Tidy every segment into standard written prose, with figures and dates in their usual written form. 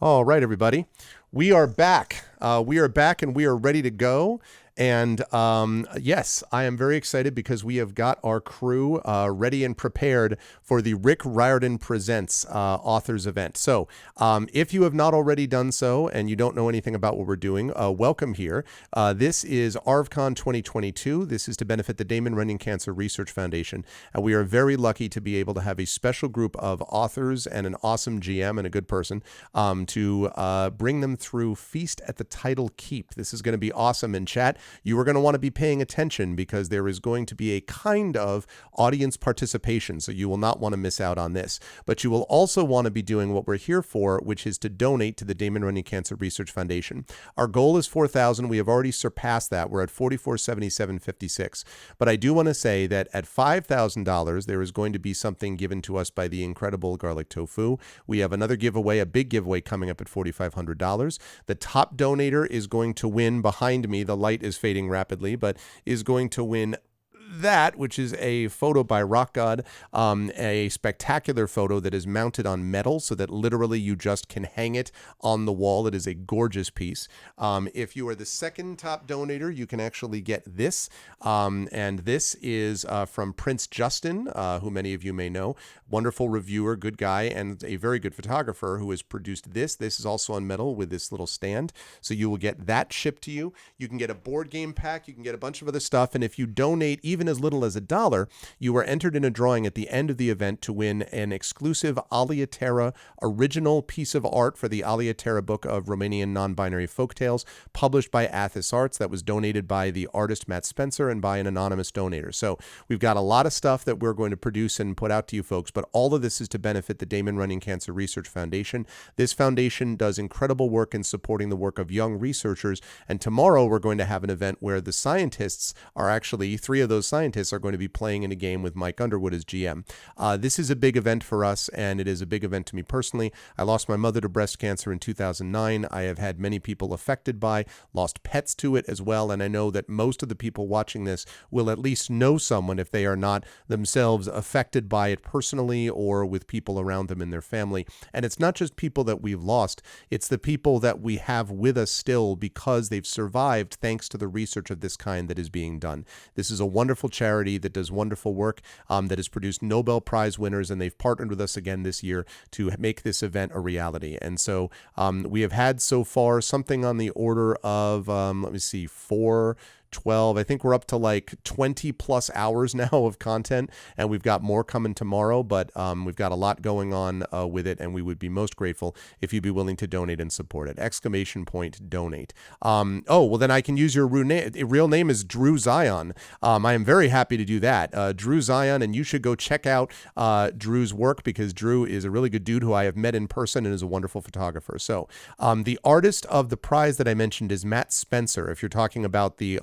All right, everybody. We are back. We are back and we are ready to go. And yes, I am very excited because we have got our crew ready and prepared for the Rick Riordan Presents authors event. So if you have not already done so and you don't know anything about what we're doing, welcome here. This is ArvCon 2022. This is to benefit the Damon Runyon Cancer Research Foundation. And we are very lucky to be able to have a special group of authors and an awesome GM and a good person to bring them through Feast at the Title Keep. This is going to be awesome in chat. You are going to want to be paying attention because there is going to be a kind of audience participation, so you will not want to miss out on this. But you will also want to be doing what we're here for, which is to donate to the Damon Runyon Cancer Research Foundation. Our goal is $4,000. We have already surpassed that. We're at $4477.56. But I do want to say that at $5,000, there is going to be something given to us by the incredible Garlic Tofu. We have another giveaway, a big giveaway coming up at $4,500. The top donator is going to win behind me. The light is fading rapidly, but is going to win that, which is a photo by Rock God, a spectacular photo that is mounted on metal so that literally you just can hang it on the wall. It is a gorgeous piece. If you are the second top donator, you can actually get this. And this is from Prince Justin, who many of you may know. Wonderful reviewer, good guy, and a very good photographer who has produced this. This is also on metal with this little stand. So you will get that shipped to you. You can get a board game pack. You can get a bunch of other stuff. And if you donate even as little as $1, you are entered in a drawing at the end of the event to win an exclusive Aliatera original piece of art for the Aliatera book of Romanian non-binary folktales, published by Athos Arts. That was donated by the artist Matt Spencer and by an anonymous donator. So we've got a lot of stuff that we're going to produce and put out to you folks, but all of this is to benefit the Damon Runyon Cancer Research Foundation. This foundation does incredible work in supporting the work of young researchers, and tomorrow we're going to have an event where the scientists are actually, 3 of those scientists are going to be playing in a game with Mike Underwood as GM. This is a big event for us, and it is a big event to me personally. I lost my mother to breast cancer in 2009. I have had many people affected by, lost pets to it as well, and I know that most of the people watching this will at least know someone, if they are not themselves affected by it personally or with people around them in their family. And it's not just people that we've lost, it's the people that we have with us still because they've survived thanks to the research of this kind that is being done. This is a wonderful charity that does wonderful work, that has produced Nobel Prize winners, and they've partnered with us again this year to make this event a reality. And so we have had so far something on the order of, let me see, 12. I think we're up to like 20 plus hours now of content, and we've got more coming tomorrow, but we've got a lot going on with it, and we would be most grateful if you'd be willing to donate and support it. !donate. Oh, well, then I can use your real name is Drew Zion. I am very happy to do that. Drew Zion, and you should go check out Drew's work because Drew is a really good dude who I have met in person and is a wonderful photographer. So the artist of the prize that I mentioned is Matt Spencer. If you're talking about the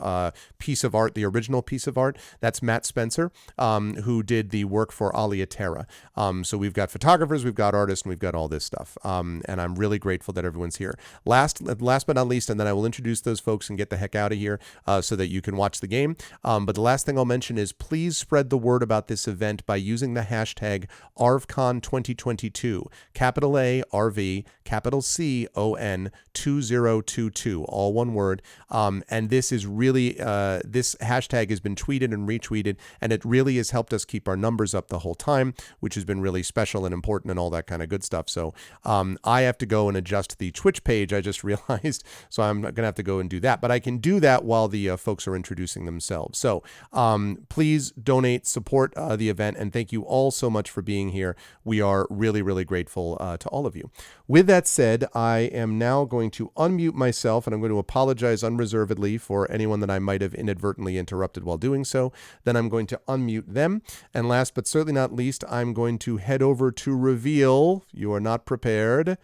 piece of art, the original piece of art, that's Matt Spencer, who did the work for Aliatera. So we've got photographers, we've got artists, and we've got all this stuff. And I'm really grateful that everyone's here. Last but not least, and then I will introduce those folks and get the heck out of here so that you can watch the game. But the last thing I'll mention is please spread the word about this event by using the hashtag ArvCon 2022, capital A, RV, capital C, ON, 2022, all one word. And this is really, this hashtag has been tweeted and retweeted, and it really has helped us keep our numbers up the whole time, which has been really special and important and all that kind of good stuff. So I have to go and adjust the Twitch page, I just realized, so I'm going to have to go and do that. But I can do that while the folks are introducing themselves. So please donate, support the event, and thank you all so much for being here. We are really, really grateful to all of you. With that said, I am now going to unmute myself, and I'm going to apologize unreservedly for anyone that I might have inadvertently interrupted while doing so. Then I'm going to unmute them. And last but certainly not least, I'm going to head over to reveal, you are not prepared,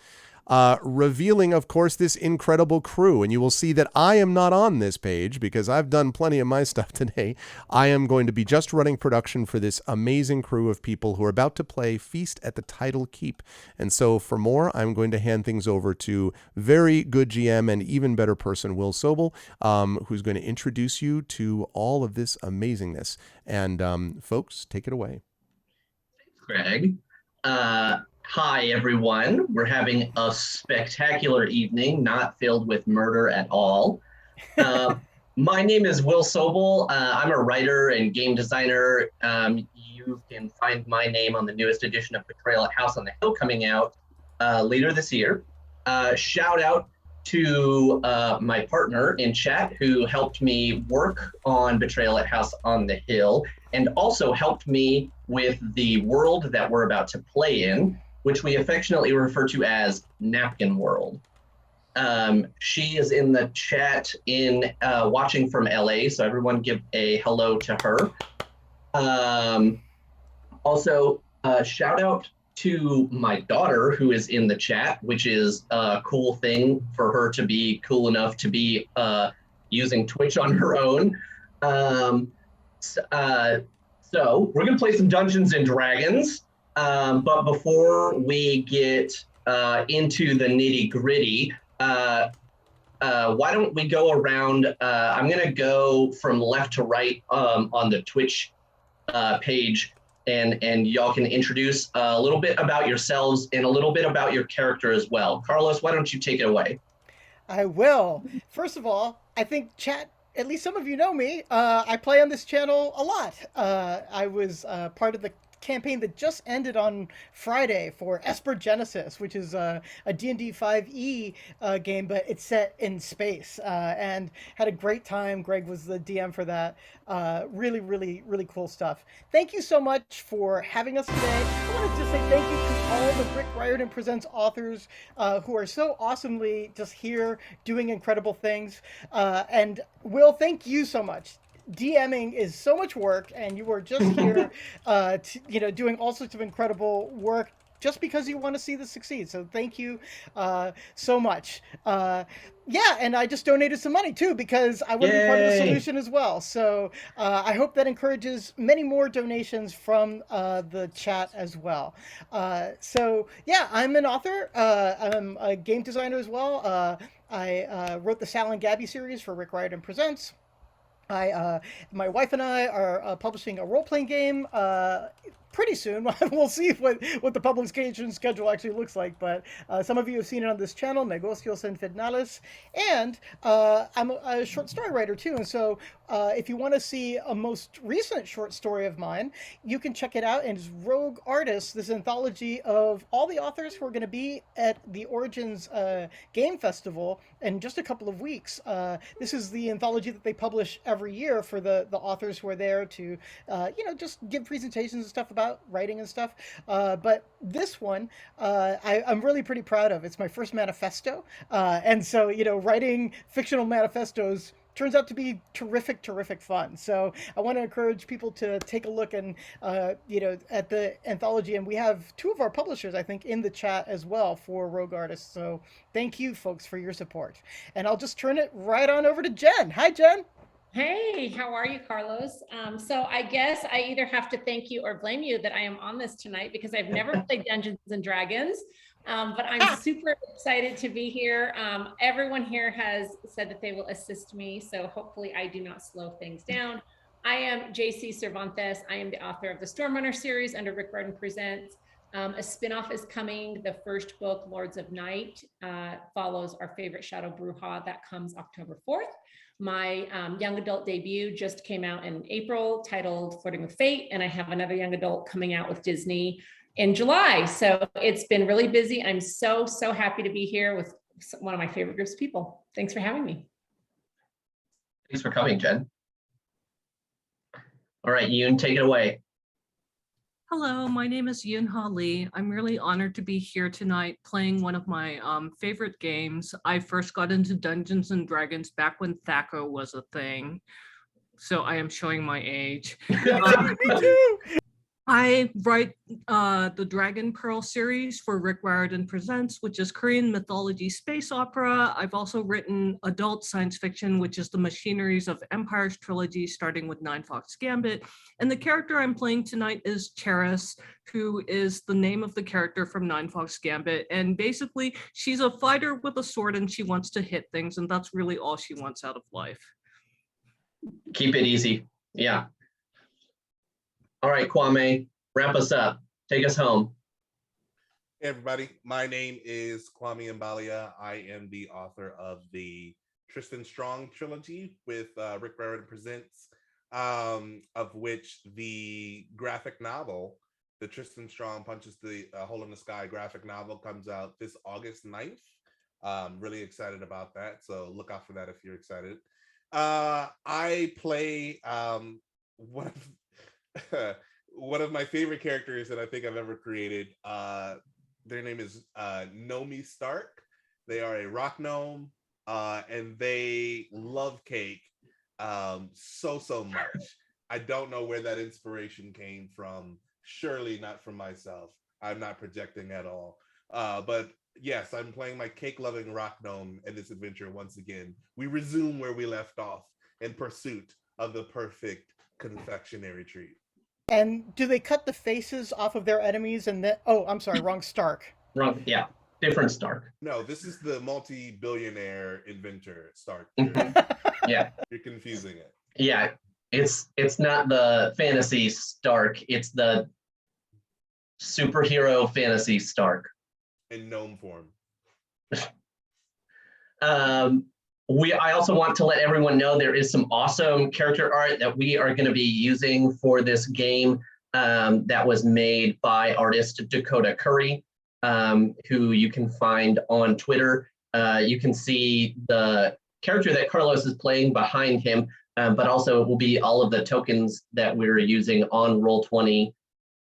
revealing, of course, this incredible crew. And you will see that I am not on this page because I've done plenty of my stuff today. I am going to be just running production for this amazing crew of people who are about to play Feast at the Title Keep. And so for more, I'm going to hand things over to very good GM and even better person, Will Sobel, who's going to introduce you to all of this amazingness. And folks, take it away. Greg. Hi, everyone. We're having a spectacular evening, not filled with murder at all. Uh, my name is Will Sobel. I'm a writer and game designer. You can find my name on the newest edition of Betrayal at House on the Hill coming out later this year. Shout out to my partner in chat who helped me work on Betrayal at House on the Hill and also helped me with the world that we're about to play in, which we affectionately refer to as Napkin World. She is in the chat in watching from LA, so everyone give a hello to her. Also, shout out to my daughter who is in the chat, which is a cool thing for her to be cool enough to be using Twitch on her own. So we're gonna play some Dungeons and Dragons, but before we get into the nitty gritty, why don't we go around? I'm gonna go from left to right on the Twitch page, and y'all can introduce a little bit about yourselves and a little bit about your character as well. Carlos, why don't you take it away? I will. First of all, I think chat. At least some of you know me. I play on this channel a lot. I was part of the campaign that just ended on Friday for Esper Genesis, which is a D&D 5e game, but it's set in space, and had a great time. Greg was the DM for that. Really, really, really cool stuff. Thank you so much for having us today. I wanted to say thank you to all the Rick Riordan Presents authors who are so awesomely just here doing incredible things. And Will, thank you so much. DMing is so much work, and you are just here, doing all sorts of incredible work just because you want to see this succeed. So thank you so much. Yeah, and I just donated some money too because I want to be part of the Yay! solution as well. So I hope that encourages many more donations from the chat as well. So yeah, I'm an author. I'm a game designer as well. I wrote the Sal and Gabby series for Rick Riordan Presents. My wife and I are publishing a role playing game pretty soon. We'll see what the publication schedule actually looks like. But some of you have seen it on this channel, Negocios Infernales, and I'm a short story writer too. And so, if you want to see a most recent short story of mine, you can check it out. And it's Rogue Artists, this anthology of all the authors who are going to be at the Origins Game Festival in just a couple of weeks. This is the anthology that they publish every year for the authors who are there to, just give presentations and stuff about writing and stuff. But this one, I'm really pretty proud of. It's my first manifesto. And so, writing fictional manifestos turns out to be terrific fun. So I want to encourage people to take a look and at the anthology, and we have two of our publishers, I think, in the chat as well for Rogue Artists. So thank you folks for your support, and I'll just turn it right on over to Jen. Hi, Jen. Hey, how are you, Carlos? So I guess I either have to thank you or blame you that I am on this tonight because I've never played Dungeons and Dragons, but I'm super excited to be here. Everyone here has said that they will assist me, so hopefully I do not slow things down. I am JC Cervantes. I am the author of the Stormrunner series under Rick Riordan Presents. A spinoff is coming. The first book, Lords of Night, follows our favorite Shadow Bruja. That comes October 4th. My young adult debut just came out in April, titled Flirting with Fate, and I have another young adult coming out with Disney in July. So it's been really busy. I'm so happy to be here with one of my favorite groups of people. Thanks for having me. Thanks for coming, Jen. All right, Yoon, take it away. Hello, my name is Yunha Lee. I'm really honored to be here tonight playing one of my favorite games. I first got into Dungeons and Dragons back when Thacker was a thing. So I am showing my age. Me too. I write the Dragon Pearl series for Rick Riordan Presents, which is Korean mythology space opera. I've also written adult science fiction, which is the Machineries of Empires trilogy, starting with Nine Fox Gambit. And the character I'm playing tonight is Cheris, who is the name of the character from Nine Fox Gambit. And basically, she's a fighter with a sword and she wants to hit things, and that's really all she wants out of life. Keep it easy. Yeah. All right, Kwame, wrap us up. Take us home. Hey everybody, my name is Kwame Mbalia. I am the author of the Tristan Strong trilogy with Rick Riordan Presents, of which the graphic novel, the Tristan Strong Punches the Hole in the Sky graphic novel, comes out this August 9th. Really excited about that, so look out for that if you're excited. I play one of one of my favorite characters that I think I've ever created. Their name is Nomi Stark. They are a rock gnome, and they love cake so much. I don't know where that inspiration came from. Surely not from myself. I'm not projecting at all. But yes, I'm playing my cake-loving rock gnome in this adventure once again. We resume where we left off in pursuit of the perfect confectionery treat. And do they cut the faces off of their enemies and then? Oh, I'm sorry, wrong Stark. Wrong. Yeah, different Stark. No, this is the multi-billionaire inventor Stark. Yeah, You're confusing it. yeah. It's not the fantasy Stark. It's the superhero fantasy Stark. In gnome form. I also want to let everyone know there is some awesome character art that we are going to be using for this game, that was made by artist Dakota Curry, who you can find on Twitter. You can see the character that Carlos is playing behind him, but also it will be all of the tokens that we're using on Roll20.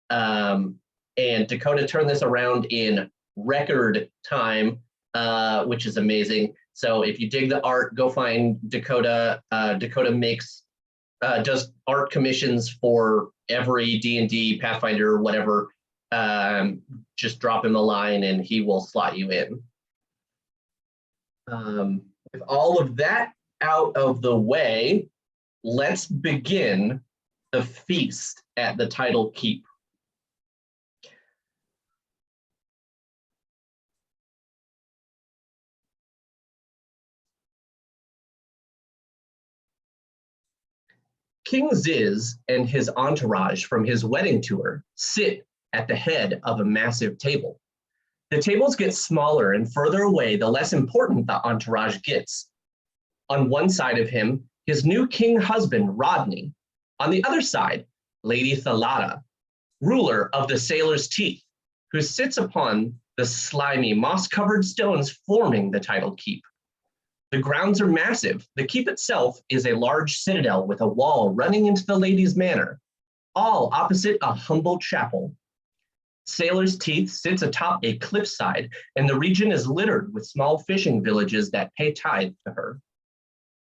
And Dakota turned this around in record time, which is amazing. So if you dig the art, go find Dakota. Dakota does art commissions for every D&D, Pathfinder, whatever. Just drop him a line and he will slot you in. With all of that out of the way, let's begin the feast at the Titled Keep. King Ziz and his entourage from his wedding tour sit at the head of a massive table. The tables get smaller and further away the less important the entourage gets. On one side of him, his new king husband, Rodney. On the other side, Lady Thalata, ruler of the Sailor's Teeth, who sits upon the slimy, moss-covered stones forming the Titled Keep. The grounds are massive. The keep itself is a large citadel with a wall running into the Lady's Manor, all opposite a humble chapel. Sailor's Teeth sits atop a cliffside, and the region is littered with small fishing villages that pay tithe to her.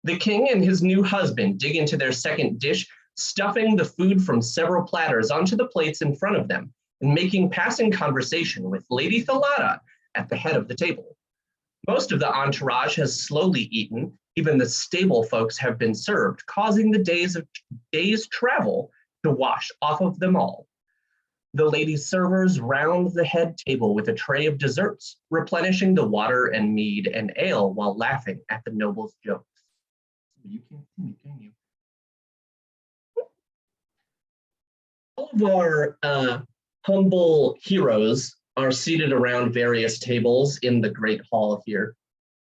The king and his new husband dig into their second dish, stuffing the food from several platters onto the plates in front of them, and making passing conversation with Lady Thalata at the head of the table. Most of the entourage has slowly eaten. Even the stable folks have been served, causing the day's travel to wash off of them all. The lady servers round the head table with a tray of desserts, replenishing the water and mead and ale while laughing at the noble's jokes. You can't see me, can you? All of our humble heroes are seated around various tables in the Great Hall here.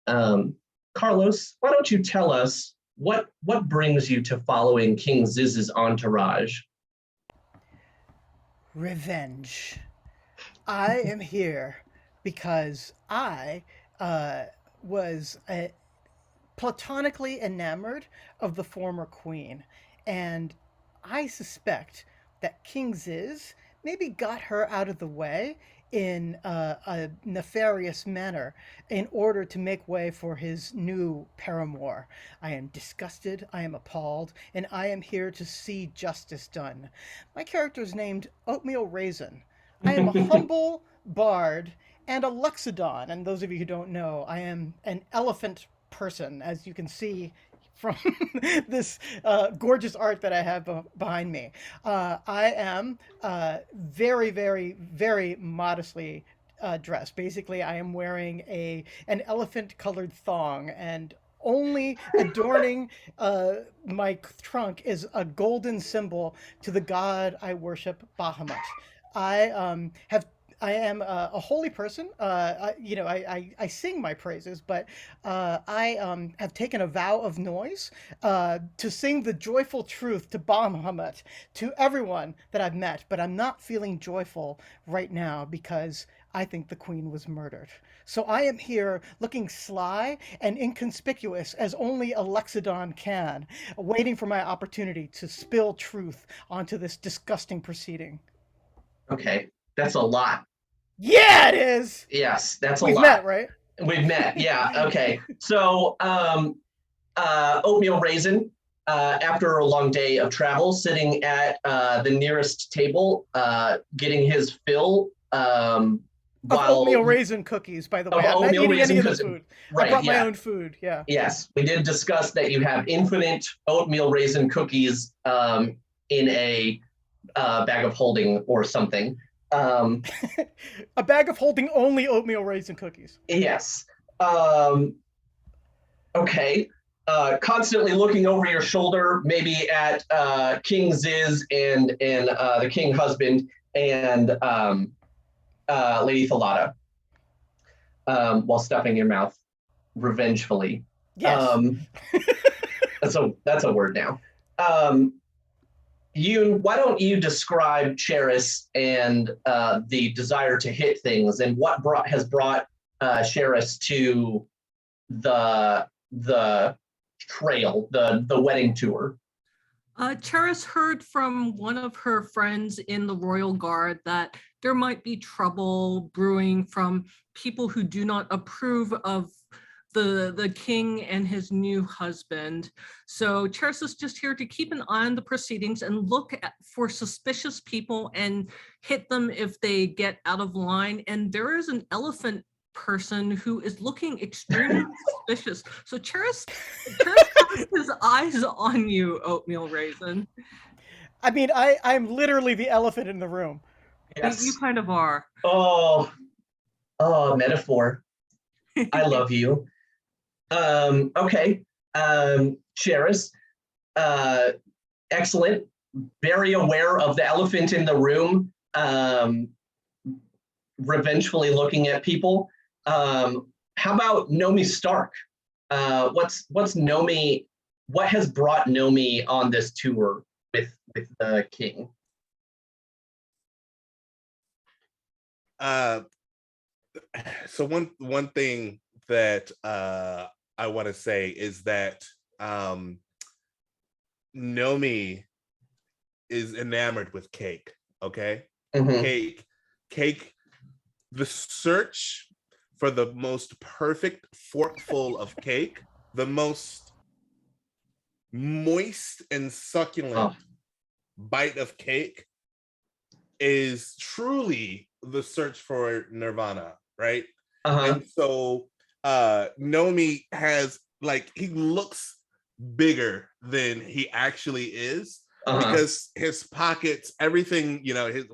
Carlos, why don't you tell us what brings you to following King Ziz's entourage? Revenge. I am here because I was platonically enamored of the former queen, and I suspect that King Ziz maybe got her out of the way in a nefarious manner in order to make way for his new paramour. I am disgusted, I am appalled, and I am here to see justice done. My character is named Oatmeal Raisin. I am a humble bard and a Luxodon, and those of you who don't know, I am an elephant person, as you can see from this gorgeous art that I have behind me. I am very, very, very modestly dressed. Basically, I am wearing an elephant-colored thong, and only adorning my trunk is a golden symbol to the god I worship, Bahamut. I have I am a holy person. I sing my praises, but I have taken a vow of noise to sing the joyful truth to Bahamut, to everyone that I've met. But I'm not feeling joyful right now because I think the queen was murdered. So I am here looking sly and inconspicuous as only a Lexodon can, waiting for my opportunity to spill truth onto this disgusting proceeding. Okay, that's a lot. Yeah, it is. Yes, that's a We've lot. met, right? We've met. Yeah. Okay. So, oatmeal raisin. After a long day of travel, sitting at the nearest table, getting his fill. Of While oatmeal raisin cookies, by the of way. I'm not oatmeal eating any raisin of the cookies. food. I Right. brought my Yeah. own food. Yeah. Yes, we did discuss that you have infinite oatmeal raisin cookies in a bag of holding or something. A bag of holding only oatmeal raisin cookies. Yes. Um, okay. Constantly looking over your shoulder, maybe at King Ziz and the King husband and Lady Thalata, while stuffing your mouth revengefully. Yes. That's a word now. Yoon, why don't you describe Cheris and the desire to hit things and what has brought Cheris to the trail, the wedding tour? Cheris heard from one of her friends in the Royal Guard that there might be trouble brewing from people who do not approve of the king and his new husband. So Cheris is just here to keep an eye on the proceedings and look for suspicious people and hit them if they get out of line. And there is an elephant person who is looking extremely suspicious. So Cheris has his eyes on you, oatmeal raisin. I mean, I'm literally the elephant in the room. Yes. You kind of are. Oh, metaphor. I love you. Okay. Cheris, excellent. Very aware of the elephant in the room. Revengefully looking at people. How about Nomi Stark? What's Nomi? What has brought Nomi on this tour with the king? So one thing that I want to say is that Nomi is enamored with cake. Okay, Mm-hmm. Cake. The search for the most perfect forkful of cake, the most moist and succulent bite of cake, is truly the search for nirvana, right? And so Nomi has, like, he looks bigger than he actually is because his pockets, everything,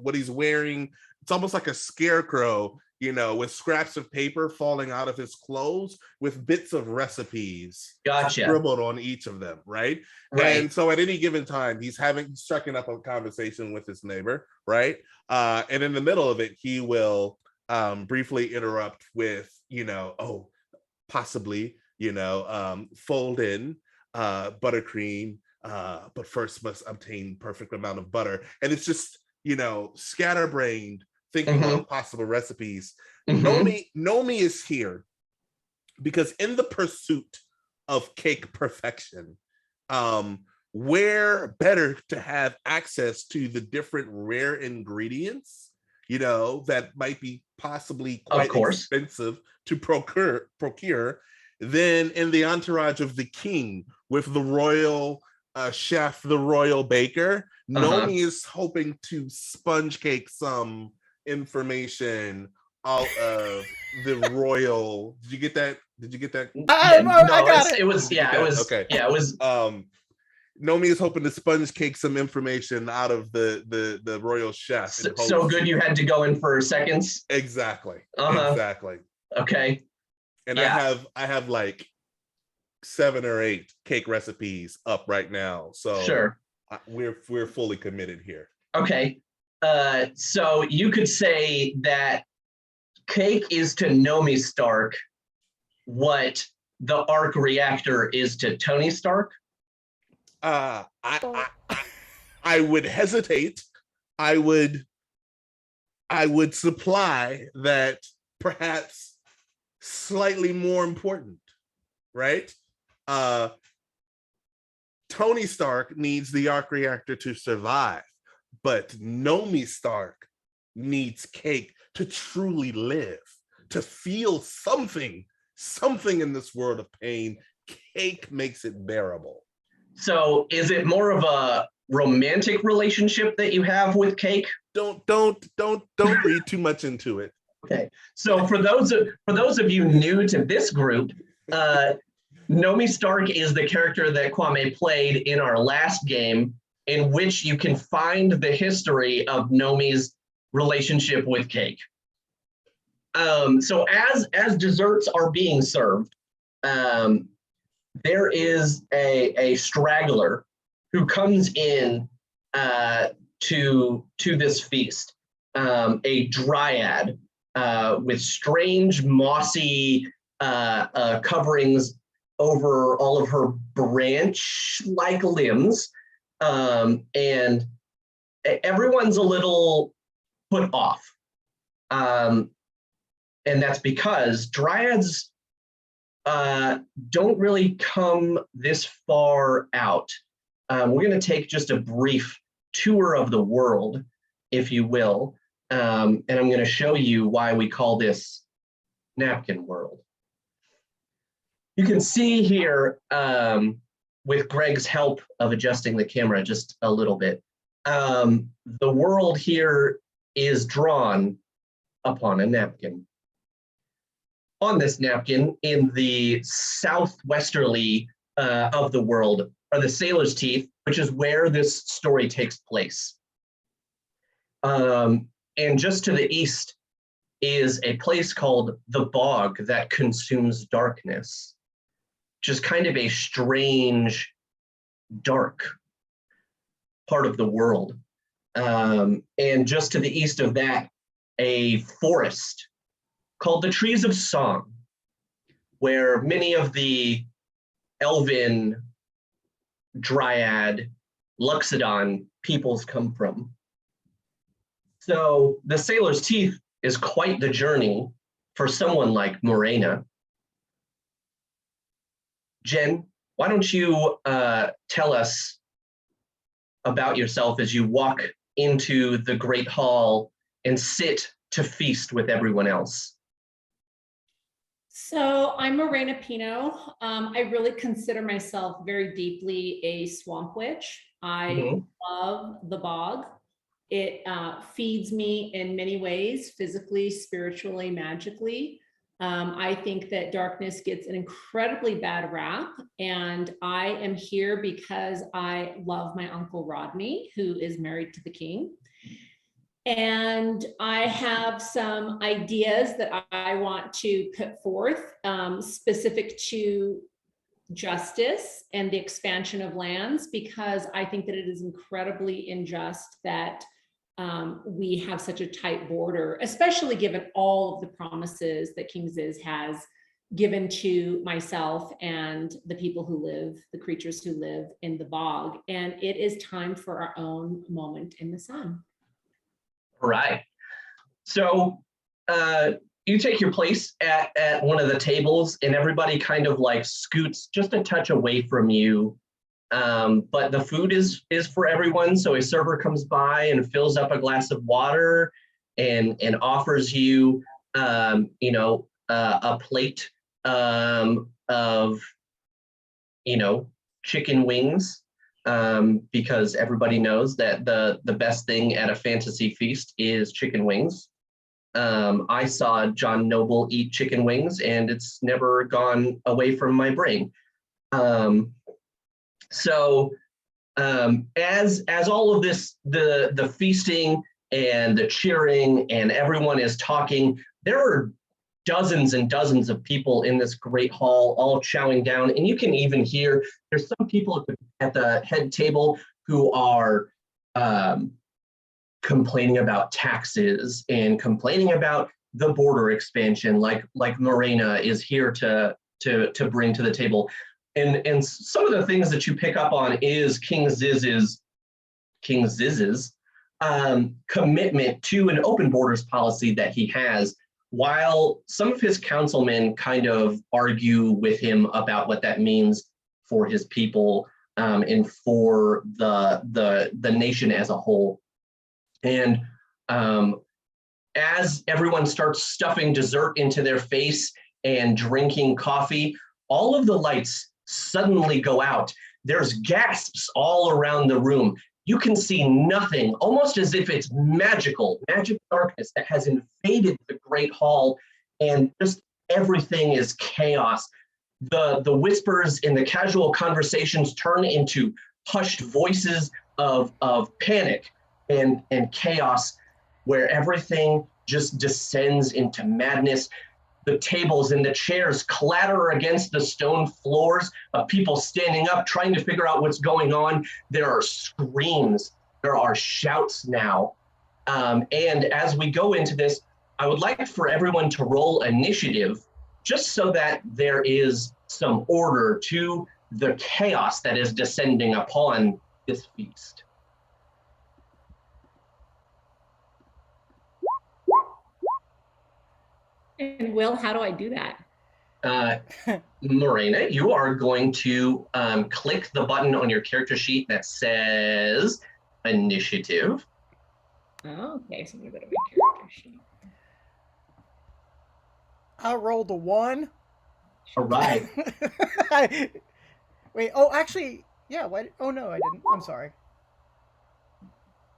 what he's wearing, it's almost like a scarecrow, with scraps of paper falling out of his clothes with bits of recipes scribbled on each of them, right? And so at any given time, he's striking up a conversation with his neighbor, right? And in the middle of it, he will briefly interrupt with, possibly, fold in buttercream, but first must obtain perfect amount of butter. And it's just, scatterbrained, thinking of possible recipes. Nomi is here because in the pursuit of cake perfection, where better to have access to the different rare ingredients, that might be possibly quite expensive to procure than in the entourage of the king with the royal chef, the royal baker. Nomi is hoping to sponge cake some information out of the royal. Did you get that? I got it. It was okay. Yeah, it was. Nomi is hoping to sponge cake some information out of the royal chef. So good you had to go in for seconds. Exactly. Exactly. Okay. And I have like 7 or 8 cake recipes up right now. So sure, we're fully committed here. Okay. So you could say that Cake is to Nomi Stark what the arc reactor is to Tony Stark. I would hesitate. I would supply that perhaps slightly more important, right? Tony Stark needs the arc reactor to survive, but Nomi Stark needs Cake to truly live, to feel something in this world of pain. Cake makes it bearable. So is it more of a romantic relationship that you have with Cake? Don't read too much into it. Okay. So for those of you new to this group, Nomi Stark is the character that Kwame played in our last game, in which you can find the history of Nomi's relationship with Cake. So as desserts are being served, there is a straggler who comes in to this feast, a dryad with strange mossy coverings over all of her branch-like limbs, and everyone's a little put off. And that's because dryads don't really come this far out. We're going to take just a brief tour of the world, if you will, and I'm going to show you why we call this napkin world. You can see here, with Greg's help of adjusting the camera just a little bit, the world here is drawn upon a napkin. On this napkin, in the southwesterly of the world, are the Sailor's Teeth, which is where this story takes place. And just to the east is a place called the Bog that consumes darkness. Just kind of a strange, dark part of the world. And just to the east of that, a forest called the Trees of Song, where many of the Elven, Dryad, Luxodon peoples come from. So the Sailor's Teeth is quite the journey for someone like Morena. Jen, why don't you tell us about yourself as you walk into the Great Hall and sit to feast with everyone else? So I'm Morena Pino. I really consider myself very deeply a swamp witch. I love the bog. It feeds me in many ways, physically, spiritually, magically. I think that darkness gets an incredibly bad rap, and I am here because I love my Uncle Rodney, who is married to the king. And I have some ideas that I want to put forth, specific to justice and the expansion of lands, because I think that it is incredibly unjust that we have such a tight border, especially given all of the promises that King Ziz has given to myself and the people who live, the creatures who live in the bog. And it is time for our own moment in the sun. Right. So you take your place at one of the tables, and everybody kind of like scoots just a touch away from you. But the food is for everyone. So a server comes by and fills up a glass of water and offers you, a plate of, chicken wings, because everybody knows that the best thing at a fantasy feast is chicken wings. I saw John Noble eat chicken wings, and it's never gone away from my brain. So as all of this, the feasting and the cheering and everyone is talking, there are dozens and dozens of people in this great hall all chowing down, and you can even hear there's some people at the head table who are complaining about taxes and complaining about the border expansion, like Morena is here to bring to the table. And some of the things that you pick up on is King Ziz's commitment to an open borders policy that he has, while some of his councilmen kind of argue with him about what that means for his people and for the nation as a whole. And as everyone starts stuffing dessert into their face and drinking coffee, all of the lights suddenly go out. There's gasps all around the room. You can see nothing, almost as if it's magic darkness that has invaded the Great Hall, and just everything is chaos. The whispers in the casual conversations turn into hushed voices of panic and chaos, where everything just descends into madness. The tables and the chairs clatter against the stone floors of people standing up, trying to figure out what's going on. There are screams, there are shouts now. And as we go into this, I would like for everyone to roll initiative, just so that there is some order to the chaos that is descending upon this feast. And Will, how do I do that? Morena, you are going to click the button on your character sheet that says initiative. Oh, okay, so I'm gonna go to my character sheet. I rolled a 1. All right. Wait, oh, actually, yeah, what? Oh, no, I didn't. I'm sorry.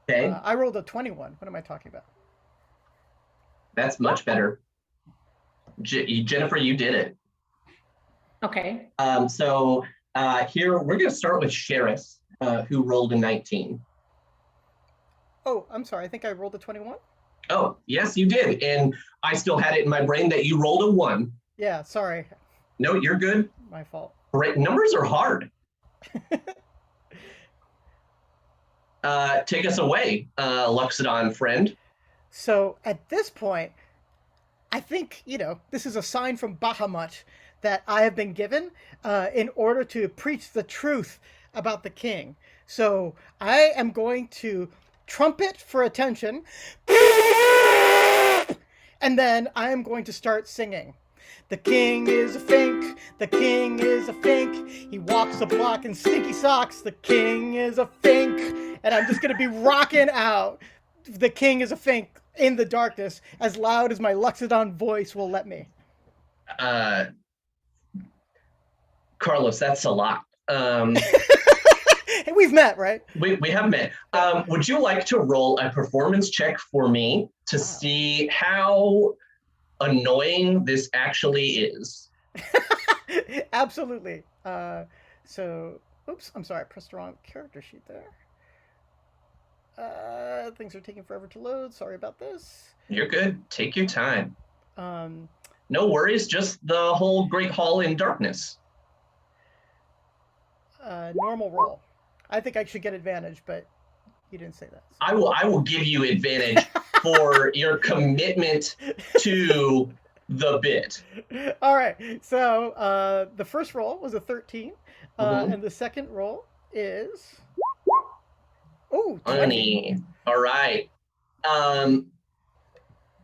Okay, I rolled a 21. What am I talking about? that's much better. Jennifer, you did it. Okay. So here, we're going to start with Sheris, who rolled a 19. Oh, I'm sorry. I think I rolled a 21. Oh, yes, you did. And I still had it in my brain that you rolled a 1. Yeah, sorry. No, you're good. My fault. Right, numbers are hard. Take us away, Luxodon friend. So at this point, I think, this is a sign from Bahamut that I have been given in order to preach the truth about the king. So I am going to trumpet for attention, and then I am going to start singing. The king is a fink, the king is a fink, he walks a block in stinky socks, the king is a fink, and I'm just going to be rocking out The King is a Fink in the darkness as loud as my Luxodon voice will let me. Carlos, that's a lot. Hey, we've met, right? We have met. Would you like to roll a performance check for me to see how annoying this actually is? Absolutely. So, oops, I'm sorry, I pressed the wrong character sheet there. Things are taking forever to load. Sorry about this. You're good. Take your time. No worries, just the whole Great Hall in darkness. Normal roll. I think I should get advantage, but you didn't say that. So. I will give you advantage for your commitment to the bit. All right. So the first roll was a 13, and the second roll is 20. All right.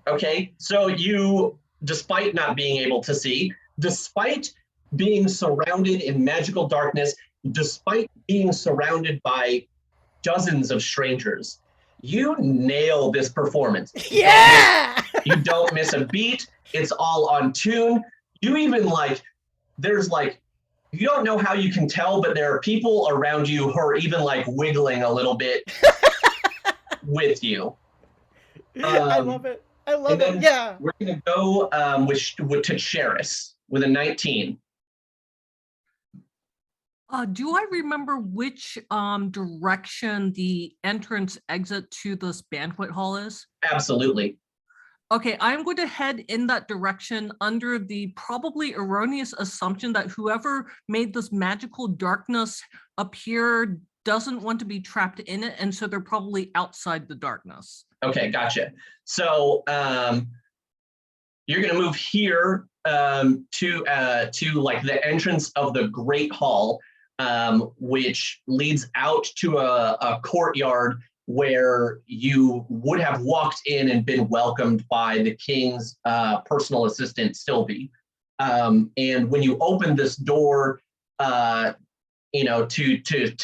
Okay. So you, despite not being able to see, despite being surrounded in magical darkness, despite being surrounded by dozens of strangers, you nail this performance. Yeah! You don't miss a beat. It's all on tune. You even you don't know how you can tell, but there are people around you who are even wiggling a little bit with you. I love it. I love it. Yeah. We're going to go to Sheris with a 19. Do I remember which direction the entrance exit to this banquet hall is? Absolutely. Okay, I'm going to head in that direction under the probably erroneous assumption that whoever made this magical darkness appear doesn't want to be trapped in it, and so they're probably outside the darkness. Okay, gotcha. So you're gonna move here to like the entrance of the Great Hall, which leads out to a courtyard where you would have walked in and been welcomed by the king's personal assistant, Sylvie. And when you open this door, to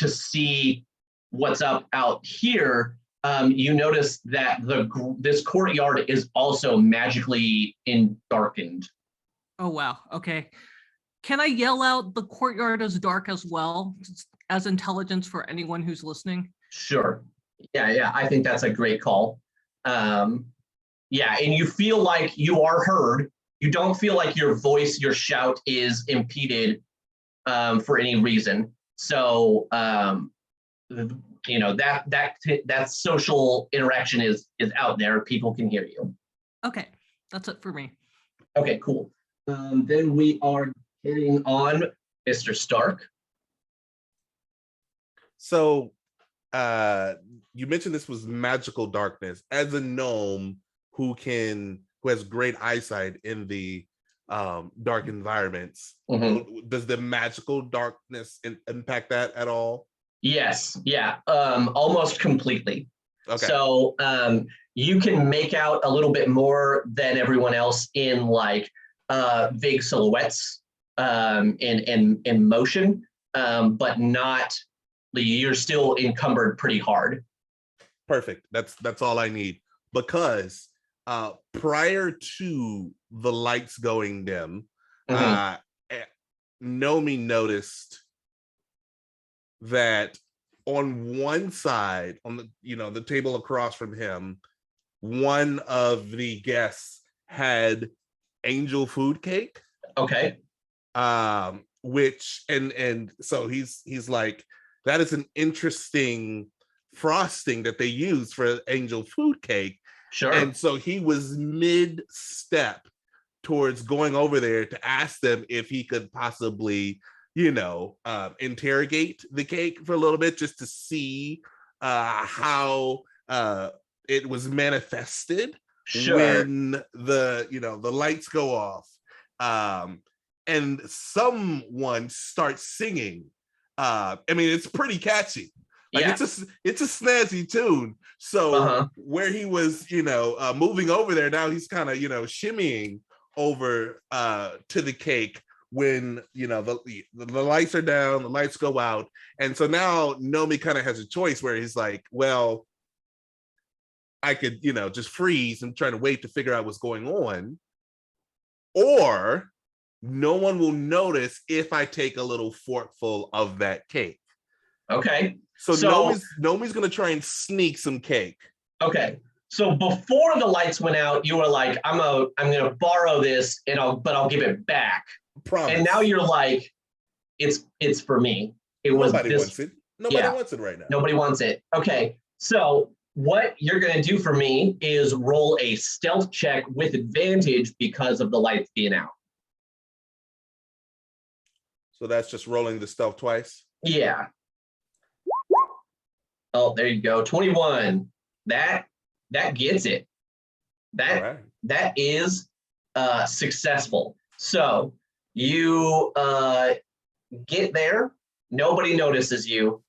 see what's up out here, you notice that this courtyard is also magically darkened. Oh, wow. Okay. Can I yell out the courtyard is dark as well, as intelligence for anyone who's listening? Sure. Yeah, I think that's a great call. And you feel like you are heard. You don't feel like your voice, your shout is impeded for any reason. So, that social interaction is out there. People can hear you. Okay, that's it for me. Okay, cool. Then we are hitting on Mr. Stark. So you mentioned this was magical darkness. As a gnome who has great eyesight in the dark environments, does the magical darkness impact that at all? Yes, yeah, almost completely. Okay. So you can make out a little bit more than everyone else in like vague silhouettes in motion, but not. You're still encumbered pretty hard. Perfect. That's all I need, because prior to the lights going dim, Nomi noticed that on one side, on the table across from him, one of the guests had angel food cake. Okay. Which and so he's like, that is an interesting frosting that they use for angel food cake. Sure. And so he was mid-step towards going over there to ask them if he could possibly, interrogate the cake for a little bit, just to see how it was manifested. Sure. When the lights go off, and someone starts singing. It's pretty catchy. Like, it's a snazzy tune. So where he was, moving over there, now he's kind of, shimmying over to the cake when, the lights are down, the lights go out. And so now Nomi kind of has a choice where he's like, well, I could, just freeze and try to wait to figure out what's going on. Or no one will notice if I take a little forkful of that cake. Okay. So Nomi's gonna try and sneak some cake. Okay. So before the lights went out, you were like, I'm gonna borrow this but I'll give it back. Promise. And now you're like, it's for me. Nobody wants it. Nobody wants it right now. Nobody wants it. Okay. So what you're gonna do for me is roll a stealth check with advantage because of the lights being out. So that's just rolling the stealth twice? Yeah. Oh, there you go. 21. That gets it. That is successful. So you get there, nobody notices you,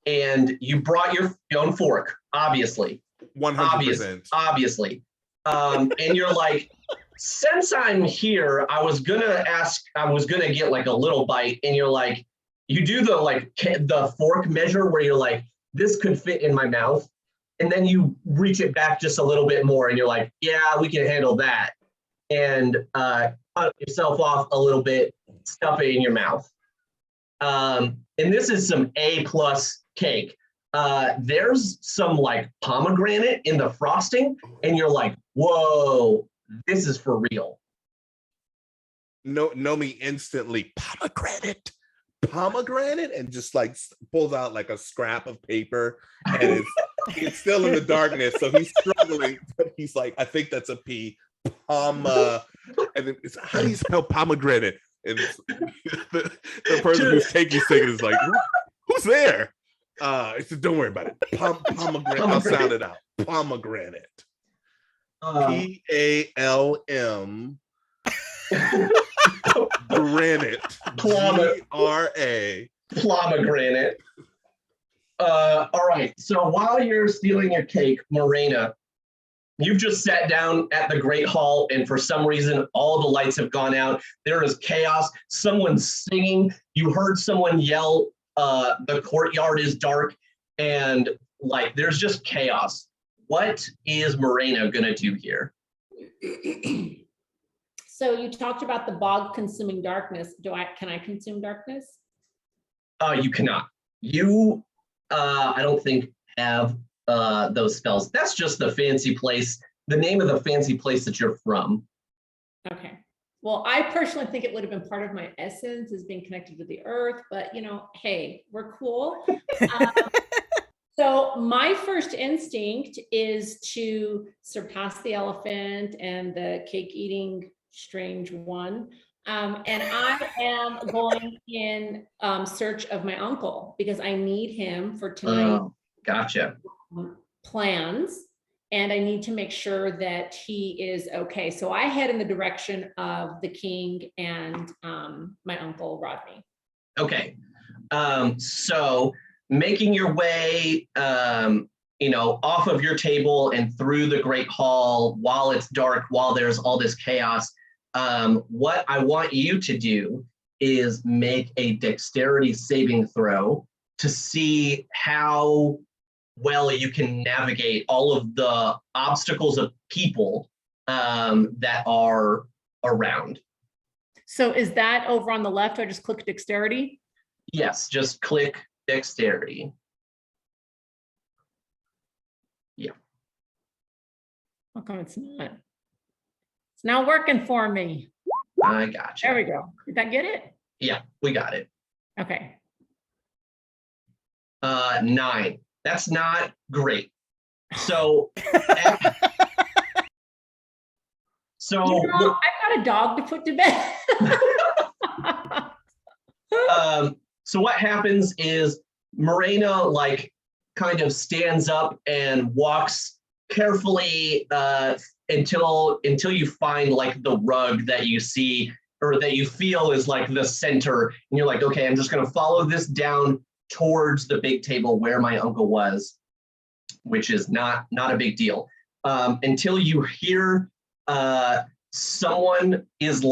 and you brought your own fork, obviously. 100%. Obviously. And you're like, since I'm here, I was gonna get like a little bite, and you're like, you do the fork measure where you're like, this could fit in my mouth, and then you reach it back just a little bit more, and you're like, yeah, we can handle that, and cut yourself off a little bit, stuff it in your mouth. And this is some A+ cake. There's some like pomegranate in the frosting, and you're like, whoa, this is for real. Nomi instantly, pomegranate, and just like pulls out like a scrap of paper, and it's still in the darkness, so he's struggling, but he's like, I think that's a P. And then how do you spell pomegranate? And the person who's taking singing is like, who's there? Don't worry about it. Pomegranate. I'll sound it out. Pomegranate. PALM. Granite. GRA. Pomegranate. All right. So while you're stealing your cake, Morena, you've just sat down at the Great Hall, and for some reason, all the lights have gone out. There is chaos. Someone's singing. You heard someone yell, the courtyard is dark, and like there's just chaos. What is Morena gonna do here? So you talked about the bog consuming darkness. Can I consume darkness? You cannot. You, I don't think, have those spells. That's just the fancy place, the name of the fancy place that you're from. Okay. Well, I personally think it would have been part of my essence as being connected to the earth, but hey, we're cool. So my first instinct is to surpass the elephant and the cake eating strange one. And I am going in search of my uncle because I need him for tonight. Gotcha. Plans, and I need to make sure that he is okay. So I head in the direction of the king and my uncle Rodney. Okay. So making your way, off of your table and through the Great Hall while it's dark, while there's all this chaos, what I want you to do is make a dexterity saving throw to see how well you can navigate all of the obstacles of people that are around. So is that over on the left? I just click dexterity? Yes, just click dexterity. Yeah. How come it's not? It's not working for me. I got you. There we go. Did that get it? Yeah, we got it. Okay. 9. That's not great. So, so I've got a dog to put to bed. So what happens is Morena kind of stands up and walks carefully until you find the rug that you see or that you feel is the center, and you're like, okay, I'm just gonna follow this down towards the big table where my uncle was, which is not a big deal, until you hear someone is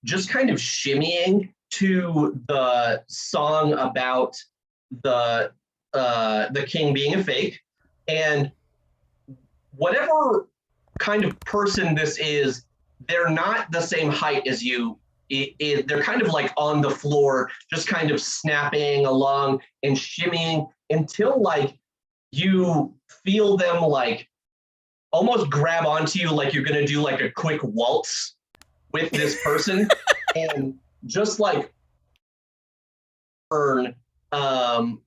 just kind of shimmying to the song about the king being a fake, and whatever kind of person this is, they're not the same height as you. They're kind of on the floor, just kind of snapping along and shimmying until you feel them almost grab onto you like you're gonna do a quick waltz with this person and just burn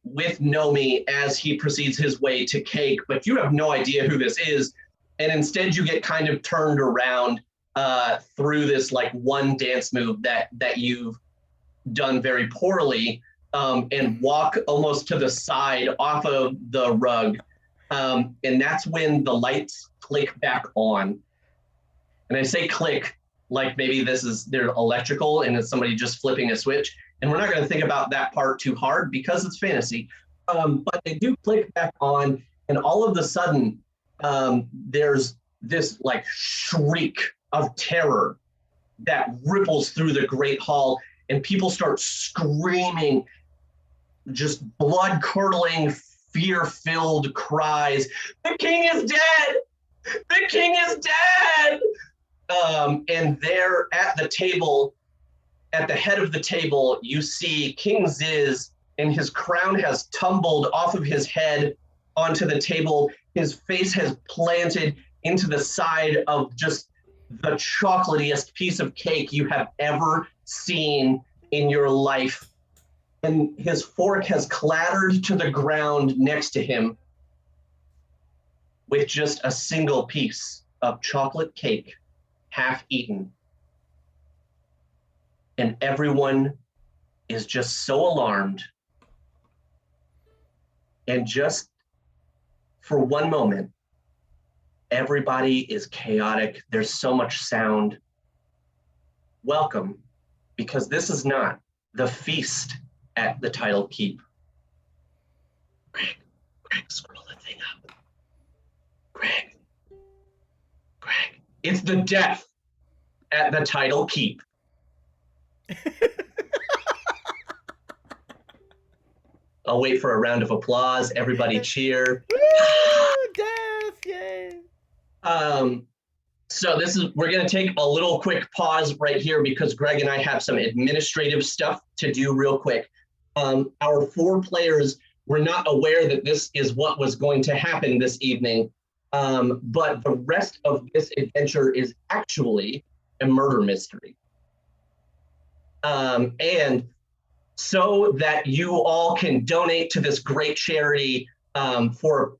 with Nomi as he proceeds his way to Cake, but you have no idea who this is, and instead you get kind of turned around through this one dance move that you've done very poorly, and walk almost to the side off of the rug, and that's when the lights click back on. And I say click maybe they're electrical and it's somebody just flipping a switch, and we're not going to think about that part too hard because it's fantasy, but they do click back on, and all of a sudden there's this shriek of terror that ripples through the Great Hall, and people start screaming, just blood-curdling, fear-filled cries. The king is dead! The king is dead! And there at the table, at the head of the table, you see King Ziz, and his crown has tumbled off of his head onto the table. His face has planted into the side of just the chocolatiest piece of cake you have ever seen in your life. And his fork has clattered to the ground next to him with just a single piece of chocolate cake, half eaten. And everyone is just so alarmed And just for one moment, everybody is chaotic. There's so much sound. Welcome, because this is not the feast at the Title Keep. Greg, scroll the thing up. Greg, it's the death at the Title Keep. I'll wait for a round of applause. Everybody cheer. Woo! Death! Yay! So we're going to take a little quick pause right here because Greg and I have some administrative stuff to do real quick. Our 4 players were not aware that this is what was going to happen this evening, but the rest of this adventure is actually a murder mystery. And so that you all can donate to this great charity for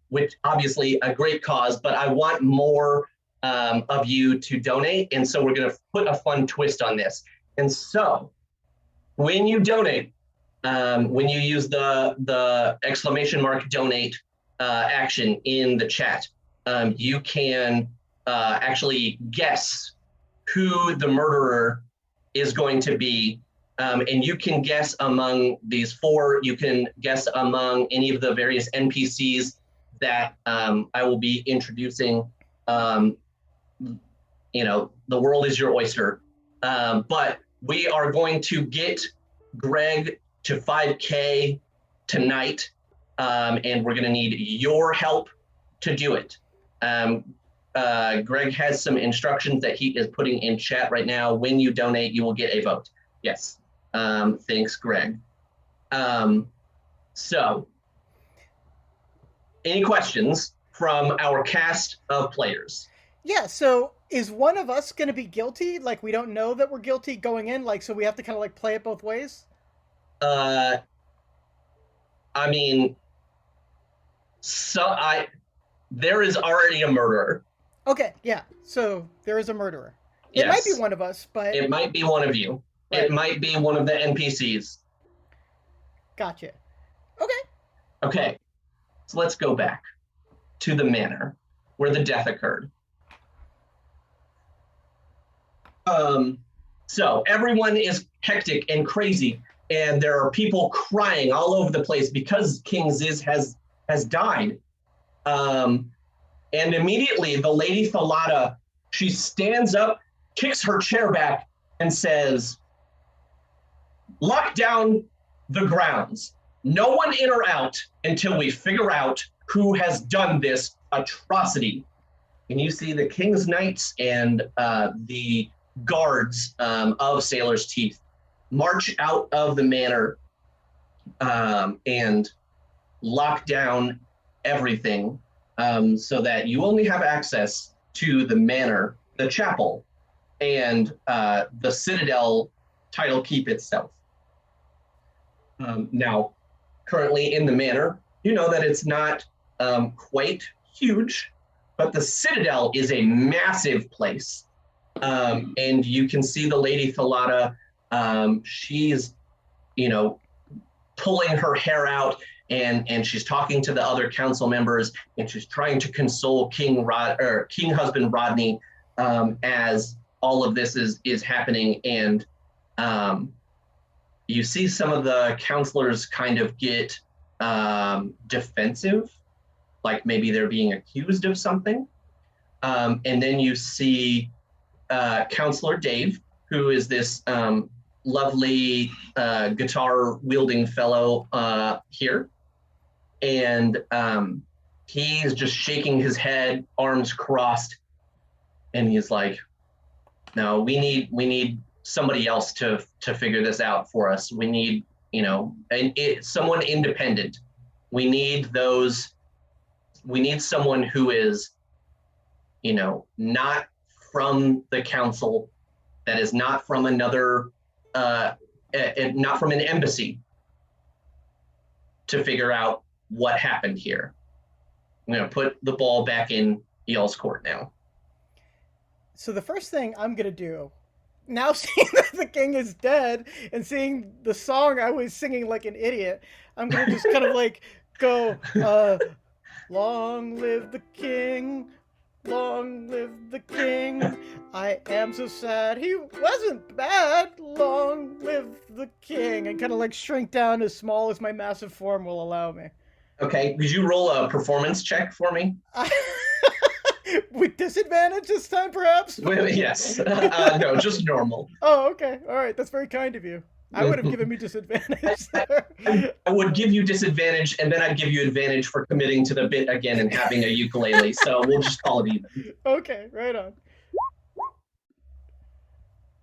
which obviously a great cause, but I want more of you to donate. And so we're going to put a fun twist on this. And so when you donate, when you use the exclamation mark donate action in the chat, you can actually guess who the murderer is going to be. And you can guess among these 4, you can guess among any of the various NPCs that I will be introducing. The world is your oyster. But we are going to get Greg to 5K tonight, and we're going to need your help to do it. Greg has some instructions that he is putting in chat right now. When you donate, you will get a vote. Yes. Thanks, Greg. So, any questions from our cast of players? Yeah, so is one of us going to be guilty? Like, we don't know that we're guilty going in, like, so we have to kind of like play it both ways? I mean, there is already a murderer. Okay, yeah, so there is a murderer. Yes. It might be one of us, but... It might be one of you. Right. It might be one of the NPCs. Gotcha. Okay. Okay, so let's go back to the manor where the death occurred. So everyone is hectic and crazy, and there are people crying all over the place because King Ziz has died. And immediately the Lady Thalata, she stands up, kicks her chair back, and says, "Lock down the grounds. No one in or out until we figure out who has done this atrocity." And you see the King's Knights and the guards of Sailor's Teeth march out of the manor and lock down everything so that you only have access to the manor, the chapel, and the Citadel Title Keep itself. Now, currently in the manor, you know that it's not quite huge, but the Citadel is a massive place. And you can see the Lady Thalata, she's, pulling her hair out and she's talking to the other council members and she's trying to console King Husband Rodney as all of this is happening. And you see some of the counselors kind of get defensive, like maybe they're being accused of something. And then you see Counselor Dave, who is this lovely guitar-wielding fellow here. And he's just shaking his head, arms crossed, and he's like, "No, we need somebody else to figure this out for us. We need, someone independent. We need someone who is, not from the council, that is not from another, not from an embassy, to figure out what happened here." I'm going to put the ball back in y'all's court now. So the first thing I'm going to do now seeing that the king is dead and seeing the song I was singing like an idiot, I'm gonna just kind of like go, long live the king, long live the king. I am so sad he wasn't bad. Long live the king. And kind of like shrink down as small as my massive form will allow me. Okay, could you roll a performance check for me? With disadvantage this time, perhaps? Yes. No, just normal. Oh, okay. All right. That's very kind of you. I would have given me disadvantage there. I would give you disadvantage, and then I'd give you advantage for committing to the bit again and having a ukulele. So we'll just call it even. Okay, right on.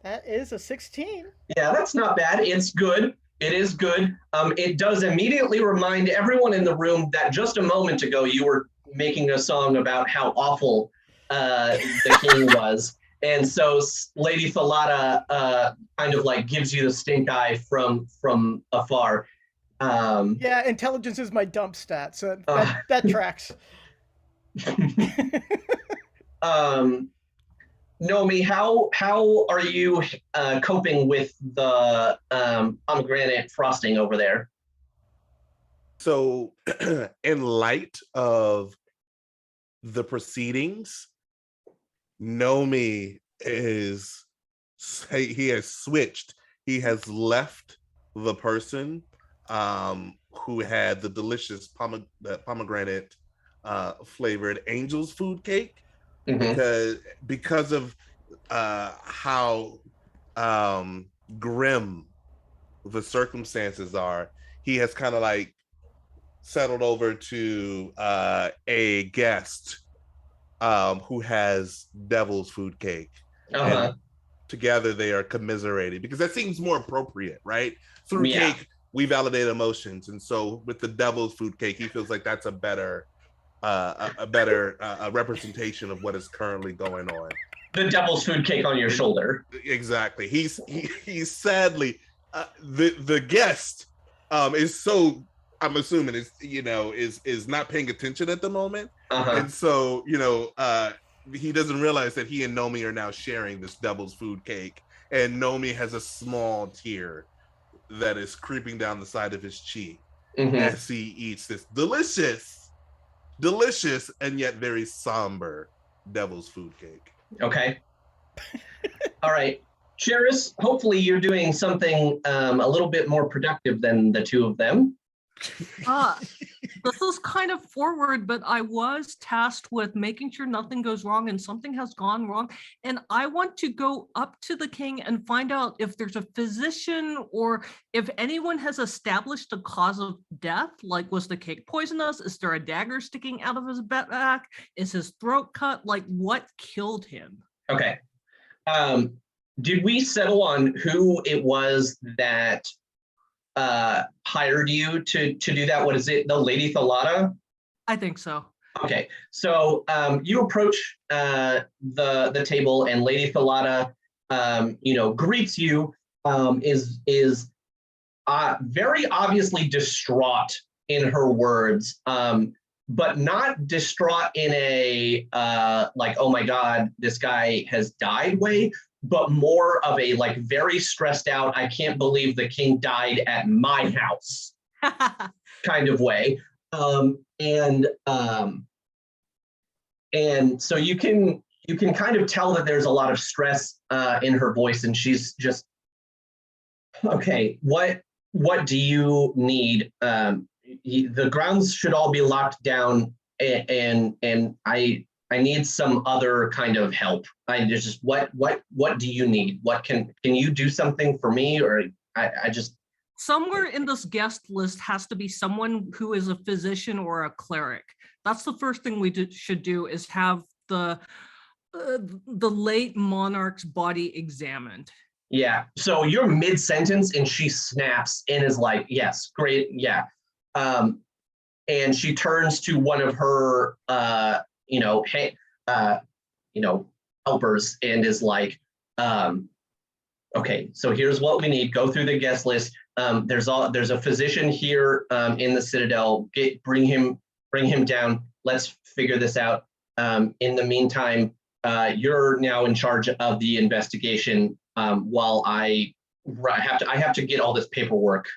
That is a 16. Yeah, that's not bad. It's good. It is good. It does immediately remind everyone in the room that just a moment ago you were making a song about how awful the king was. And so Lady Thalata kind of like gives you the stink eye from afar. Yeah, intelligence is my dump stat, so that tracks. Nomi, how are you coping with the pomegranate frosting over there? So, in light of the proceedings, Nomi he has switched. He has left the person who had the delicious pomegranate flavored angel's food cake, because of how grim the circumstances are. He has kind of like settled over to a guest who has devil's food cake. And together they are commiserating, because that seems more appropriate, right? Through cake, we validate emotions. And so with the devil's food cake, he feels like that's a better representation of what is currently going on. The devil's food cake on your shoulder. Exactly. He's sadly, the guest is so, I'm assuming is not paying attention at the moment. And so, he doesn't realize that he and Nomi are now sharing this devil's food cake. And Nomi has a small tear that is creeping down the side of his cheek as he eats this delicious, and yet very somber devil's food cake. Okay. All right. Cheris, hopefully you're doing something a little bit more productive than the two of them. This is kind of forward, but I was tasked with making sure nothing goes wrong, and something has gone wrong. And I want to go up to the king and find out if there's a physician or if anyone has established the cause of death. Like, was the cake poisonous? Is there a dagger sticking out of his back? Is his throat cut? Like, what killed him? Okay. Did we settle on who it was that hired you to do that? What is it? The Lady Thalata? I think so. Okay, so you approach the table, and Lady Thalata, greets you. Is very obviously distraught in her words, but not distraught in a like, oh my God, this guy has died way, but more of a like very stressed out, I can't believe the king died at my house kind of way. And so you can kind of tell that there's a lot of stress in her voice, and she's just, okay, what do you need? The grounds should all be locked down, and I need some other kind of help. What do you need? What can you do something for me? Or I just, somewhere in this guest list has to be someone who is a physician or a cleric. That's the first thing we should do, is have the late monarch's body examined. Yeah. So you're mid-sentence and she snaps and is like, yes, great. Yeah. And she turns to one of her, helpers and is like, okay, so here's what we need. Go through the guest list. There's a physician here in the Citadel. Bring him down. Let's figure this out. In the meantime, you're now in charge of the investigation. while I have to get all this paperwork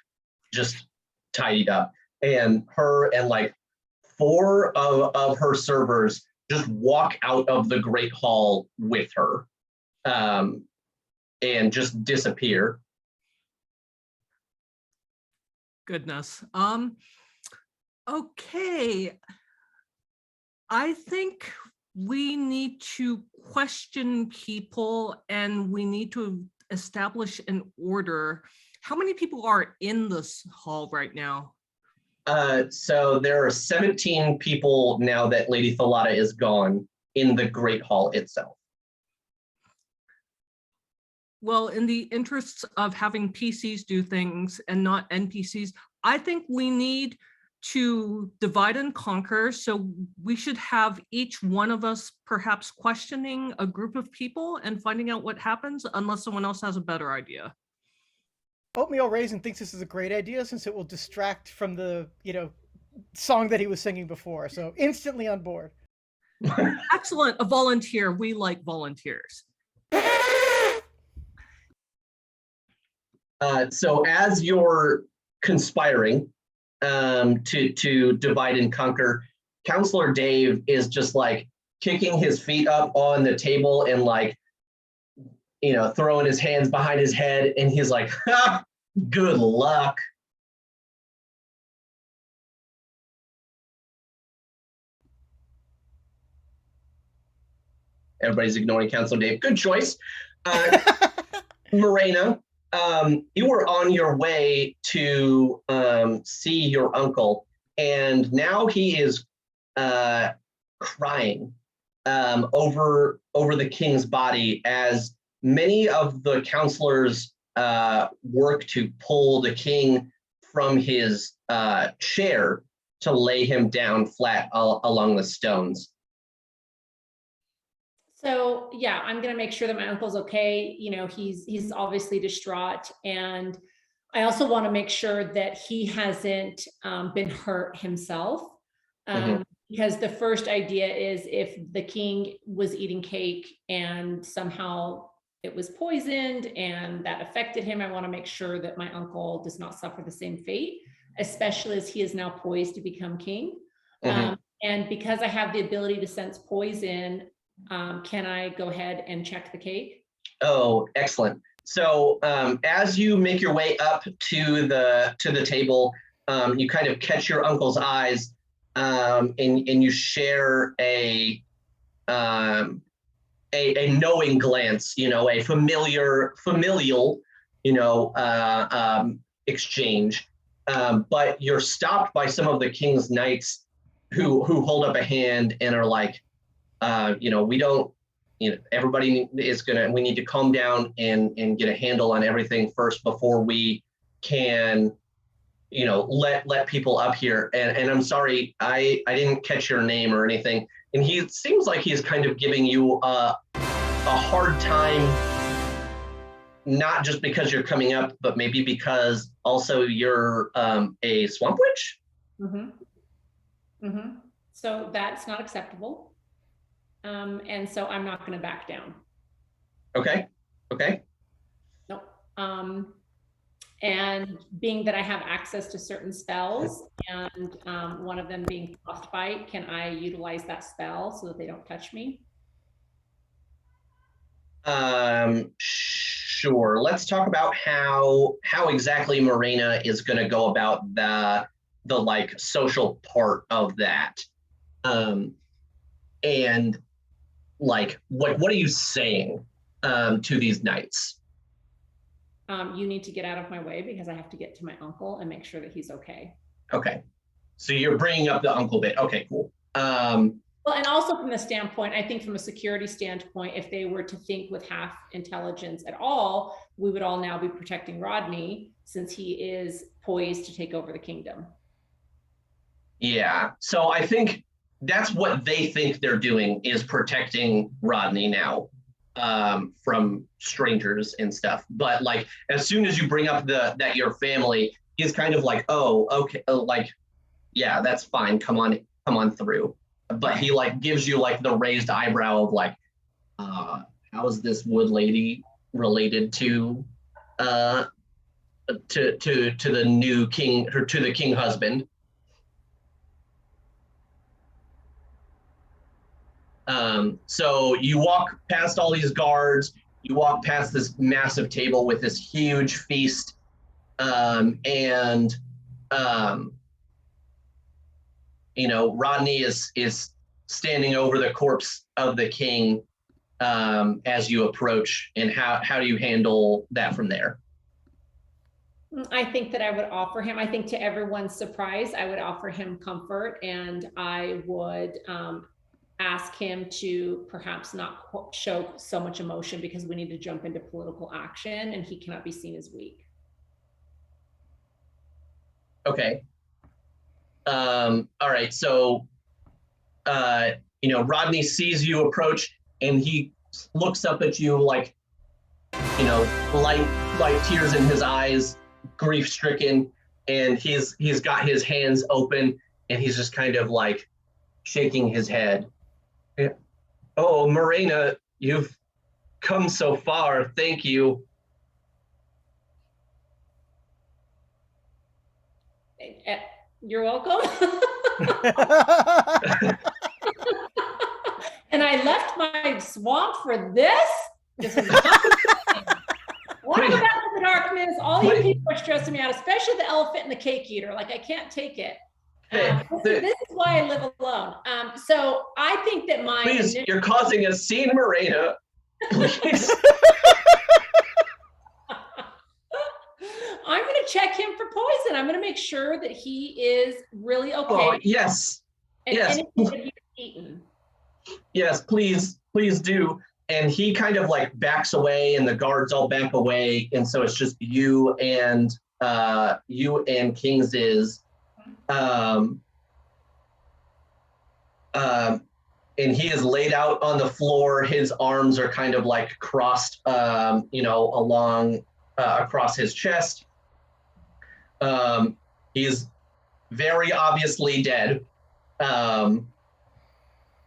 just tidied up. And her and like 4 of her servers just walk out of the Great Hall with her, and just disappear. Goodness. Okay. I think we need to question people and we need to establish an order. How many people are in this hall right now? So there are 17 people now that Lady Thalata is gone in the Great Hall itself. Well, in the interests of having PCs do things and not NPCs, I think we need to divide and conquer. So we should have each one of us perhaps questioning a group of people and finding out what happens, unless someone else has a better idea. Oatmeal Raisin thinks this is a great idea since it will distract from the, song that he was singing before. So instantly on board. Excellent, a volunteer. We like volunteers. So as you're conspiring to divide and conquer, Counselor Dave is just like kicking his feet up on the table and like, throwing his hands behind his head, and he's like, ha, good luck. Everybody's ignoring Counselor Dave. Good choice. Morena, you were on your way to see your uncle, and now he is crying over the king's body as many of the counselors work to pull the king from his chair to lay him down flat along the stones. So yeah, I'm gonna make sure that my uncle's okay. He's obviously distraught, and I also want to make sure that he hasn't been hurt himself. Because the first idea is if the king was eating cake and somehow it was poisoned and that affected him, I want to make sure that my uncle does not suffer the same fate, especially as he is now poised to become king. And because I have the ability to sense poison, can I go ahead and check the cake? Oh, excellent. So as you make your way up to the table, you kind of catch your uncle's eyes, and you share a knowing glance, a familial, exchange. But you're stopped by some of the king's knights who hold up a hand and are like, we don't, everybody we need to calm down and get a handle on everything first before we can, let people up here. And I'm sorry, I didn't catch your name or anything. And he seems like he's kind of giving you a hard time, not just because you're coming up, but maybe because also you're a swamp witch. So that's not acceptable. And so I'm not going to back down. Okay. Nope. And being that I have access to certain spells, and one of them being frostbite, can I utilize that spell so that they don't touch me? Sure. Let's talk about how exactly Morena is going to go about the like social part of that. And like, what are you saying to these knights? You need to get out of my way because I have to get to my uncle and make sure that he's okay. Okay. So you're bringing up the uncle bit. Okay, cool. Well, and also from the standpoint, I think from a security standpoint, if they were to think with half intelligence at all, we would all now be protecting Rodney since he is poised to take over the kingdom. Yeah. So I think that's what they think they're doing, is protecting Rodney now from strangers and stuff. But like, as soon as you bring up that your family, he's kind of like, oh, okay, like, yeah, that's fine. Come on through. But he like gives you like the raised eyebrow of like, how is this wood lady related to the new king, or to the king husband. So you walk past all these guards, you walk past this massive table with this huge feast, and you know, Rodney is standing over the corpse of the king as you approach. And how do you handle that from there? I think that I would offer him, I think to everyone's surprise, I would offer him comfort, and I would ask him to perhaps not show so much emotion, because we need to jump into political action and he cannot be seen as weak. Okay. All right. So, you know, Rodney sees you approach and he looks up at you like, you know, light tears in his eyes, grief stricken, and he's got his hands open and he's just kind of like shaking his head. Oh, Morena, you've come so far. Thank you. You're welcome. And I left my swamp for this. This is Walk about in the darkness. All you people are stressing me out, especially the elephant and the cake eater. Like, I can't take it. This is why I live alone. So I think that Please, you're causing a scene, Morena. Please. I'm going to check him for poison. I'm going to make sure that he is really okay. Oh, yes. And yes. anything that he's eaten. Yes, please do. And he kind of like backs away, and the guards all back away, and so it's just you and Kings's. And he is laid out on the floor. His arms are kind of like crossed, you know, along across his chest. He's very obviously dead.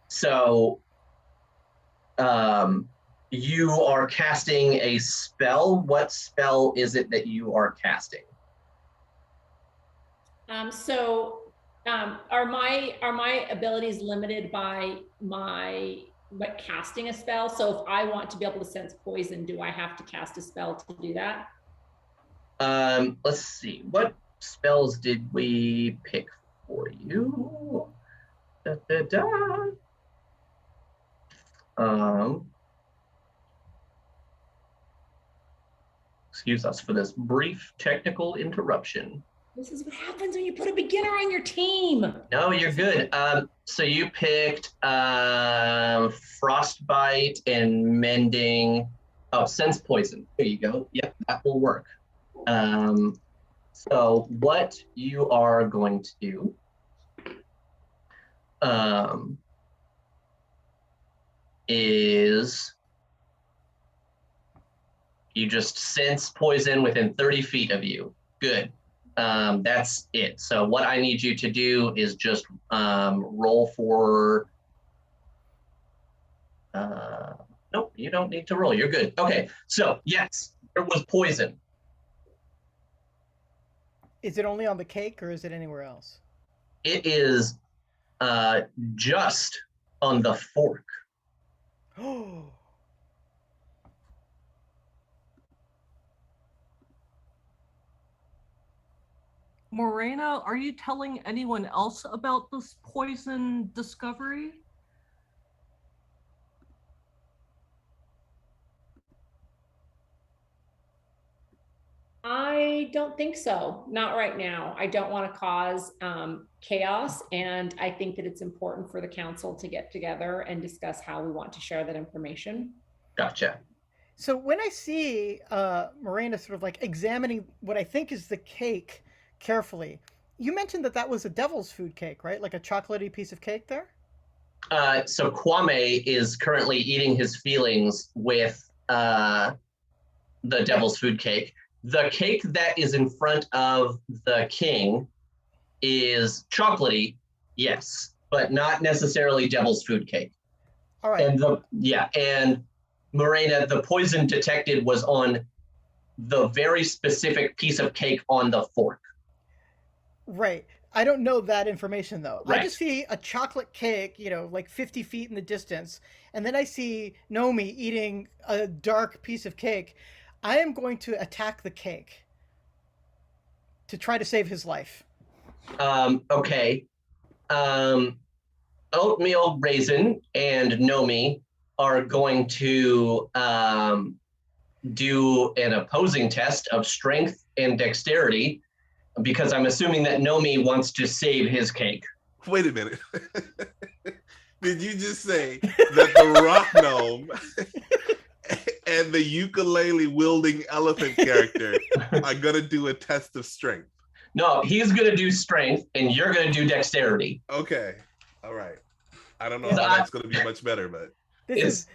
So you are casting a spell. What spell is it that you are casting? Are my abilities limited by my casting a spell? So if I want to be able to sense poison, do I have to cast a spell to do that? Let's see. What spells did we pick for you? Excuse us for this brief technical interruption. This is what happens when you put a beginner on your team. No, you're good. So you picked frostbite and mending. Oh, sense poison. There you go. Yep, that will work. So what you are going to do is you just sense poison within 30 feet of you. Good. That's it. So what I need you to do is just roll for. Nope, you don't need to roll. You're good. Okay. So yes, there was poison. Is it only on the cake, or is it anywhere else? It is just on the fork. Oh. Morena, are you telling anyone else about this poison discovery? I don't think so. Not right now. I don't want to cause chaos, and I think that it's important for the council to get together and discuss how we want to share that information. Gotcha. So when I see Morena sort of like examining what I think is the cake carefully, you mentioned that was a devil's food cake, right? Like a chocolatey piece of cake there? So Kwame is currently eating his feelings with the devil's food cake. The cake that is in front of the king is chocolatey, yes, but not necessarily devil's food cake. All right. And Morena, the poison detected was on the very specific piece of cake on the fork. Right. I don't know that information though. I Right. just see a chocolate cake, like 50 feet in the distance, and then I see Nomi eating a dark piece of cake. I am going to attack the cake to try to save his life. Okay. Oatmeal Raisin and Nomi are going to do an opposing test of strength and dexterity, because I'm assuming that Nomi wants to save his cake. Wait a minute. Did you just say that the rock gnome and the ukulele wielding elephant character are going to do a test of strength? No, he's going to do strength and you're going to do dexterity. Okay. All right. I don't know how that's going to be much better, but it's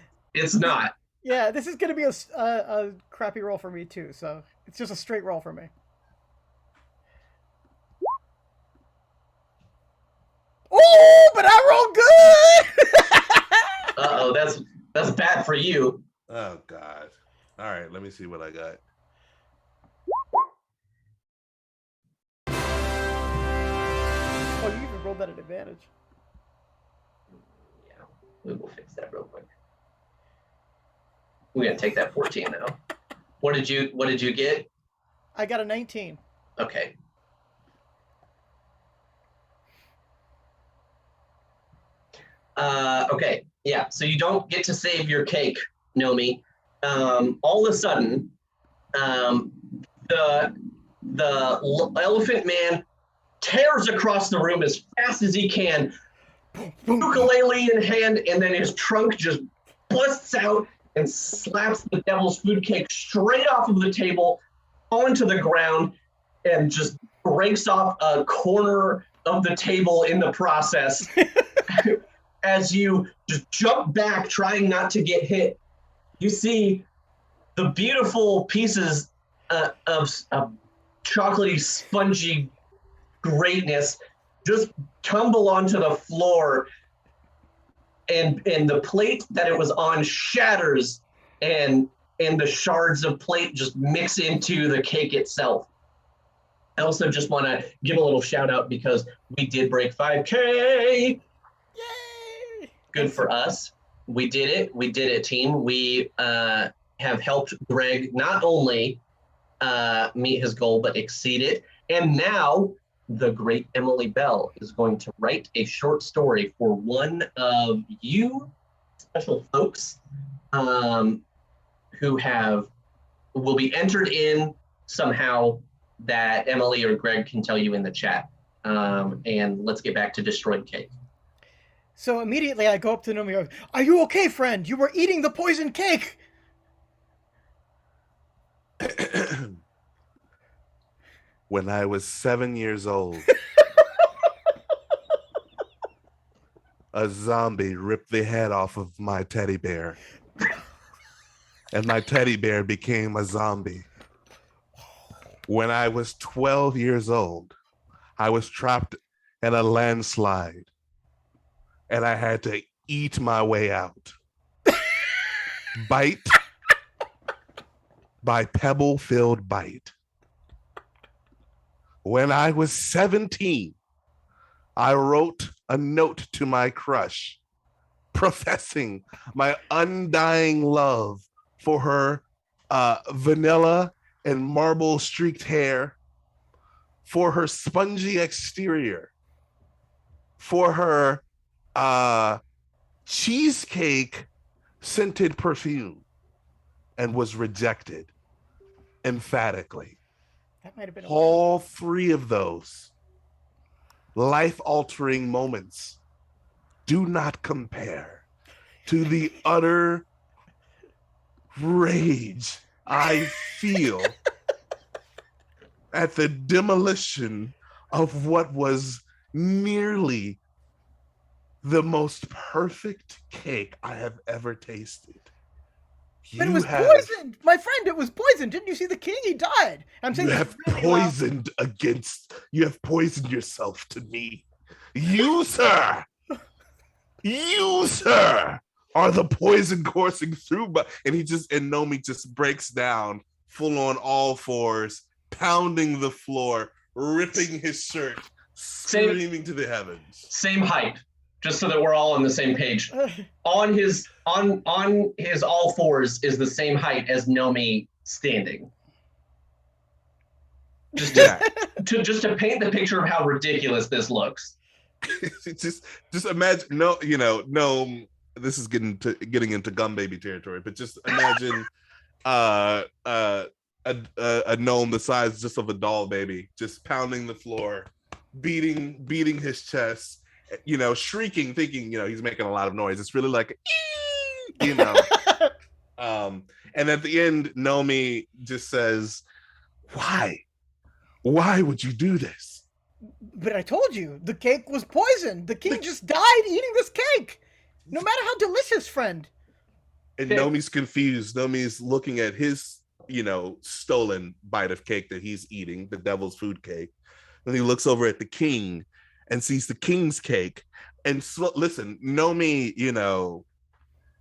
not. Yeah, this is going to be a crappy roll for me too, so it's just a straight roll for me. Oh, but I rolled good. Uh-oh, that's bad for you. oh God. All right, let me see what I got. Oh, you even rolled that at advantage. Yeah, we will fix that real quick. We're gonna take that 14 now. What did you get? I got a 19. Okay. Okay, yeah, so you don't get to save your cake, Nomi. All of a sudden, the elephant man tears across the room as fast as he can, ukulele in hand, and then his trunk just busts out and slaps the devil's food cake straight off of the table onto the ground and just breaks off a corner of the table in the process. As you just jump back, trying not to get hit, you see the beautiful pieces of chocolatey, spongy greatness just tumble onto the floor, and the plate that it was on shatters, and the shards of plate just mix into the cake itself. I also just want to give a little shout out because we did break 5K. Yay! Good for us. We did it, team. We have helped Greg not only meet his goal, but exceed it. And now the great Emily Bell is going to write a short story for one of you special folks who will be entered in somehow that Emily or Greg can tell you in the chat. And let's get back to Destroyed Cake. So immediately I go up to Nomi and go, "Are you okay, friend? You were eating the poisoned cake." When I was 7 years old, a zombie ripped the head off of my teddy bear. And my teddy bear became a zombie. When I was 12 years old, I was trapped in a landslide. And I had to eat my way out. Bite by pebble-filled bite. When I was 17, I wrote a note to my crush, professing my undying love for her vanilla and marble-streaked hair, for her spongy exterior, for her cheesecake scented perfume, and was rejected emphatically. That might have been All three of those life-altering moments do not compare to the utter rage I feel at the demolition of what was nearly the most perfect cake I have ever tasted. But it was poisoned, my friend. It was poisoned. Didn't you see the king? He died. I'm saying You have poisoned you have poisoned yourself to me. You, sir, are the poison coursing through? But and Nomi just breaks down full on all fours, pounding the floor, ripping his shirt, screaming to the heavens. Same height, just so that we're all on the same page. On his all fours is the same height as Nomi standing. Just to paint the picture of how ridiculous this looks. just imagine, no, this is getting into gum baby territory, but just imagine a gnome the size just of a doll baby, just pounding the floor, beating his chest, shrieking, thinking, he's making a lot of noise. It's really like, and at the end, Nomi just says, why would you do this? But I told you, the cake was poisoned. The king just died eating this cake. No matter how delicious, friend. And Nomi's confused. Nomi's looking at his, stolen bite of cake that he's eating, the devil's food cake. And he looks over at the king and sees the king's cake. And listen, Nomi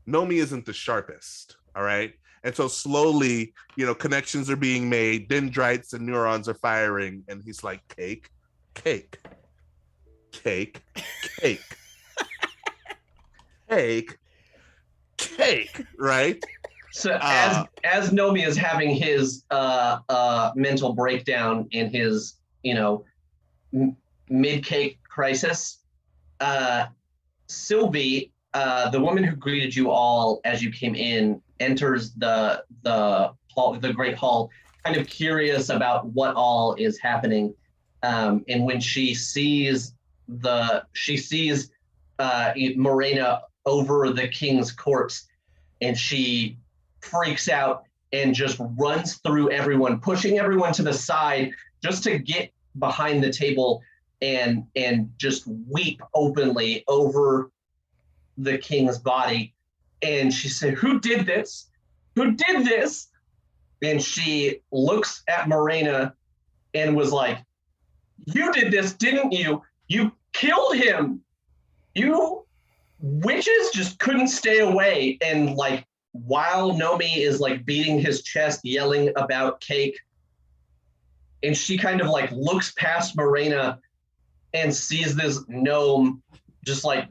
isn't the sharpest, all right? And so slowly, connections are being made, dendrites and neurons are firing, and he's like, cake, cake, cake, cake, cake, cake, right? So as Nomi is having his mental breakdown in his, mid-cake crisis, Sylvie, the woman who greeted you all as you came in, enters the hall, the great hall, kind of curious about what all is happening. And when she sees Morena over the king's corpse, and she freaks out and just runs through everyone, pushing everyone to the side just to get behind the table and just weep openly over the king's body. And she said, who did this? Who did this? And she looks at Morena and was like, you did this, didn't you? You killed him. You witches just couldn't stay away. And like, while Nomi is like beating his chest, yelling about cake, and she kind of like looks past Morena and sees this gnome just like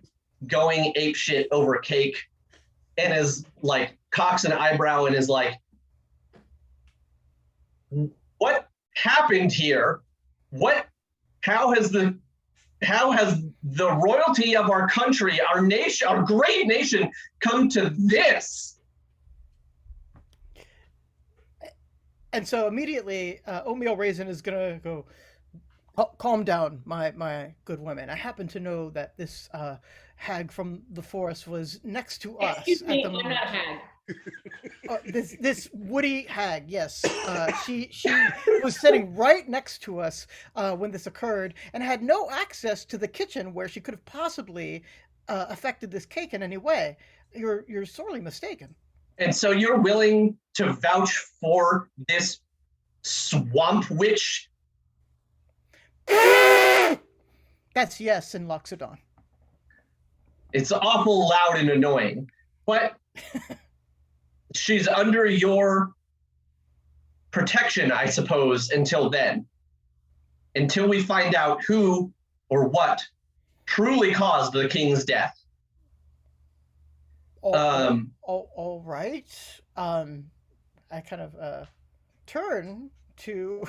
going apeshit over cake, and is like cocks an eyebrow and is like, what happened here? How has the royalty of our country, our nation, our great nation, come to this? And so immediately, Oatmeal Raisin is gonna go, calm down, my good women. I happen to know that this hag from the forest was next to us. Excuse me, at the I'm not hag. This woody hag, yes. She was sitting right next to us when this occurred, and had no access to the kitchen where she could have possibly affected this cake in any way. You're sorely mistaken. And so you're willing to vouch for this swamp witch? That's yes in Loxodon. It's awful loud and annoying, but she's under your protection, I suppose, until then. Until we find out who or what truly caused the king's death. All right. I kind of turn to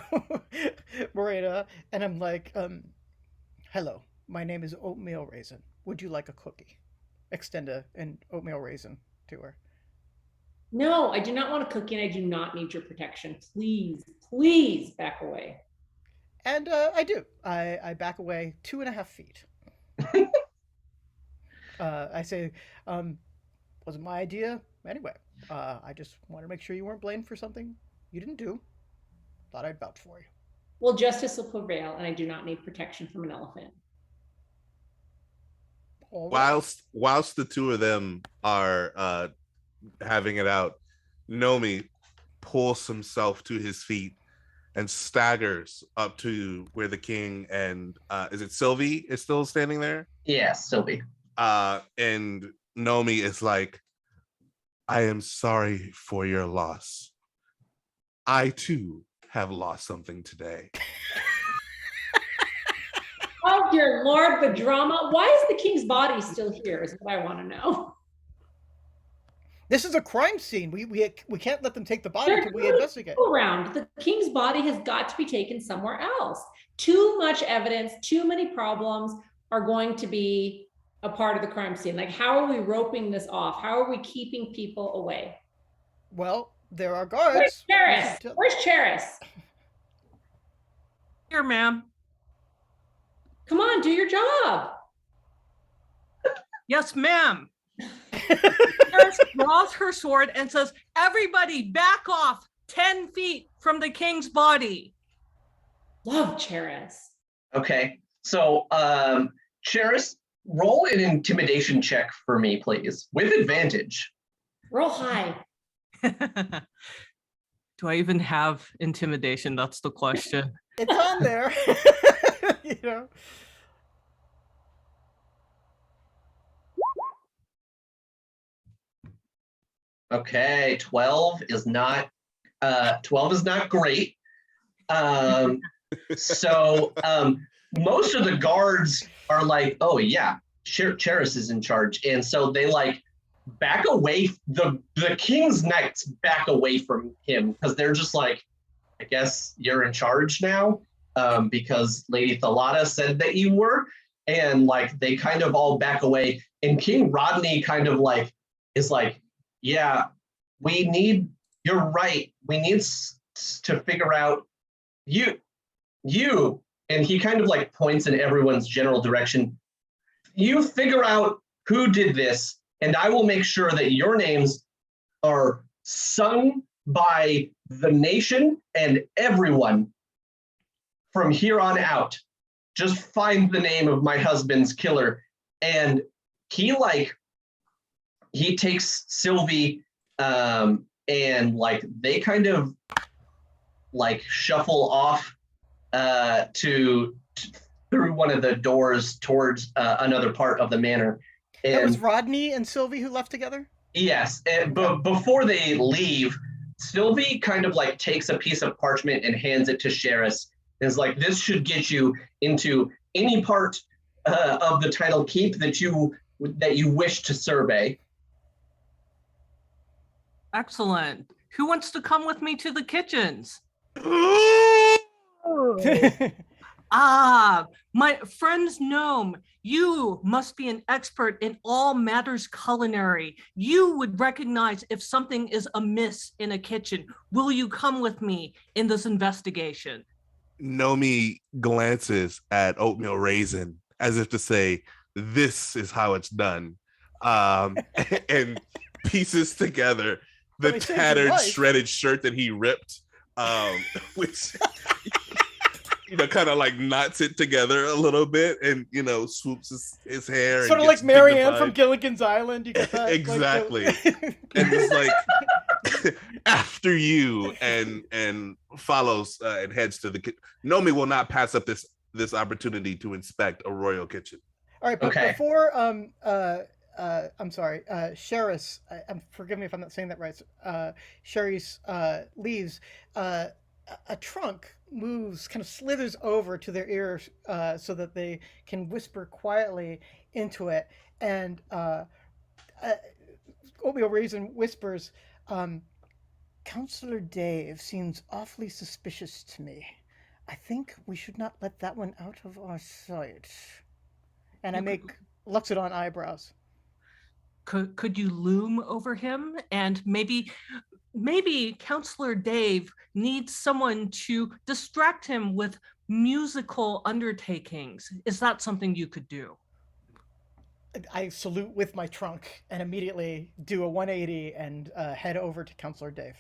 Morena, and I'm like, hello, my name is Oatmeal Raisin. Would you like a cookie? Extend an oatmeal raisin to her. No, I do not want a cookie, and I do not need your protection. Please back away. And I do. I back away 2.5 feet. I say, wasn't my idea. Anyway, I just want to make sure you weren't blamed for something you didn't do. Thought I'd vouch for you. Well, justice will prevail, and I do not need protection from an elephant. Right. Whilst the two of them are having it out, Nomi pulls himself to his feet and staggers up to where the king and is it Sylvie is still standing there? Yes, Sylvie. And Nomi is like, I am sorry for your loss. I too have lost something today. Oh dear Lord, the drama. Why is the king's body still here is what I want to know. This is a crime scene. We can't let them take the body There are until too we many investigate. people around. The king's body has got to be taken somewhere else. Too much evidence, too many problems are going to be a part of the crime scene. Like, how are we roping this off? How are we keeping people away? Well, there are Where's guards. We Charis? should tell- Where's Charis? Here, ma'am. Come on, do your job. Yes, ma'am. Charis draws her sword and says, everybody back off 10 feet from the king's body. Love Charis. Okay, so Cheris, roll an intimidation check for me, please, with advantage. Roll high. Do I even have intimidation? That's the question. It's on there. You know. Okay, 12 is not great. So most of the guards are like, oh yeah, Cheris is in charge, and so they like back away. The king's knights back away from him because they're just like, I guess you're in charge now, because Lady Thalata said that you were, and like they kind of all back away, and King Rodney kind of like is like, yeah, you're right, we need to figure out you, and he kind of like points in everyone's general direction. You figure out who did this, and I will make sure that your names are sung by the nation and everyone from here on out. Just find the name of my husband's killer. And he takes Sylvie, and like they kind of like shuffle off to through one of the doors towards another part of the manor. And That was Rodney and Sylvie who left together? yes, but before they leave, Sylvie kind of like takes a piece of parchment and hands it to Cheris. And is like, this should get you into any part of the title keep that you wish to survey. Excellent. Who wants to come with me to the kitchens? Ah, my friend's gnome, you must be an expert in all matters culinary. You would recognize if something is amiss in a kitchen. Will you come with me in this investigation? Nomi glances at Oatmeal Raisin as if to say, this is how it's done. And pieces together the tattered, shredded shirt that he ripped, which... kind of like knots it together a little bit and, swoops his hair. Sort of like Marianne from Gilligan's Island. You get that? Exactly. And it's like, after you, and follows and heads to the kitchen. Nomi will not pass up this opportunity to inspect a royal kitchen. All right, but before, I'm sorry, Cheris, forgive me if I'm not saying that right. Cheris leaves, a trunk moves, kind of slithers over to their ears so that they can whisper quietly into it. And Oatmeal Raisin whispers, Counselor Dave seems awfully suspicious to me. I think we should not let that one out of our sight. And I make Luxodon eyebrows. Could you loom over him? And maybe Counselor Dave needs someone to distract him with musical undertakings. Is that something you could do? I salute with my trunk and immediately do a 180 and head over to Counselor Dave.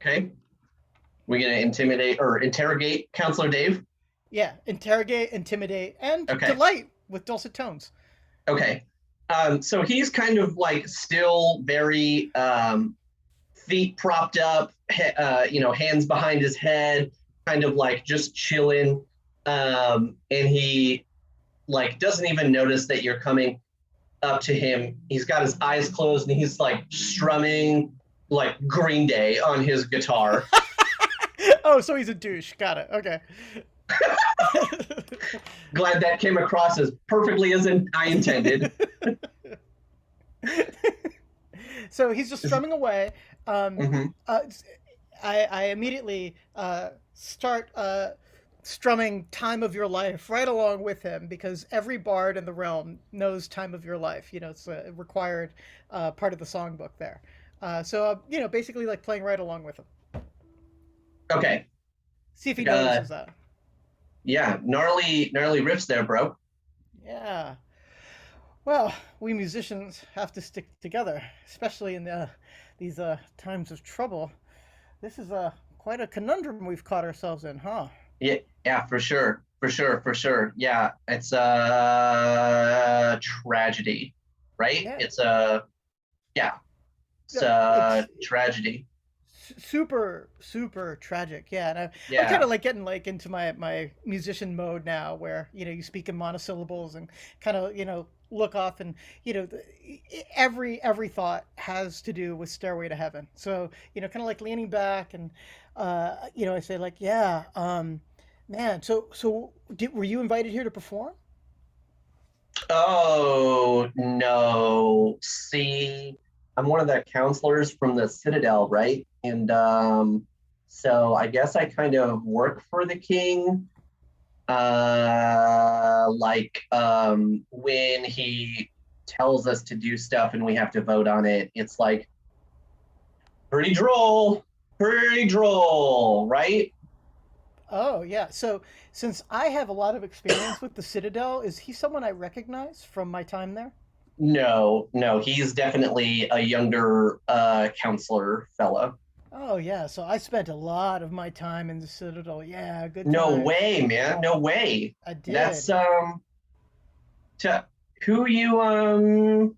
Okay. We're going to interrogate Counselor Dave? Yeah, interrogate, intimidate, and delight with dulcet tones. Okay. So he's kind of like still very... feet propped up, hands behind his head, kind of like just chilling. And he like doesn't even notice that you're coming. up to him. He's got his eyes closed and he's like strumming like Green Day on his guitar. Oh, so he's a douche. Got it. Okay. Glad that came across as perfectly as I intended. So he's just strumming away. Mhm. I immediately start strumming "Time of Your Life" right along with him because every bard in the realm knows "Time of Your Life." You know, it's a required part of the songbook there. So you know, basically like playing right along with him. Okay. See if he Uh, notices that. yeah, gnarly riffs there, bro. Yeah. Well, we musicians have to stick together, especially in these times of trouble. This is quite a conundrum we've caught ourselves in, huh? Yeah, for sure. Yeah, it's a tragedy, right? Yeah, Yeah, it's yeah, a it's tragedy. super tragic. Yeah, and I'm kind Yeah. of like getting like into my musician mode now, where you know you speak in monosyllables and kind of look off and every thought has to do with Stairway to Heaven. So kind of like leaning back and I say like yeah, man. Were you invited here to perform? Oh no. See, I'm one of the counselors from the Citadel, right? And so I guess I kind of work for the king. Like when he tells us to do stuff and we have to vote on it, it's like pretty droll, right? Oh yeah. So since I have a lot of experience with the Citadel, is he someone I recognize from my time there? No, he's definitely a younger counselor fella. Oh yeah, so I spent a lot of my time in the Citadel. Yeah, good No times. way, man. No way. I That's did. to who you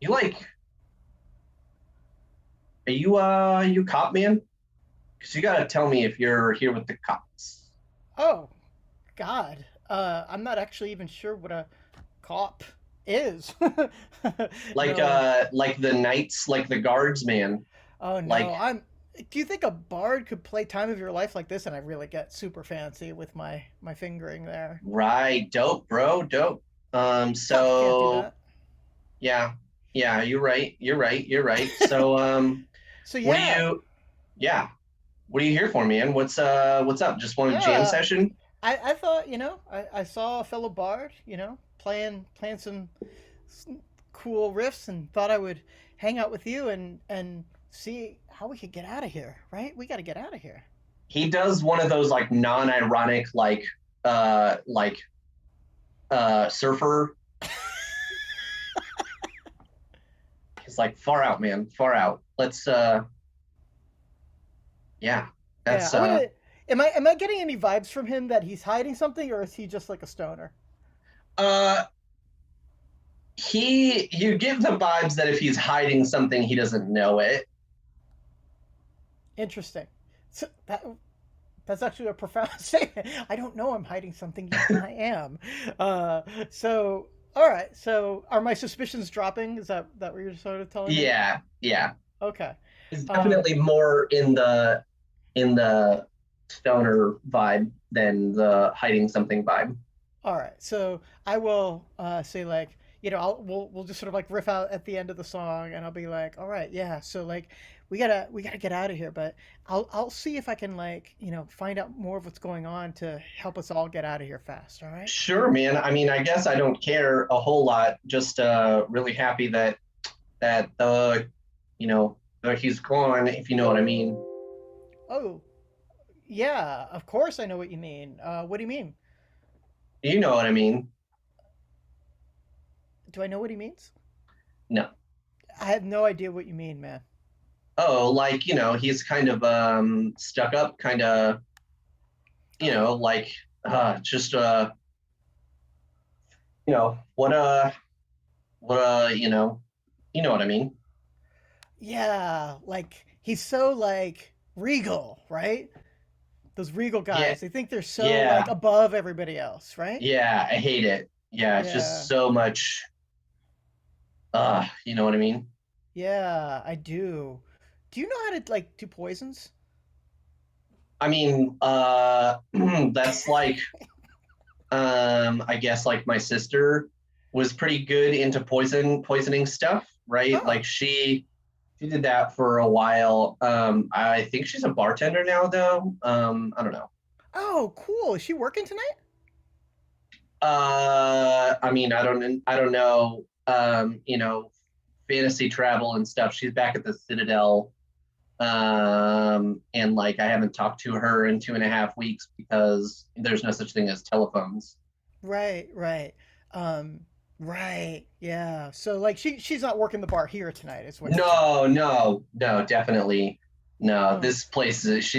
like are you cop man? Because you gotta tell me if you're here with the cops. Oh God, I'm not actually even sure what a cop is. No. Like the knights, like the guards, man. Oh Like no, I'm. Do you think a bard could play "Time of Your Life" like this? And I really get super fancy with my fingering there. right, dope, bro, dope. Cops can't do So that. yeah, yeah, you're right. So So what do yeah, you yeah, what are you here for, man? What's up? Just want a jam yeah. session? I thought I saw a fellow bard playing some cool riffs and thought I would hang out with you and see how we could get out of here. Right? We got to get out of here. He does one of those like non-ironic like surfer. He's like far out, man, far out. Let's yeah, Yeah, that's I want to. Am I getting any vibes from him that he's hiding something, or is he just like a stoner? uh you give the vibes that if he's hiding something he doesn't know it. Interesting. So that's actually a profound statement. I don't know I'm hiding something, yet I am. Uh, so all right. So are my suspicions dropping? Is that what you're sort of telling me? Yeah, Okay. he's Um, definitely more in the stoner vibe than the hiding something vibe. all right. So I will say like we'll just sort of like riff out at the end of the song, and I'll be like, all right, yeah. So like we gotta get out of here, but I'll see if I can like find out more of what's going on to help us all get out of here fast. All right. Sure, man. I mean, I guess I don't care a whole lot. Just really happy that he's gone, if you know what I mean. Oh yeah, of course I know what you mean. What do you mean? You know what I mean. Do I know what he means? No. I have no idea what you mean, man. Oh, like, he's kind of stuck up, kind of, Oh, like just what you know what I mean. yeah, like he's so like regal, right? Those regal Yeah, guys, they think they're so yeah, like above everybody else, right? yeah, I hate it. Yeah, it's just Yeah. so much You know what I mean? Yeah, I do. Do you know how to like do poisons? I mean, that's like, I guess like my sister was pretty good into poisoning stuff, right? Oh, Like she did that for a while. I think she's a bartender now though. I don't know. oh, cool. Is she working tonight? I mean, I don't know. Fantasy travel and stuff. She's back at the Citadel. And like I haven't talked to her in 2.5 weeks because there's no such thing as telephones. Right, right. Um, right. Yeah. So like she's not working the bar here tonight, is what you're saying. No, no, no, definitely no. Oh, This place is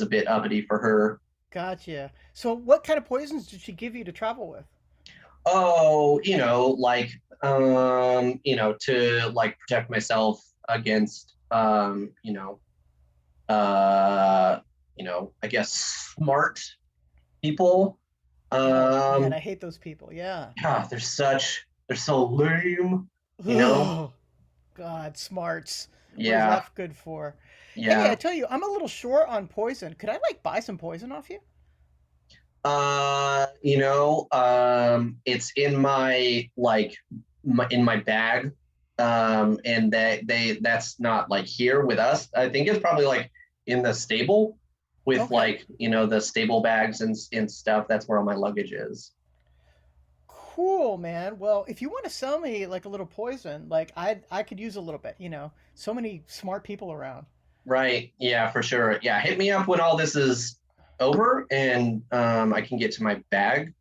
a bit uppity for her. gotcha. So what kind of poisons did she give you to travel with? Oh, to like protect myself against I guess smart people. Oh man, Um, I hate those people. Yeah. God, they're so lame, you know? Oh, God, smarts. What is Yeah, that good for? Hey, I yeah. tell you, I'm a little short on poison. Could I like buy some poison off you? It's in my in my bag. And that's not like here with us. I think it's probably like in the stable with Okay. like, the stable bags and stuff. That's where all my luggage is. Cool, man. Well, if you want to sell me like a little poison, like I could use a little bit, you know. So many smart people around. Right. Yeah, for sure. Yeah. Hit me up when all this is over and I can get to my bag.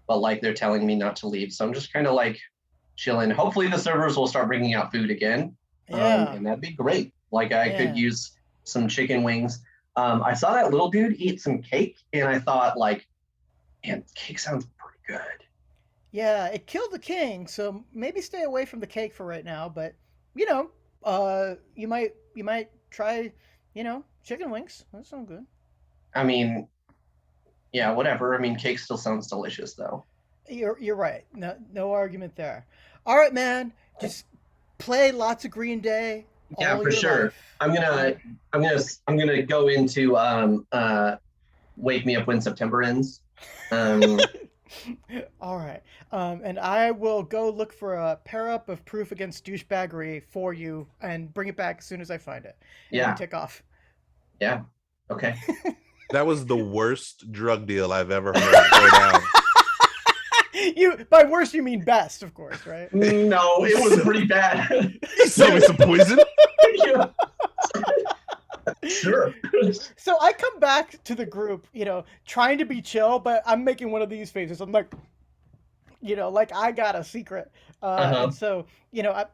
But like they're telling me not to leave. So I'm just kind of like chilling. Hopefully the servers will start bringing out food again. Yeah. And that'd be great. Like I could Yeah. use some chicken wings. I saw that little dude eat some cake and I thought like, man, cake sounds pretty good. Yeah, it killed the king, so maybe stay away from the cake for right now, but you know, you might try, chicken wings. That sounds good. I mean, yeah, whatever. I mean, cake still sounds delicious though. You're right. No argument there. All right, man. Just play lots of Green Day Yeah, all for your sure. life. I'm All gonna right. I'm gonna go into Wake Me Up When September Ends. Um, All right. And I will go look for a pair up of proof against douchebaggery for you and bring it back as soon as I find it. And you yeah, take off. yeah. Okay. That was the worst drug deal I've ever heard go down. You by worst you mean best, of course, right? No, it was pretty bad. Sell me some poison. Yeah, sure. So I come back to the group, trying to be chill, but I'm making one of these faces. I'm like, like I got a secret. And Uh-huh. so,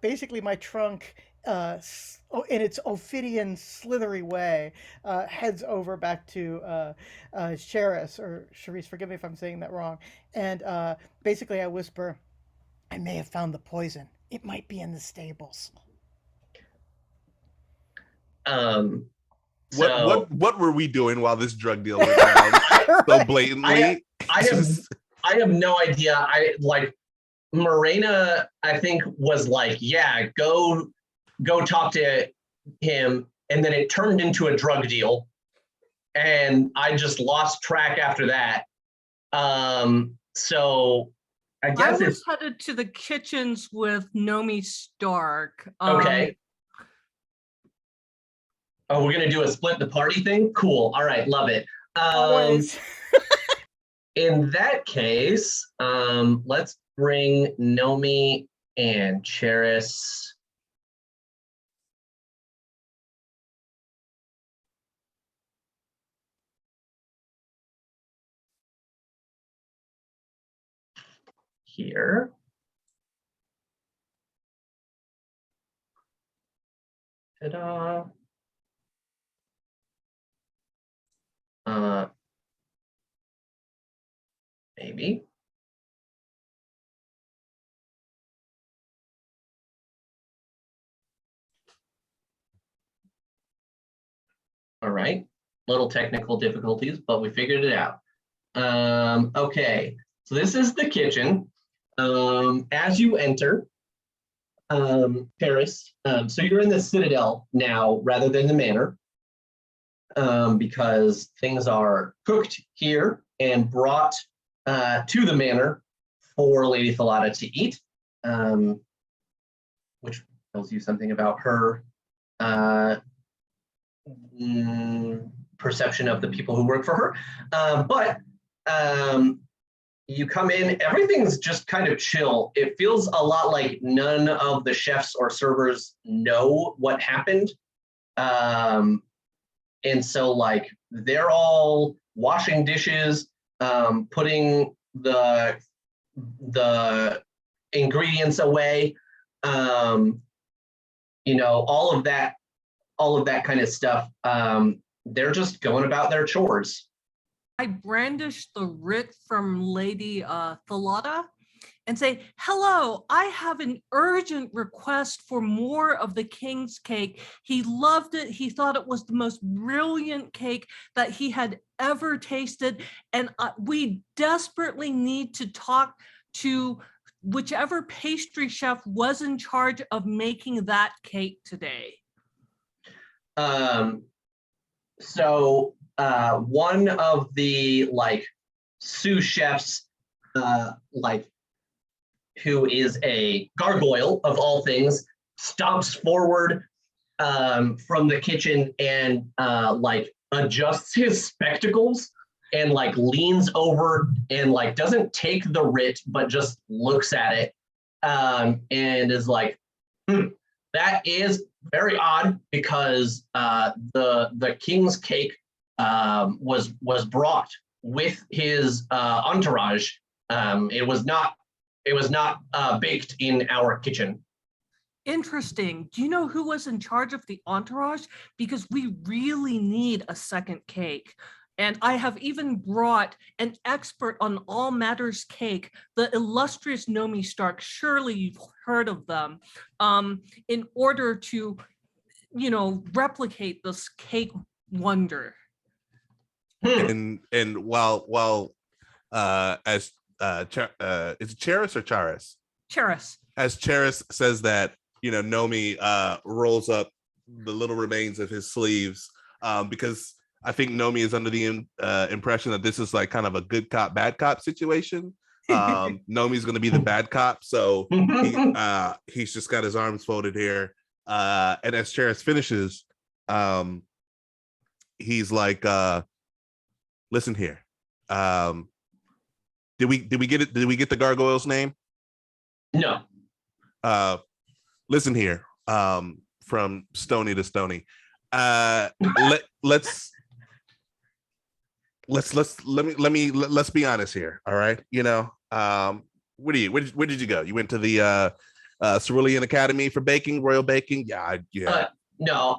basically my trunk, in its Ophidian slithery way, heads over back to Sheris, or Charisse, forgive me if I'm saying that wrong. And basically I whisper, I may have found the poison. It might be in the stables. Um, What so were we doing while this drug deal went down so Right. I blatantly? I have I have no idea. I like Morena, I think, was like, yeah, go talk to him, and then it turned into a drug deal, and I just lost track after that. So I I guess it's was headed to the kitchens with Nomi Stark. okay. Oh, we're gonna do a split the party thing. Cool. All right, love it. Always. In that case, let's bring Nomi and Cheris. Here. Ta-da. Uh, maybe. All right. Little technical difficulties, but we figured it out. Okay. So this is the kitchen. As you enter Paris, so you're in the Citadel now rather than the Manor, because things are cooked here and brought to the Manor for Lady Thalata to eat, which tells you something about her perception of the people who work for her. But you come in, everything's just kind of chill. It feels a lot like none of the chefs or servers know what happened. And so like they're all washing dishes, putting the ingredients away, all of that kind of stuff. They're just going about their chores. I brandish the writ from Lady Thalata and say, hello, I have an urgent request for more of the king's cake. He loved it. He thought it was the most brilliant cake that he had ever tasted. And we desperately need to talk to whichever pastry chef was in charge of making that cake today. So one of the sous chefs, who is a gargoyle of all things, stomps forward from the kitchen and adjusts his spectacles and leans over and doesn't take the writ but just looks at it and is like, that is very odd, because the king's cake was brought with his entourage. It was not baked in our kitchen. Interesting. Do you know who was in charge of the entourage? Because we really need a second cake. And I have even brought an expert on all matters cake, the illustrious Nomi Stark. Surely you've heard of them, in order to, replicate this cake wonder. And while as is it Cheris or Charis? Cheris. As Cheris says that, Nomi rolls up the little remains of his sleeves, because I think Nomi is under the impression that this is kind of a good cop, bad cop situation. Nomi's going to be the bad cop, so he's just got his arms folded here. And as Cheris finishes, he's like, "Listen here. Did we get it? Did we get the gargoyle's name?" No. Listen here. From Stony to Stony. Let's be honest here. All right. Where did you go? You went to the Cerulean Academy for baking, Royal Baking? Yeah. No,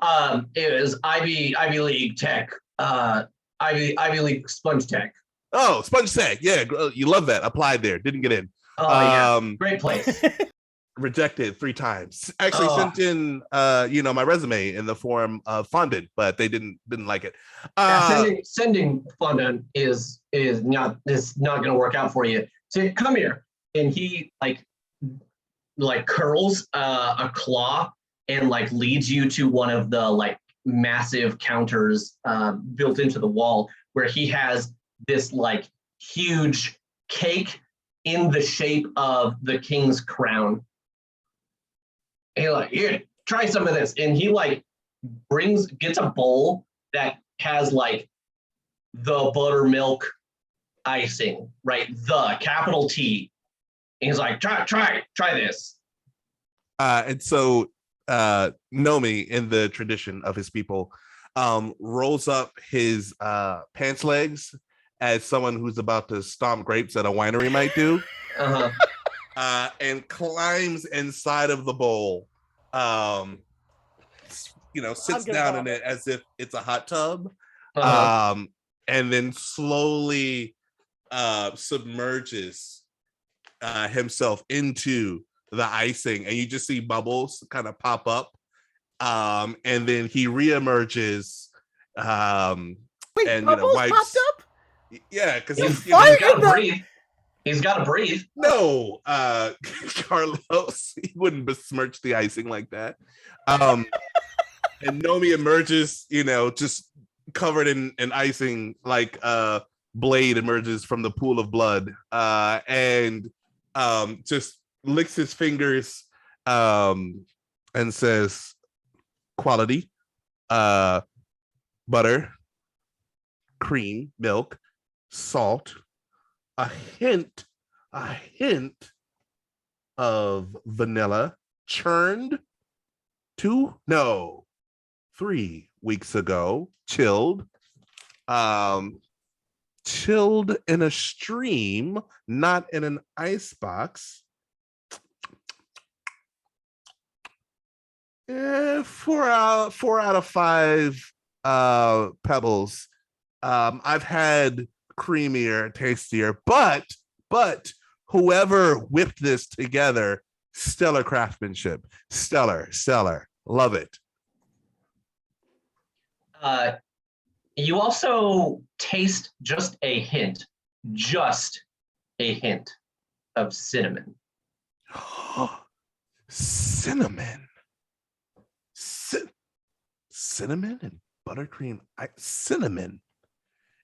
it was Ivy League Tech, Ivy League Sponge Tech. Oh, Sponge Tech. Yeah, you love that. Applied there. Didn't get in. Oh, yeah. Great place. Rejected 3 times. Actually sent in my resume in the form of fondant, but they didn't like it. Sending fondant is not going to work out for you. So come here, and he curls a claw and leads you to one of the massive counters built into the wall, where he has this huge cake in the shape of the king's crown. And here, try some of this. And he gets a bowl that has the buttermilk icing, right? The capital T. And he's like, try this. And so Nomi, in the tradition of his people, rolls up his pants legs as someone who's about to stomp grapes at a winery might do. Uh-huh. And climbs inside of the bowl, sits down in it as if it's a hot tub, and then slowly submerges himself into the icing, and you just see bubbles kind of pop up, and then he reemerges, Wait, and bubbles wipes. popped up? Yeah, because He's got to breathe. He's got to breathe. No, Carlos, he wouldn't besmirch the icing like that. And Nomi emerges, just covered in icing, like Blade emerges from the pool of blood, and just licks his fingers and says, quality, butter, cream, milk, salt, a hint of vanilla, churned 3 weeks ago, chilled in a stream, not in an ice box. 4 out of 5 pebbles. I've had creamier, tastier, but whoever whipped this together, stellar craftsmanship. Stellar. Love it. You also taste just a hint of cinnamon. Cinnamon. Cinnamon and buttercream. Cinnamon.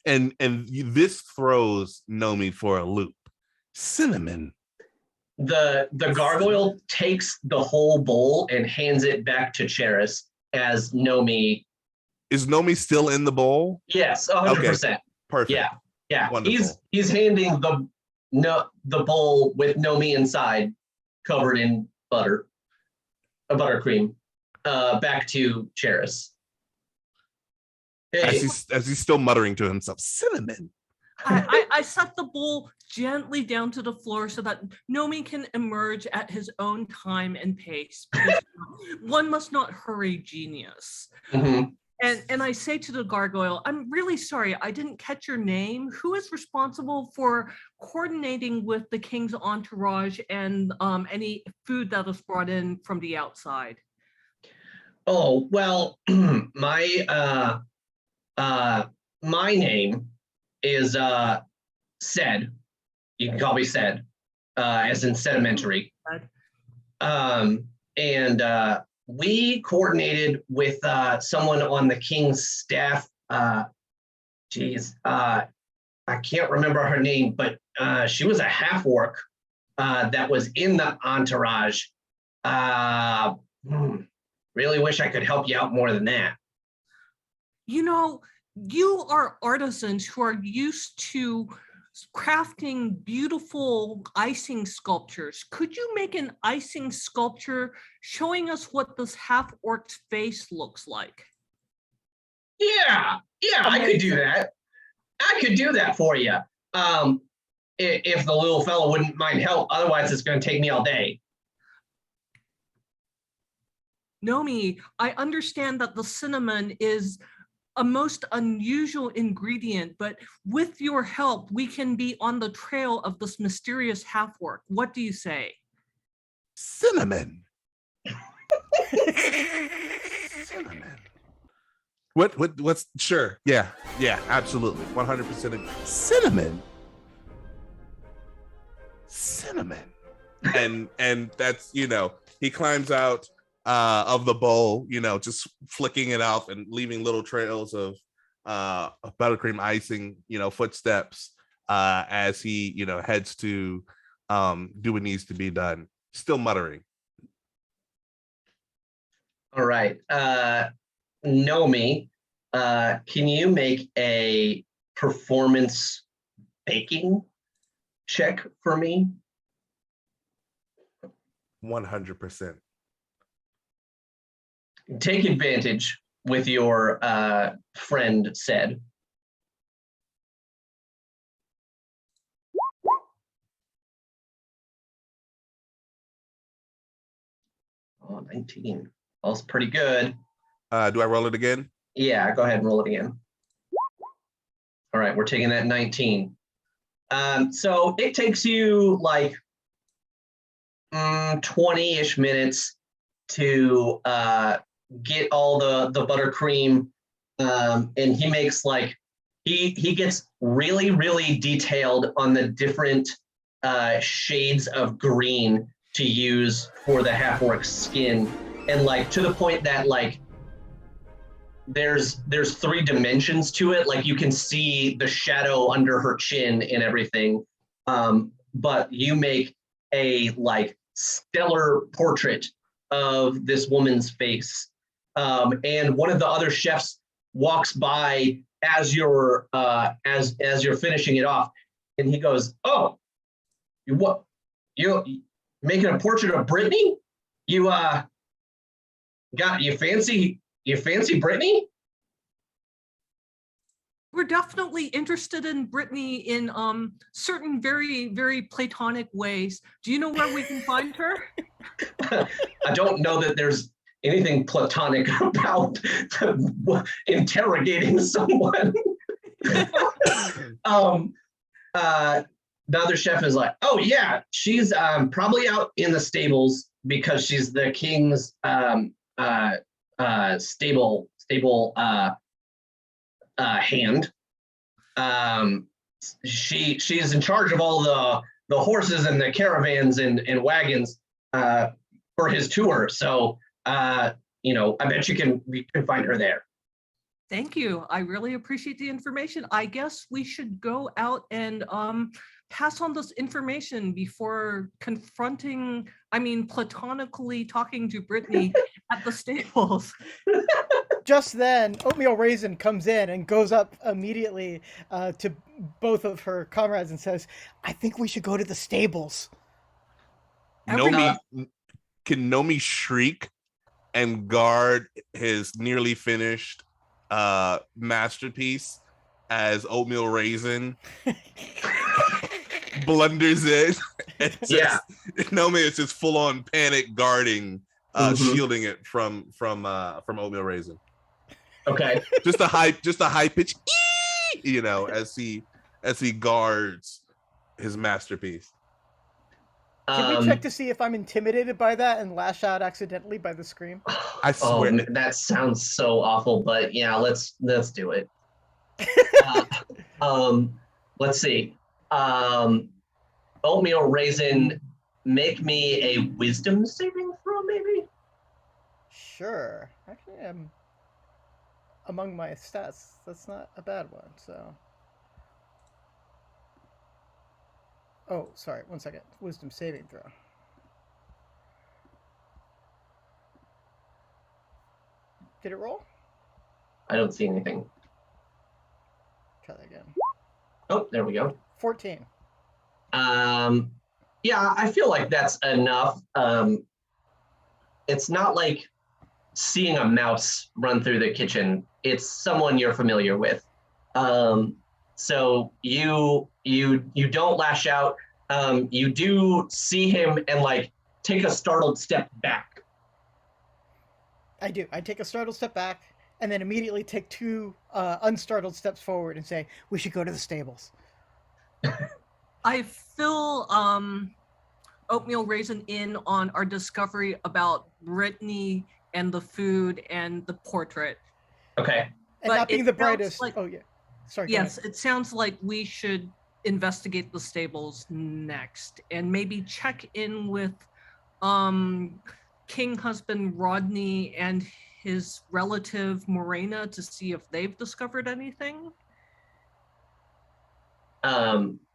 And this throws Nomi for a loop. Cinnamon. The gargoyle takes the whole bowl and hands it back to Cheris as Nomi. Is Nomi still in the bowl? Yes, 100%. Okay. Perfect. Yeah. Wonderful. He's handing the bowl with Nomi inside, covered in buttercream, back to Cheris. Hey. As he's still muttering to himself, cinnamon. I set the bowl gently down to the floor so that Nomi can emerge at his own time and pace. One must not hurry genius. Mm-hmm. And I say to the gargoyle, I'm really sorry, I didn't catch your name. Who is responsible for coordinating with the king's entourage and any food that was brought in from the outside? Oh, well, my name is Sed. You can call me Sed, as in sedimentary. And we coordinated with someone on the king's staff. I can't remember her name, but she was a half-orc that was in the entourage. Really wish I could help you out more than that. You are artisans who are used to crafting beautiful icing sculptures. Could you make an icing sculpture showing us what this half-orc's face looks like? Yeah, I could do that. I could do that for you. If the little fellow wouldn't mind help, otherwise it's going to take me all day. Nomi, I understand that the cinnamon is a most unusual ingredient, but with your help, we can be on the trail of this mysterious half-orc. What do you say? Cinnamon. Cinnamon. What's sure. Yeah, absolutely. 100% cinnamon. And that's, he climbs out of the bowl, just flicking it off and leaving little trails of buttercream icing, footsteps as he, heads to do what needs to be done. Still muttering. All right. Nomi, can you make a performance baking check for me? 100%. Take advantage with your friend Sed. Oh, 19. That's pretty good. Do I roll it again? Yeah, go ahead and roll it again. All right, we're taking that 19. So it takes you like 20-ish minutes to get all the buttercream, and he makes he gets really, really detailed on the different shades of green to use for the half-orc skin, and like to the point that like there's 3 dimensions to it. Like you can see the shadow under her chin and everything. But you make a like stellar portrait of this woman's face. And one of the other chefs walks by as you're finishing it off, and he goes, "Oh, you making a portrait of Brittany? You fancy Brittany?" We're definitely interested in Brittany in certain very, very platonic ways. Do you know where we can find her? I don't know that there's anything platonic about interrogating someone. The other chef is like, "Oh yeah, she's probably out in the stables because she's the king's stable hand. She's in charge of all the horses and the caravans and wagons for his tour. So I bet we can find her there." Thank you. I really appreciate the information. I guess we should go out and pass on this information before platonically talking to Brittany at the stables. Just then, Oatmeal Raisin comes in and goes up immediately to both of her comrades and says, "I think we should go to the stables." Can Nomi shriek and guard his nearly finished masterpiece as Oatmeal Raisin blunders in? Nomi is just full on panic guarding, shielding it from Oatmeal Raisin. Okay. just a high pitch, as he guards his masterpiece. Can we check to see if I'm intimidated by that and lash out accidentally by the scream? I swear. That sounds so awful, but yeah, let's do it. Let's see. Oatmeal Raisin, make me a wisdom saving throw, maybe? Sure. Actually, among my stats, that's not a bad one, so. Oh, sorry, 1 second. Wisdom saving throw. Did it roll? I don't see anything. Try that again. Oh, there we go. 14. Yeah, I feel like that's enough. It's not like seeing a mouse run through the kitchen. It's someone you're familiar with. So you don't lash out. You do see him and like take a startled step back. I do. I take a startled step back and then immediately take 2 unstartled steps forward and say, "We should go to the stables." I fill Oatmeal Raisin in on our discovery about Brittany and the food and the portrait. Okay. And But not being it the sounds brightest. like- Oh, yeah. Sorry. go Yes, ahead. it sounds like we should investigate the stables next and maybe check in with King husband Rodney and his relative Morena to see if they've discovered anything.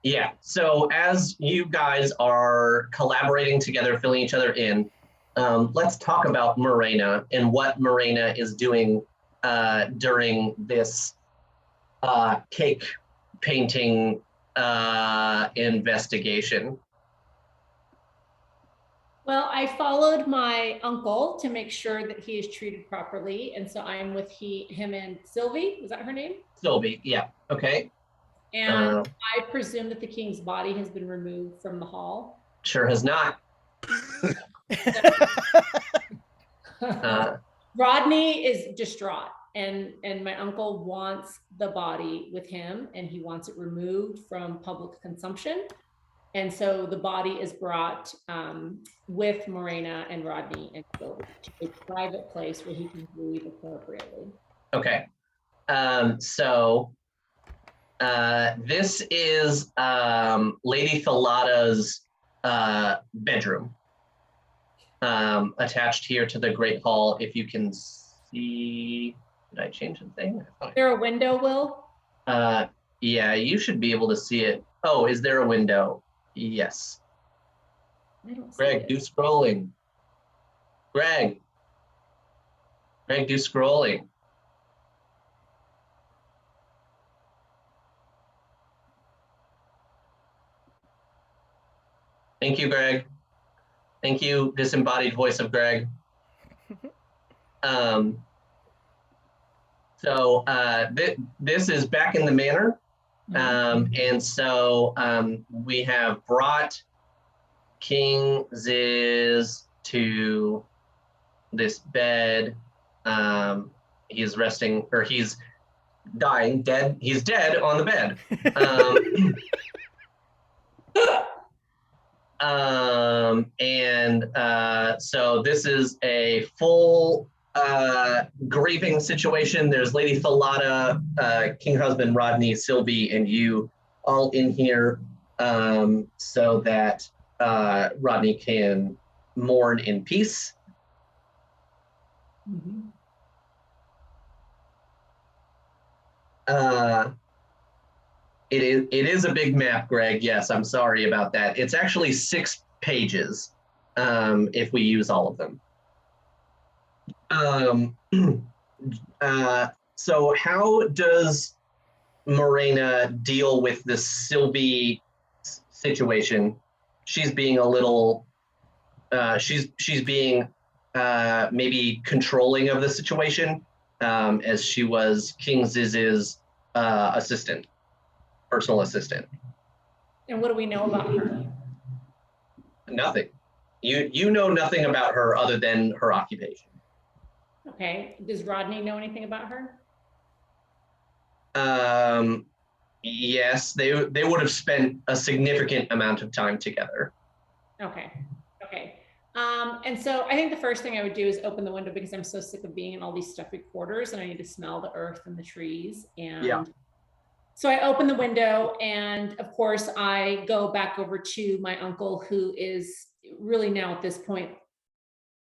Yeah, so as you guys are collaborating together, filling each other in, let's talk about Morena and what Morena is doing during this cake painting investigation. Well, I followed my uncle to make sure that he is treated properly. And so I'm with him and Sylvie, is that her name? Sylvie, yeah, okay. And I presume that the king's body has been removed from the hall. Sure has not. Rodney is distraught, and my uncle wants the body with him, and he wants it removed from public consumption. And so the body is brought with Morena and Rodney and to a private place where he can grieve appropriately. Okay. So This is Lady Thalada's bedroom, attached here to the Great Hall. If you can see, did I change the thing? Is there a window, Will? Yeah, you should be able to see it. Oh, is there a window? Yes. I don't see Greg, it. do scrolling. Greg, do scrolling. Thank you, Greg. Thank you, disembodied voice of Greg. So this is back in the manor. And so we have brought King Ziz to this bed. He's resting, or he's dying, dead. He's dead on the bed. So this is a full grieving situation. There's Lady Thalada, King Husband Rodney, Sylvie, and you all in here so that Rodney can mourn in peace. Mhm. It is a big map, Greg. Yes, I'm sorry about that. It's actually 6 pages if we use all of them. So how does Morena deal with this Sylvie situation? She's being a little, she's being maybe controlling of the situation, as she was King Ziz's assistant, personal assistant. And what do we know about her? Nothing. You know nothing about her other than her occupation. Okay. Does Rodney know anything about her? Yes, they would have spent a significant amount of time together. Okay. And so I think the first thing I would do is open the window because I'm so sick of being in all these stuffy quarters and I need to smell the earth and the trees. And yeah. So I open the window and of course I go back over to my uncle, who is really now at this point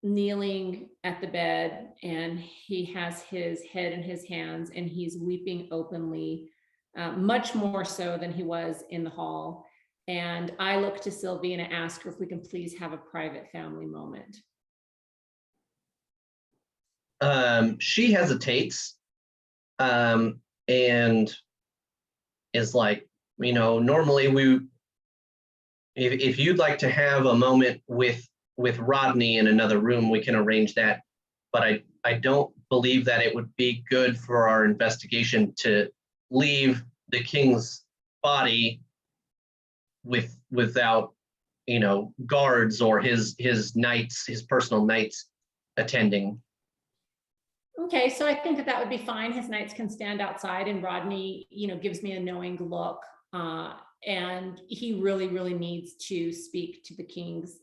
kneeling at the bed, and he has his head in his hands and he's weeping openly, much more so than he was in the hall. And I look to Sylvie and I ask her if we can please have a private family moment. She hesitates and is like, normally if you'd like to have a moment with Rodney in another room, we can arrange that. But I don't believe that it would be good for our investigation to leave the king's body without guards or his knights, his personal knights attending. Okay, so I think that would be fine. His knights can stand outside, and Rodney, gives me a knowing look, and he really, really needs to speak to the king's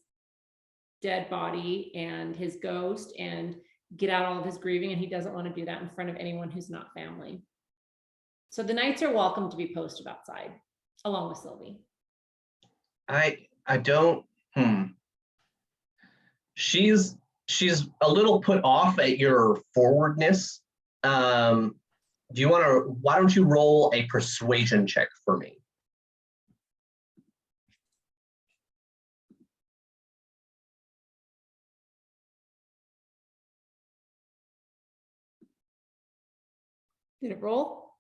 dead body and his ghost and get out all of his grieving, and he doesn't want to do that in front of anyone who's not family. So the knights are welcome to be posted outside, along with Sylvie. I don't. She's a little put off at your forwardness. Why don't you roll a persuasion check for me? Did it roll?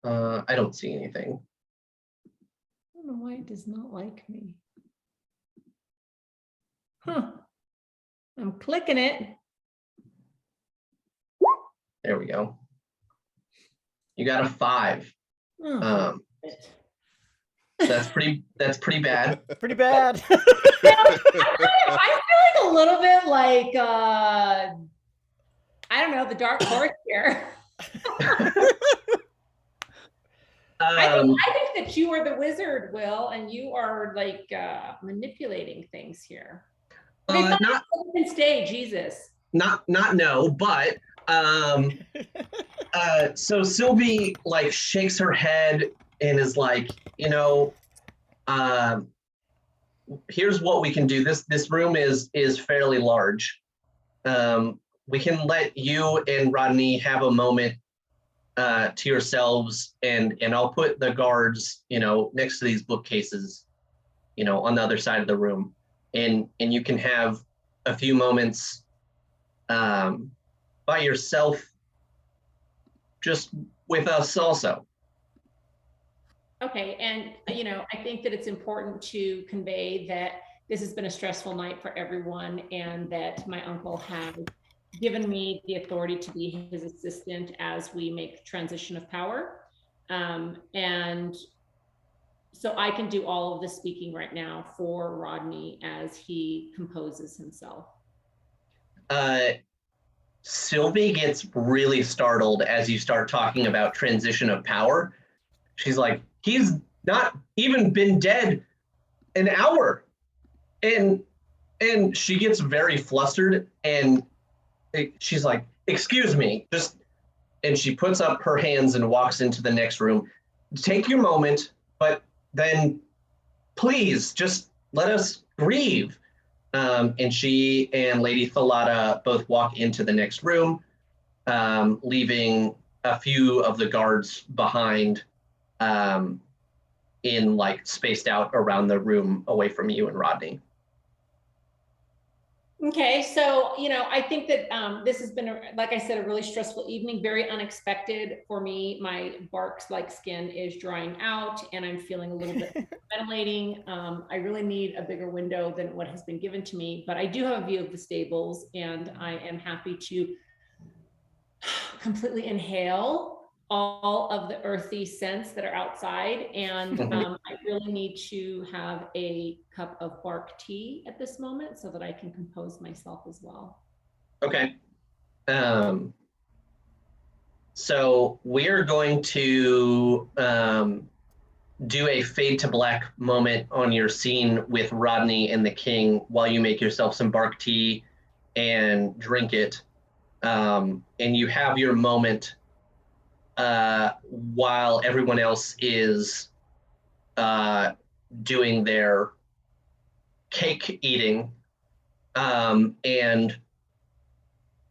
I don't see anything. I don't know why it does not like me. Huh. I'm clicking it. There we go. You got a 5. Oh, that's pretty bad. Pretty bad. I feel like a little bit like I don't know, the dark horse here. I think that you are the wizard, Will, and you are like manipulating things here. Okay, not stage, Jesus. Not no, but So Sylvie like shakes her head and is like, here's what we can do. This room is fairly large. We can let you and Rodney have a moment to yourselves, and I'll put the guards, next to these bookcases, on the other side of the room, and you can have a few moments by yourself, just with us also. Okay, and I think that it's important to convey that this has been a stressful night for everyone, and that my uncle has given me the authority to be his assistant as we make transition of power. And so I can do all of the speaking right now for Rodney as he composes himself. Sylvie gets really startled as you start talking about transition of power. She's like, he's not even been dead an hour. And she gets very flustered, and she's like, excuse me, and she puts up her hands and walks into the next room. Take your moment, but then please just let us grieve. And she and Lady Thalata both walk into the next room, leaving a few of the guards behind, in like spaced out around the room away from you and Rodney. Okay, so I think that this has been, like I said, a really stressful evening, very unexpected for me. My bark-like skin is drying out, and I'm feeling a little bit ventilating. I really need a bigger window than what has been given to me, but I do have a view of the stables, and I am happy to completely inhale all of the earthy scents that are outside. And I really need to have a cup of bark tea at this moment so that I can compose myself as well. Okay. So we're going to do a fade to black moment on your scene with Rodney and the king while you make yourself some bark tea and drink it. And you have your moment while everyone else is doing their cake eating. And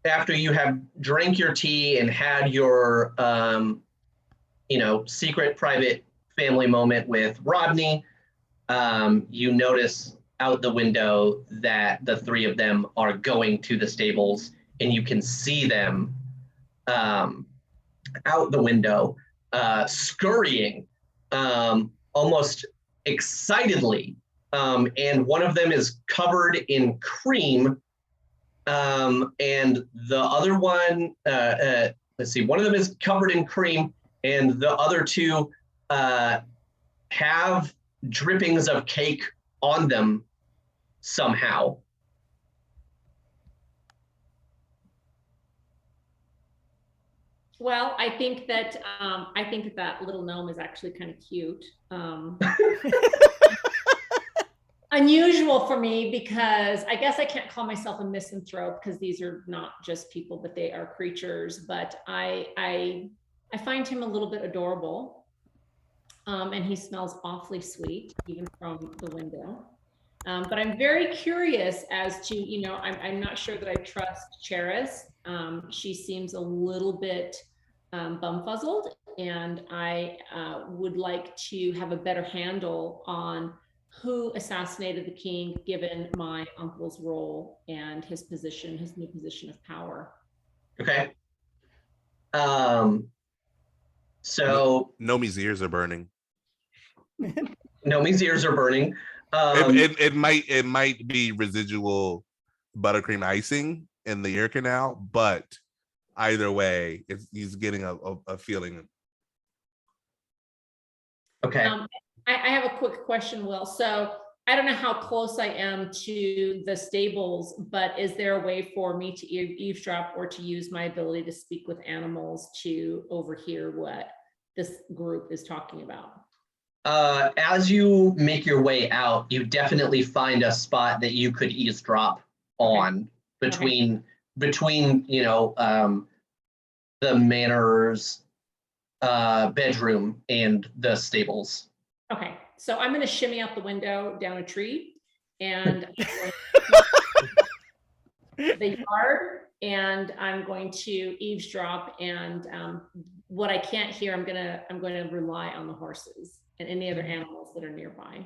after you have drank your tea and had your, secret private family moment with Rodney, you notice out the window that the three of them are going to the stables, and you can see them out the window, scurrying almost excitedly. And one of them is covered in cream, and the other one, one of them is covered in cream, and the other two have drippings of cake on them somehow. Well, I think that that little gnome is actually kind of cute. Unusual for me, because I guess I can't call myself a misanthrope, because these are not just people, but they are creatures. But I find him a little bit adorable, and he smells awfully sweet, even from the window. But I'm very curious as to, I'm not sure that I trust Cheris. She seems a little bit bumfuzzled, and I would like to have a better handle on who assassinated the king, given my uncle's role and his new position of power. Okay. So Nomi's ears are burning. Nomi's ears are burning. It might be residual buttercream icing in the ear canal, but either way, he's getting a feeling. Okay. I have a quick question, Will. So I don't know how close I am to the stables, but is there a way for me to eavesdrop or to use my ability to speak with animals to overhear what this group is talking about? As you make your way out, you definitely find a spot that you could eavesdrop on between the manor's bedroom and the stables. Okay, so I'm gonna shimmy out the window down a tree and the yard, and I'm going to eavesdrop, and what I can't hear, I'm gonna rely on the horses and any other animals that are nearby.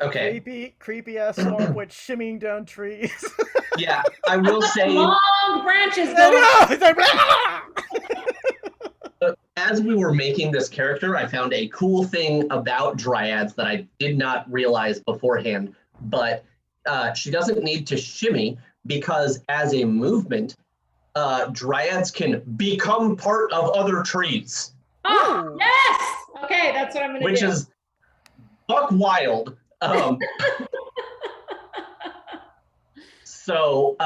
Okay. Creepy ass swamp witch shimmying down trees. Yeah, I will say, Long branches I going. know! It's like, "Ah!" as we were making this character, I found a cool thing about dryads that I did not realize beforehand. But she doesn't need to shimmy because, as a movement, dryads can become part of other trees, Oh, Ooh. yes! Okay, that's what I'm gonna which do. is buck wild. So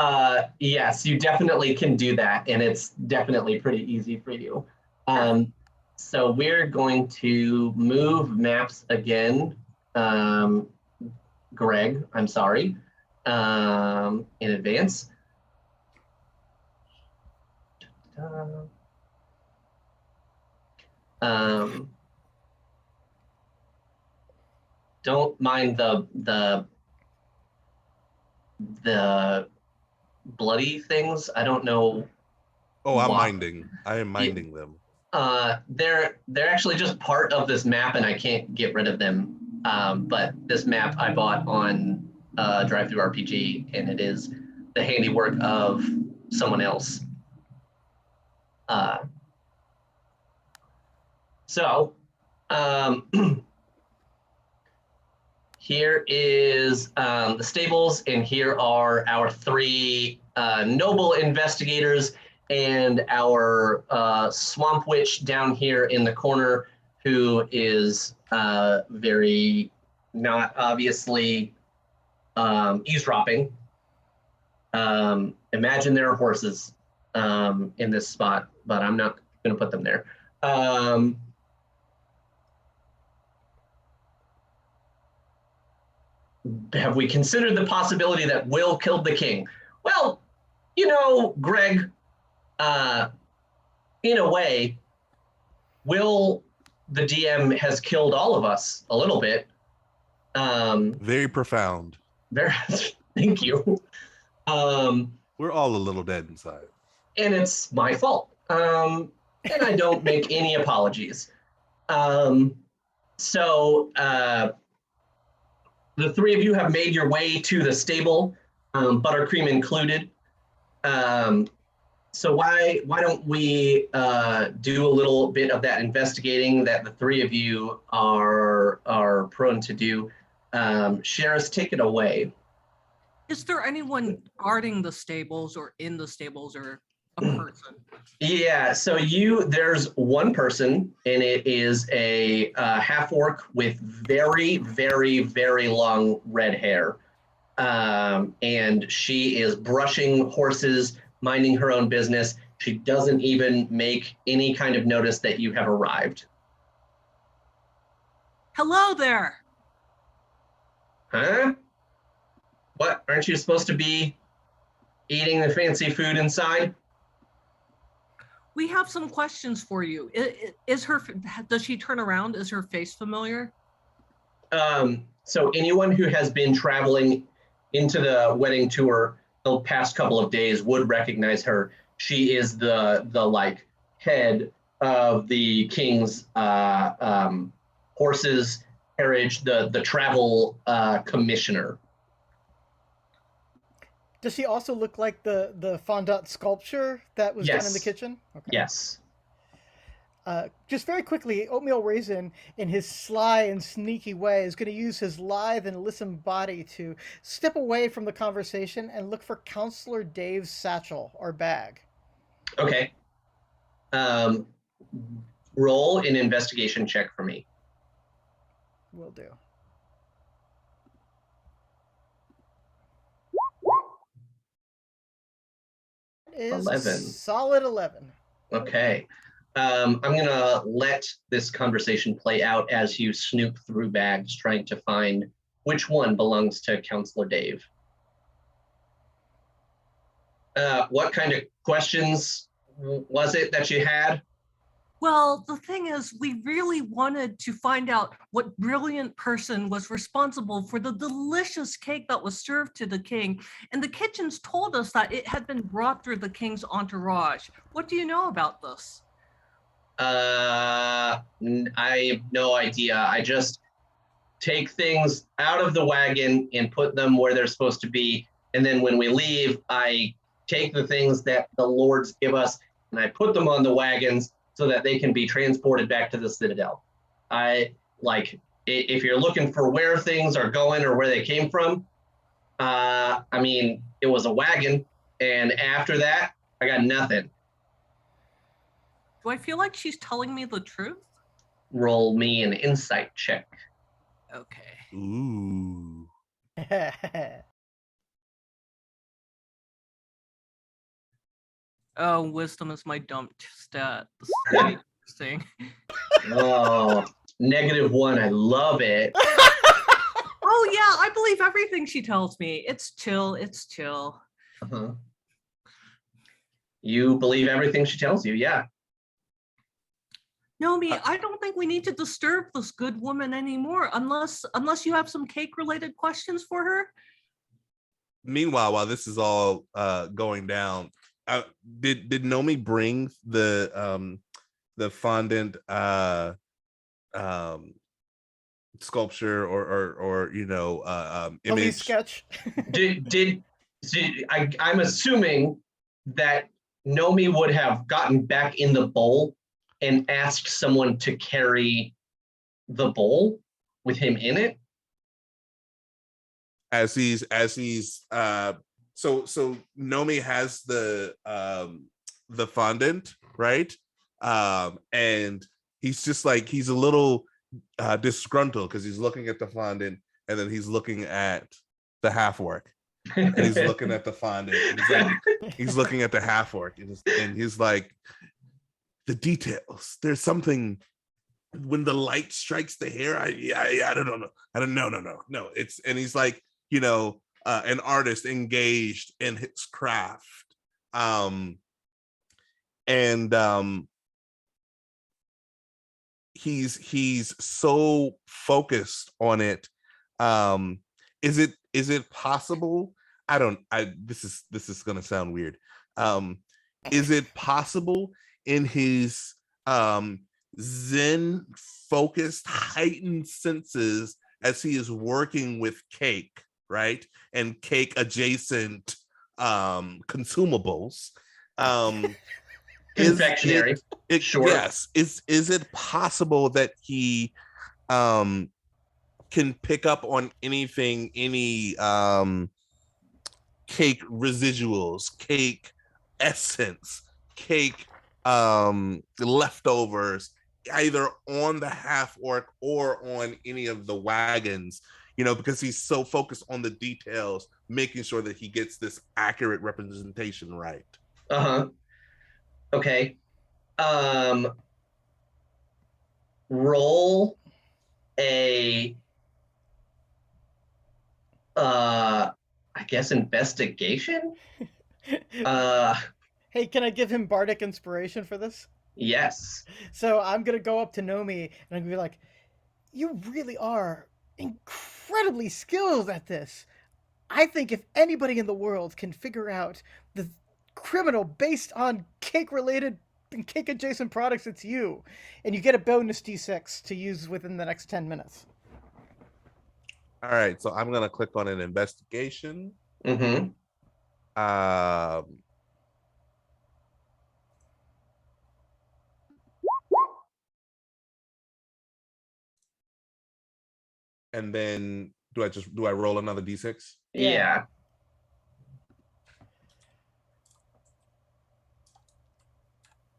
yes, you definitely can do that, and it's definitely pretty easy for you. So we're going to move maps again. Greg, I'm sorry, in advance. Don't mind the bloody things. I don't know. Oh, I'm why. minding. I am minding them. They're actually just part of this map, and I can't get rid of them. But this map I bought on Drive-Thru RPG, and it is the handiwork of someone else. So here is the stables, and here are our three noble investigators and our swamp witch down here in the corner, who is very not obviously eavesdropping. Imagine there are horses in this spot, but I'm not going to put them there. Have we considered the possibility that Will killed the king? Well, you know, Greg, in a way, Will, the DM, has killed all of us a little bit. Very profound. Thank you. We're all a little dead inside. And it's my fault. And I don't make any apologies. So the three of you have made your way to the stable, buttercream included. So why don't we do a little bit of that investigating that the three of you are prone to do? Sheriff, take it away. Is there anyone guarding the stables or in the stables or a person? Yeah, so there's one person, and it is a half-orc with very, very, very long red hair. And she is brushing horses, minding her own business. She doesn't even make any kind of notice that you have arrived. Hello there. Huh? What? Aren't you supposed to be eating the fancy food inside? We have some questions for you. Does she turn around? Is her face familiar? So anyone who has been traveling into the wedding tour the past couple of days would recognize her. She is the like head of the king's horses carriage, the travel commissioner. Does she also look like the fondant sculpture that was done in the kitchen? Okay. Yes. Just very quickly, Oatmeal Raisin, in his sly and sneaky way, is going to use his lithe and lissome body to step away from the conversation and look for Counselor Dave's satchel or bag. Okay. Roll an investigation check for me. Will do. Is 11. Solid 11. Okay. I'm going to let this conversation play out as you snoop through bags trying to find which one belongs to Counselor Dave. What kind of questions was it that you had? Well, the thing is, we really wanted to find out what brilliant person was responsible for the delicious cake that was served to the king. And the kitchens told us that it had been brought through the king's entourage. What do you know about this? I have no idea. I just take things out of the wagon and put them where they're supposed to be. And then when we leave, I take the things that the lords give us and I put them on the wagons so that they can be transported back to the Citadel. If you're looking for where things are going or where they came from, it was a wagon. And after that, I got nothing. Do I feel like she's telling me the truth? Roll me an insight check. Okay. Ooh. Oh, wisdom is my dumped stat. This is really interesting. Oh, -1. I love it. Oh yeah, I believe everything she tells me. It's chill. It's chill. Uh-huh. You believe everything she tells you, yeah. Nomi, I don't think we need to disturb this good woman anymore, unless you have some cake-related questions for her. Meanwhile, while this is all going down, did Nomi bring the fondant sculpture or image sketch? I'm assuming that Nomi would have gotten back in the bowl and asked someone to carry the bowl with him in it. As he's so Nomi has the fondant, right? And he's just like, he's a little disgruntled because he's looking at the fondant and then he's looking at the half work and he's looking at the fondant and he's looking at the half work and he's like, the details, there's something when the light strikes the hair. I don't know. No, it's, and he's like, an artist engaged in his craft. He's so focused on it. Is it possible? This is gonna sound weird. Is it possible in his Zen focused, heightened senses as he is working with cake, right? And cake adjacent consumables. Confectionery. Sure. Yes. Is it possible that he can pick up on anything, any cake residuals, cake essence, cake leftovers, either on the half orc or on any of the wagons, because he's so focused on the details, making sure that he gets this accurate representation right. Okay. Roll a I guess investigation. Hey, can I give him bardic inspiration for this? Yes. So I'm gonna go up to Nomi and I'm gonna be like, you really are incredibly skilled at this. I think if anybody in the world can figure out the criminal based on cake-related and cake-adjacent products, it's you. And you get a bonus D6 to use within the next 10 minutes. All right, so I'm gonna click on an investigation. Mm-hmm. And then do I roll another D6? Yeah.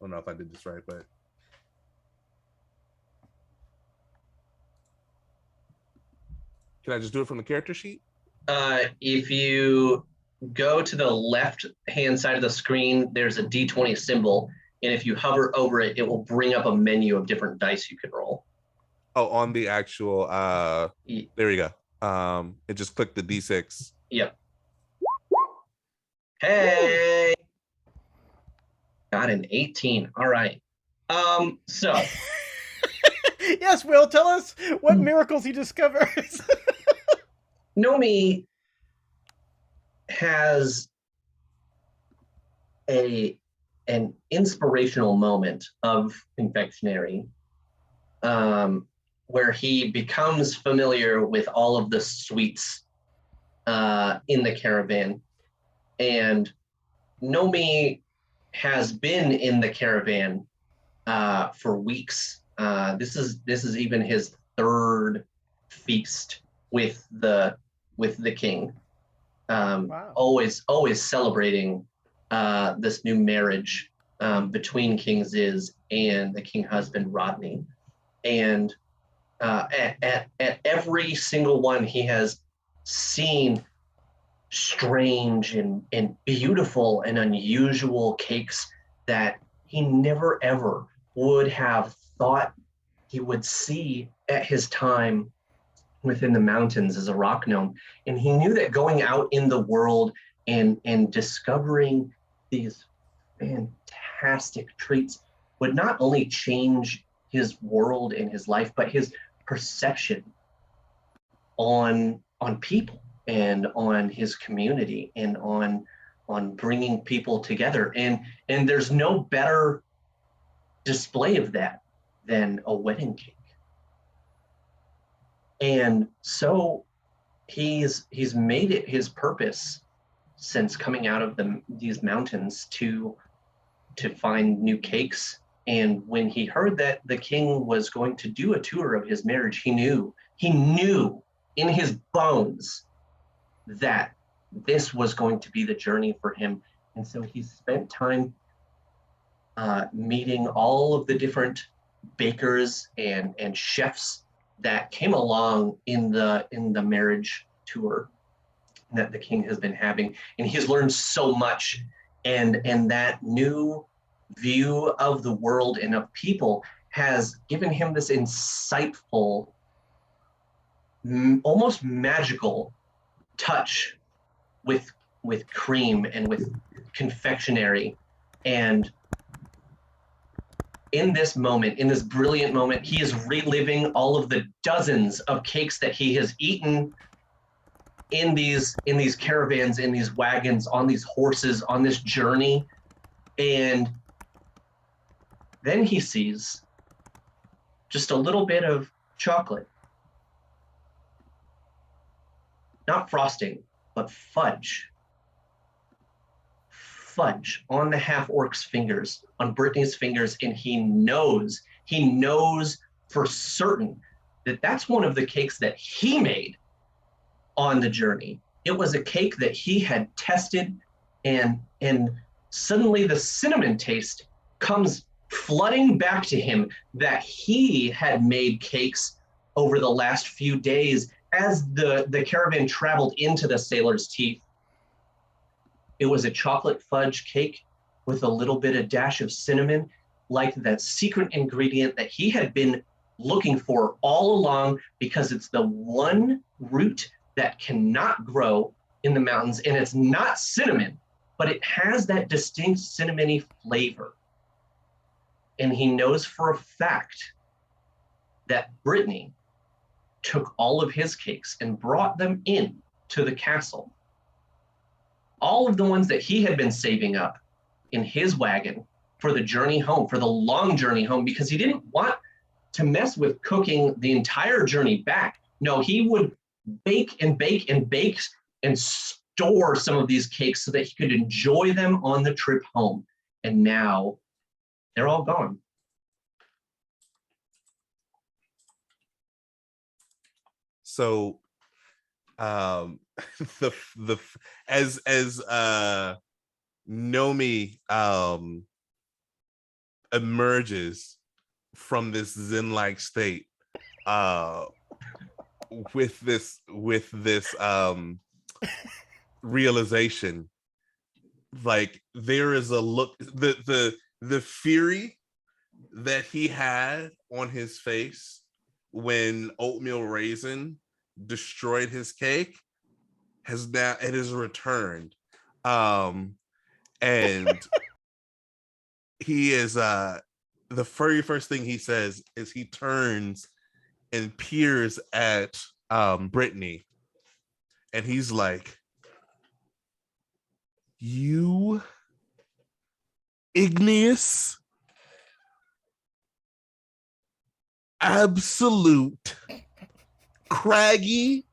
I don't know if I did this right, but can I just do it from the character sheet? If you go to the left-hand side of the screen, there's a D20 symbol, and if you hover over it, it will bring up a menu of different dice you can roll. Oh, on the actual, there you go. It just clicked the D6. Yep. Hey! Got an 18. All right. So Yes, Will, tell us what miracles he discovers. Nomi has an inspirational moment of confectionery, where he becomes familiar with all of the sweets in the caravan. And Nomi has been in the caravan for weeks. This is even his third feast with the king. Wow. Always celebrating this new marriage between King Ziz and the king husband Rodney. And at every single one, he has seen strange and beautiful and unusual cakes that he never ever would have thought he would see at his time within the mountains as a rock gnome. And he knew that going out in the world and discovering these fantastic treats would not only change his world and his life, but his perception on people and on his community and on bringing people together. And there's no better display of that than a wedding cake. And so he's made it his purpose since coming out of these mountains to find new cakes. And when he heard that the king was going to do a tour of his marriage, he knew in his bones that this was going to be the journey for him. And so he spent time meeting all of the different bakers and chefs that came along in the marriage tour that the king has been having. And he's learned so much, and that new view of the world and of people has given him this insightful, almost magical touch with cream and with confectionery. And in this moment, in this brilliant moment, he is reliving all of the dozens of cakes that he has eaten in these caravans, in these wagons, on these horses, on this journey. And then he sees just a little bit of chocolate. Not frosting, but fudge. Fudge on the half-orc's fingers, on Brittany's fingers, and he knows for certain that that's one of the cakes that he made on the journey. It was a cake that he had tested, and suddenly the cinnamon taste comes flooding back to him, that he had made cakes over the last few days as the caravan traveled into the Sailor's Teeth. It was a chocolate fudge cake with a little bit of dash of cinnamon, like that secret ingredient that he had been looking for all along, because it's the one root that cannot grow in the mountains. And it's not cinnamon, but it has that distinct cinnamony flavor. And he knows for a fact that Brittany took all of his cakes and brought them in to the castle. All of the ones that he had been saving up in his wagon for the journey home, for the long journey home, because he didn't want to mess with cooking the entire journey back. No, he would bake and bake and bake and store some of these cakes so that he could enjoy them on the trip home. And now they're all gone. So the as Nomi emerges from this zen-like state with this realization, like there is a look, the fury that he had on his face when Oatmeal Raisin destroyed his cake has returned, and he is the very first thing he says is he turns and peers at Brittany, and he's like, "You igneous, absolute, craggy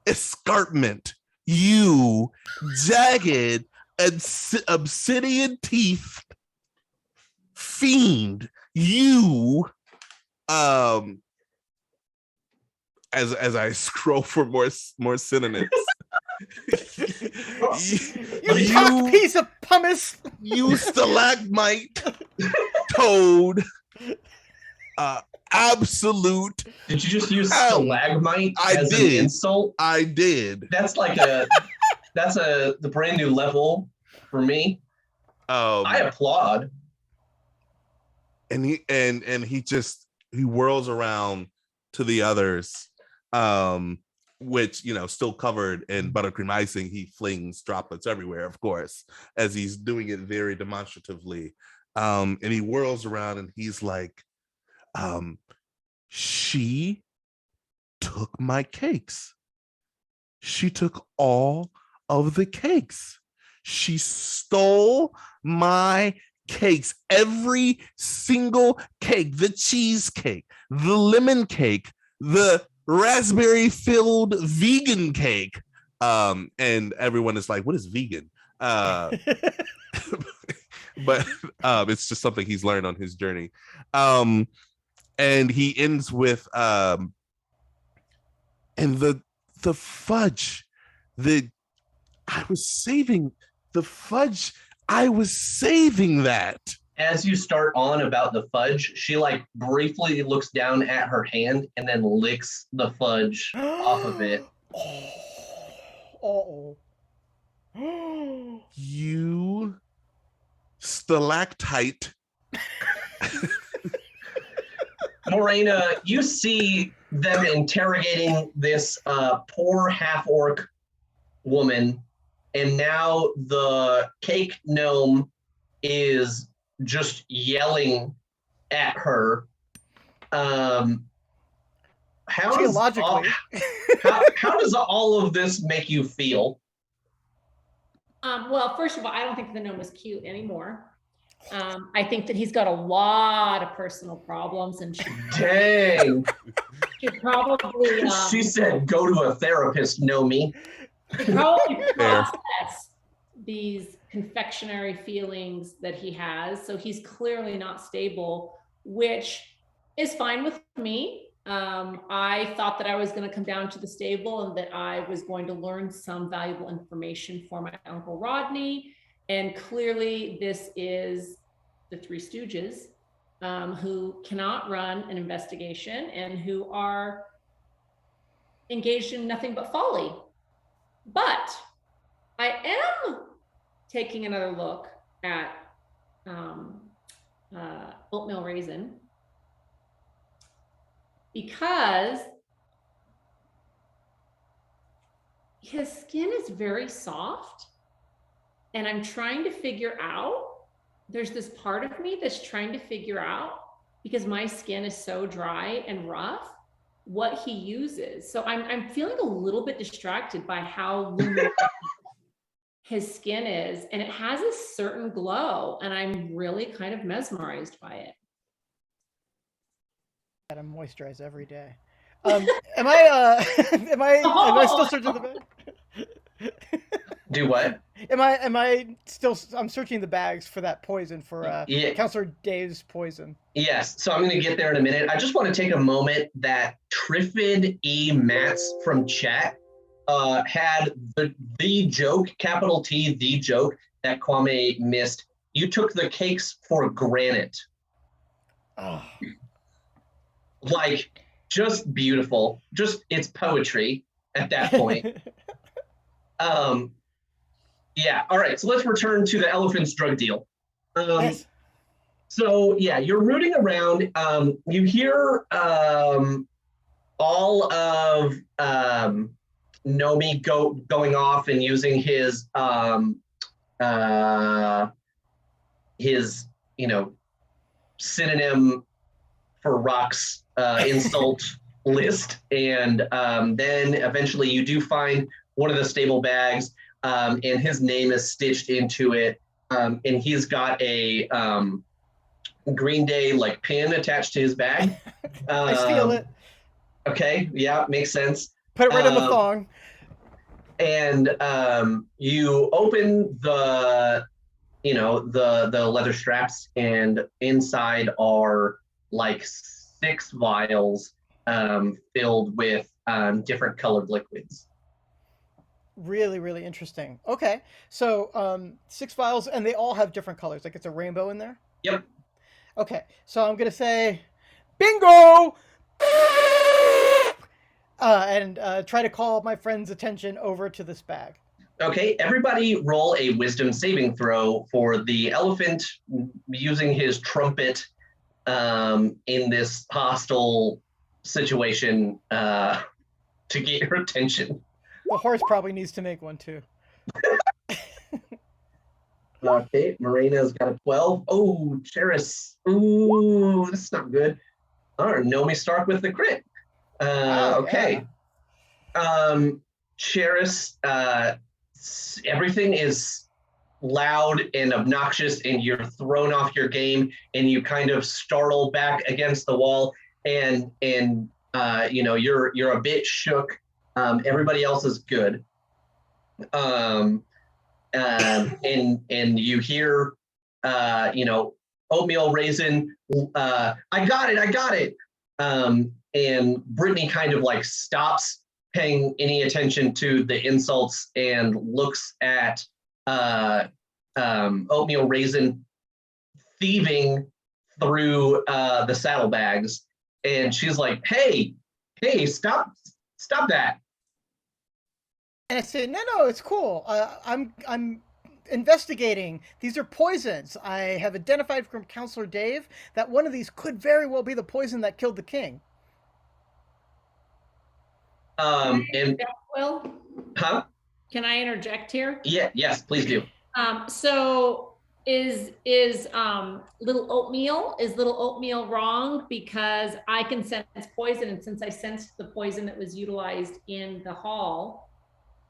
escarpment, you jagged obsidian teeth fiend, you as I scroll for more synonyms. You tough piece of pumice. You stalagmite, toad, absolute. Did you just use stalagmite as an insult? I did. That's like the brand new level for me. I applaud. And he whirls around to the others, which, you know, still covered in buttercream icing. He flings droplets everywhere, of course, as he's doing it very demonstratively. And he whirls around and he's like, she took my cakes. She took all of the cakes. She stole my cakes, every single cake, the cheesecake, the lemon cake, the raspberry filled vegan cake. And everyone is like, what is vegan? But it's just something he's learned on his journey. And he ends with and the fudge that I was saving, the fudge, I was saving that. As you start on about the fudge, she like briefly looks down at her hand and then licks the fudge off of it. You stalactite. Morena, you see them interrogating this poor half-orc woman, and now the cake gnome is just yelling at her. How does all of this make you feel? Well, first of all, I don't think the gnome is cute anymore. I think that he's got a lot of personal problems, and dang, should probably. She said, "Go to a therapist, Nomi." Probably process these confectionery feelings that he has. So he's clearly not stable, which is fine with me. I thought that I was going to come down to the stable and that I was going to learn some valuable information for my Uncle Rodney. And clearly this is the Three Stooges, who cannot run an investigation and who are engaged in nothing but folly. But I am taking another look at oatmeal raisin, because his skin is very soft, and I'm trying to figure out, there's this part of me that's trying to figure out, because my skin is so dry and rough, what he uses. So I'm feeling a little bit distracted by how luminous his skin is, and it has a certain glow, and I'm really kind of mesmerized by it. I moisturize every day. Am I still searching the bag? Do what? I'm searching the bags for that poison for Counselor Dave's poison. Yes, so I'm going to get there in a minute. I just want to take a moment that Triffid E. Mats from chat had the joke, capital T, the joke that Kwame missed. You took the cakes for granted. Oh. Like, just beautiful. Just, it's poetry at that point. Yeah, all right, so let's return to the elephant's drug deal. Yes. So, yeah, you're rooting around. You hear all of Nomi going off and using his synonym for rocks insult list. And then eventually you do find one of the stable bags, and his name is stitched into it. And he's got a Green Day like pin attached to his bag. I steal it. Okay, yeah, makes sense. Put it right on the thong. And you open the leather straps, and inside are like 6 vials filled with different colored liquids. Really, really interesting. Okay, so 6 vials, and they all have different colors. Like it's a rainbow in there. Yep. Okay, so I'm gonna say, bingo, and try to call my friend's attention over to this bag. Okay, everybody roll a wisdom saving throw for the elephant using his trumpet in this hostile situation to get your attention. The horse probably needs to make one too. Okay, Morena's got a 12. Oh, Cheris. Ooh, this is not good. All right, Nomi Stark with the crit. Okay. Yeah. Cheris, everything is loud and obnoxious, and you're thrown off your game, and you kind of startle back against the wall, and you're a bit shook. Everybody else is good. And you hear, oatmeal raisin. I got it. And Brittany kind of like stops paying any attention to the insults and looks at oatmeal raisin thieving through the saddlebags, and she's like, hey, stop that. And I say, no, it's cool. I'm investigating. These are poisons. I have identified from Counselor Dave that one of these could very well be the poison that killed the king. And Will? Huh? Can I interject here? Yeah, yes, please do. So is little oatmeal wrong because I can sense poison, and since I sensed the poison that was utilized in the hall,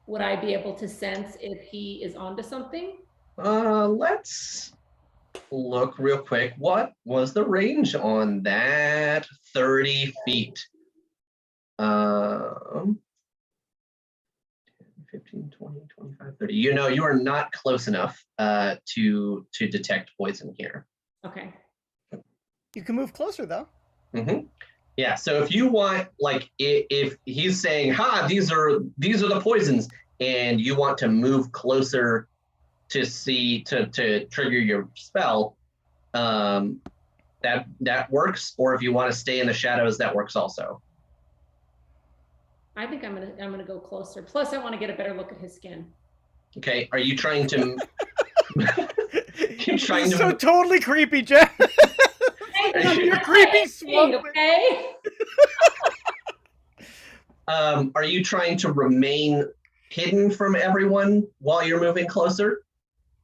would I be able to sense if he is onto something? Let's look real quick. What was the range on that? 30 feet. 15, 20, 25, 30. You are not close enough to detect poison here. Okay. You can move closer though. Mm-hmm. Yeah, so if you want, like, if he's saying, these are the poisons, and you want to move closer to see, to trigger your spell, that works. Or if you want to stay in the shadows, that works also. I think I'm gonna go closer. Plus, I want to get a better look at his skin. Okay, are you trying to... He's so totally creepy, Jeff. You're creepy swamp. Okay. Are you trying to remain hidden from everyone while you're moving closer?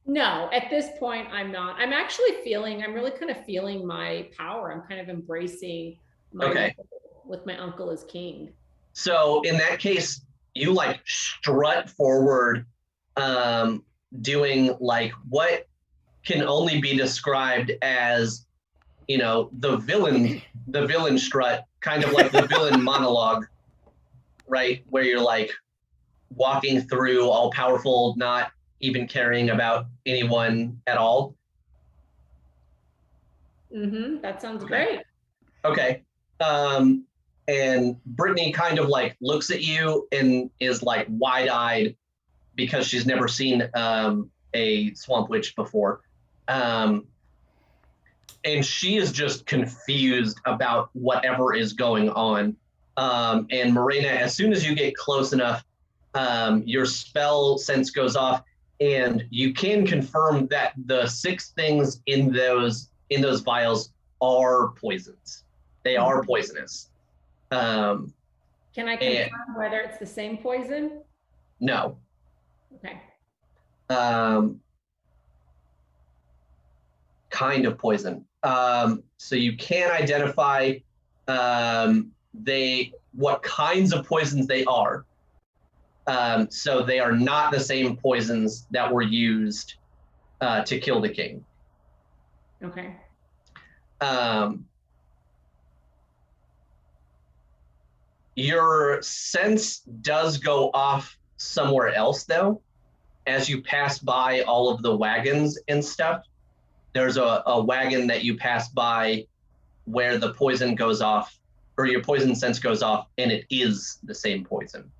No, at this point, I'm not. I'm really kind of feeling my power. I'm kind of embracing my uncle, with my uncle as king. So in that case, you like strut forward, doing like what can only be described as, the villain strut, kind of like the villain monologue, right? Where you're like walking through all powerful, not even caring about anyone at all. Mm-hmm. That sounds great. Okay. And Brittany kind of like looks at you and is like wide-eyed because she's never seen a swamp witch before. And she is just confused about whatever is going on. And Morena, as soon as you get close enough, your spell sense goes off, and you can confirm that the 6 things in those vials are poisons. They are poisonous. Can I confirm whether it's the same poison? No. Okay. kind of poison. So you can identify what kinds of poisons they are. So they are not the same poisons that were used to kill the king. Okay. Your sense does go off somewhere else, though. As you pass by all of the wagons and stuff, there's a wagon that you pass by where the poison goes off, or your poison sense goes off, and it is the same poison.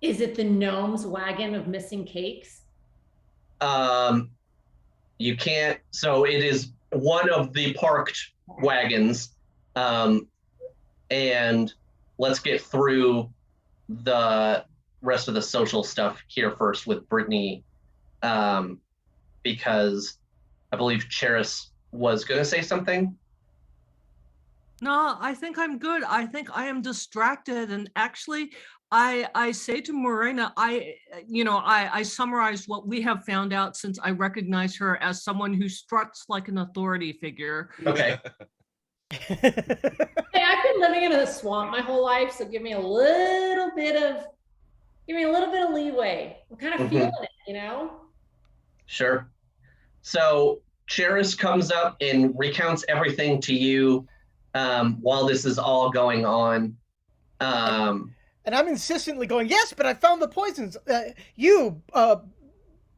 Is it the gnome's wagon of missing cakes? You can't, so it is one of the parked wagons, and let's get through the rest of the social stuff here first with Brittany, because I believe Cheris was going to say something. No, I think I'm good. I think I am distracted. And actually, I say to Morena, I summarized what we have found out since I recognize her as someone who struts like an authority figure. Okay. Hey, I've been living in a swamp my whole life, so give me a little bit of leeway. I'm kind of feeling it, you know? Sure. So Cheris comes up and recounts everything to you while this is all going on. And I'm insistently going, yes, but I found the poisons.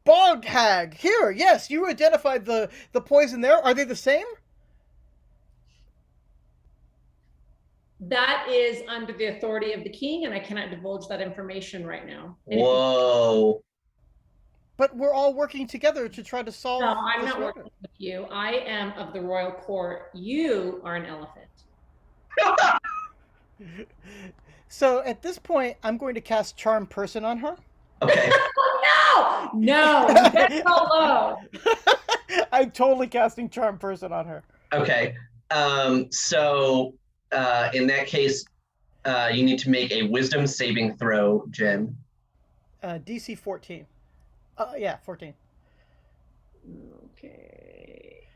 Bog hag, here, yes, you identified the poison there. Are they the same? That is under the authority of the king, and I cannot divulge that information right now. Whoa. But we're all working together to try to solve. No, I'm this not murder. working with you. I am of the royal court. You are an elephant. So at this point, I'm going to cast Charm Person on her. Okay. No, that's so low. I'm totally casting Charm Person on her. Okay. So in that case, you need to make a wisdom saving throw, Jen. DC 14. 14. Okay.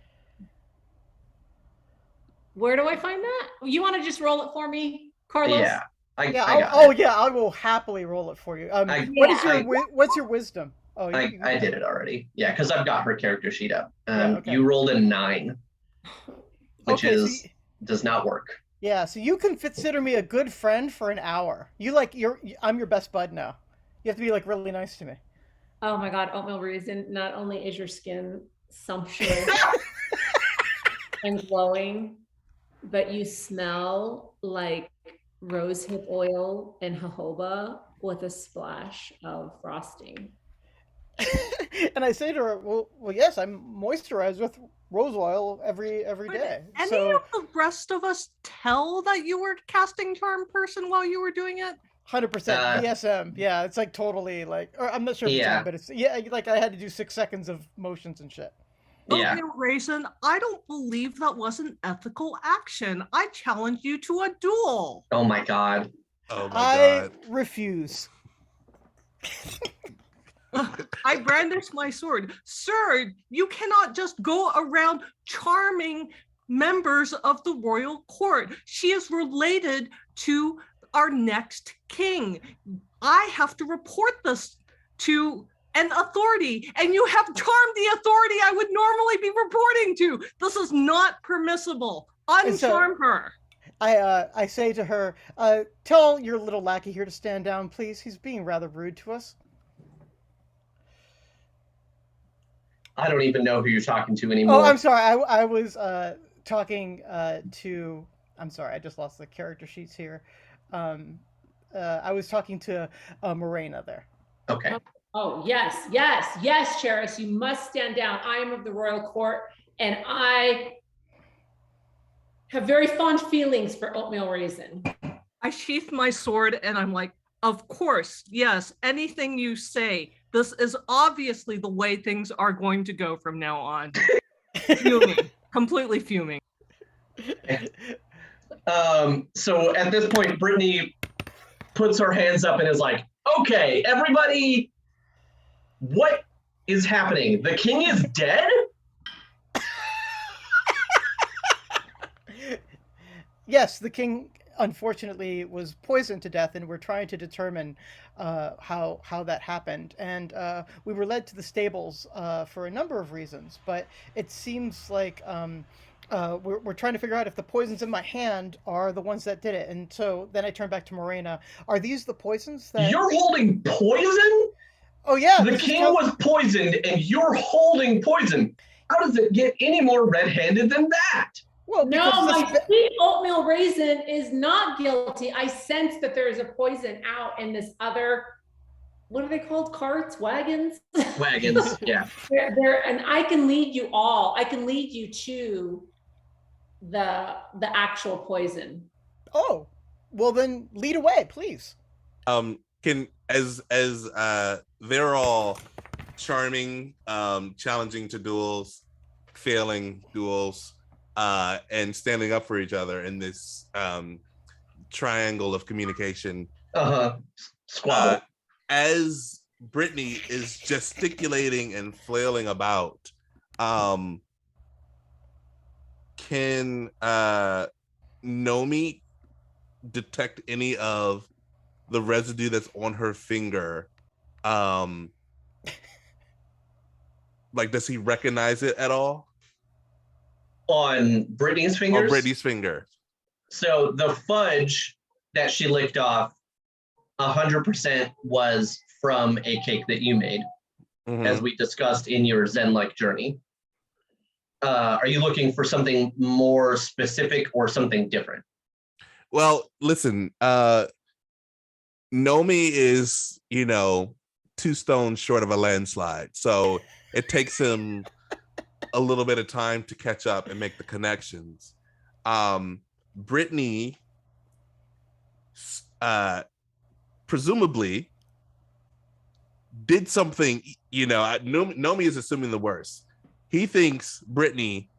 Where do I find that? You want to just roll it for me, Carlos? Yeah. I will happily roll it for you. What's your wisdom? Oh, I did it already. Yeah, because I've got her character sheet up. Okay. You rolled a 9, which does not work. Yeah, so you can consider me a good friend for an hour. I'm your best bud now. You have to be like really nice to me. Oh my God, oatmeal raisin! Not only is your skin sumptuous and glowing, but you smell like rosehip oil and jojoba with a splash of frosting. And I say to her, well, yes, I'm moisturized with rose oil every day. Any of the rest of us tell that you were casting Charm Person while you were doing it? 100% VSM. Yeah, it's like totally like, or I'm not sure if it's on, but it's like I had to do 6 seconds of motions and shit. Yeah. Raisin, I don't believe that was an ethical action. I challenge you to a duel. Oh my God. I refuse. I brandish my sword. Sir, you cannot just go around charming members of the royal court. She is related to our next king. I have to report this to an authority, and you have charmed the authority I would normally be reporting to. This is not permissible. Uncharm her. I say to her, tell your little lackey here to stand down, please. He's being rather rude to us. I don't even know who you're talking to anymore. Oh, I'm sorry. I was talking to... I'm sorry, I just lost the character sheets here. I was talking to Morena there. Okay. Oh, yes, Cheris, you must stand down. I am of the royal court, and I have very fond feelings for oatmeal raisin. I sheath my sword, and I'm like, of course, yes, anything you say. This is obviously the way things are going to go from now on. Fuming, completely fuming. So at this point, Brittany puts her hands up and is like, okay, everybody, what is happening? The king is dead? Yes, the king unfortunately was poisoned to death, and we're trying to determine how that happened. And we were led to the stables for a number of reasons, but it seems like we're trying to figure out if the poisons in my hand are the ones that did it. And so then I turn back to Morena. Are these the poisons that? You're holding poison? Oh yeah, The this is king was poisoned and you're holding poison. How does it get any more red-handed than that? well because No, my this. sweet oatmeal raisin is not guilty. I sense that there is a poison out in this other, what are they called? Carts, wagons? Wagons, yeah. And I can lead you all. I can lead you to the actual poison. Oh, well then lead away, please. Can as they're all charming, challenging to duels, failing duels, and standing up for each other in this triangle of communication. Squabble. As Brittany is gesticulating and flailing about, can Nomi detect any of the residue that's on her finger? Like, does he recognize it at all? On Brittany's fingers? On Brittany's finger. So the fudge that she licked off 100% was from a cake that you made, as we discussed in your Zen-like journey. Are you looking for something more specific or something different? Well, listen, Nomi is, 2 stones short of a landslide. So it takes him a little bit of time to catch up and make the connections. Brittany, presumably, did something, Nomi is assuming the worst. He thinks Brittany,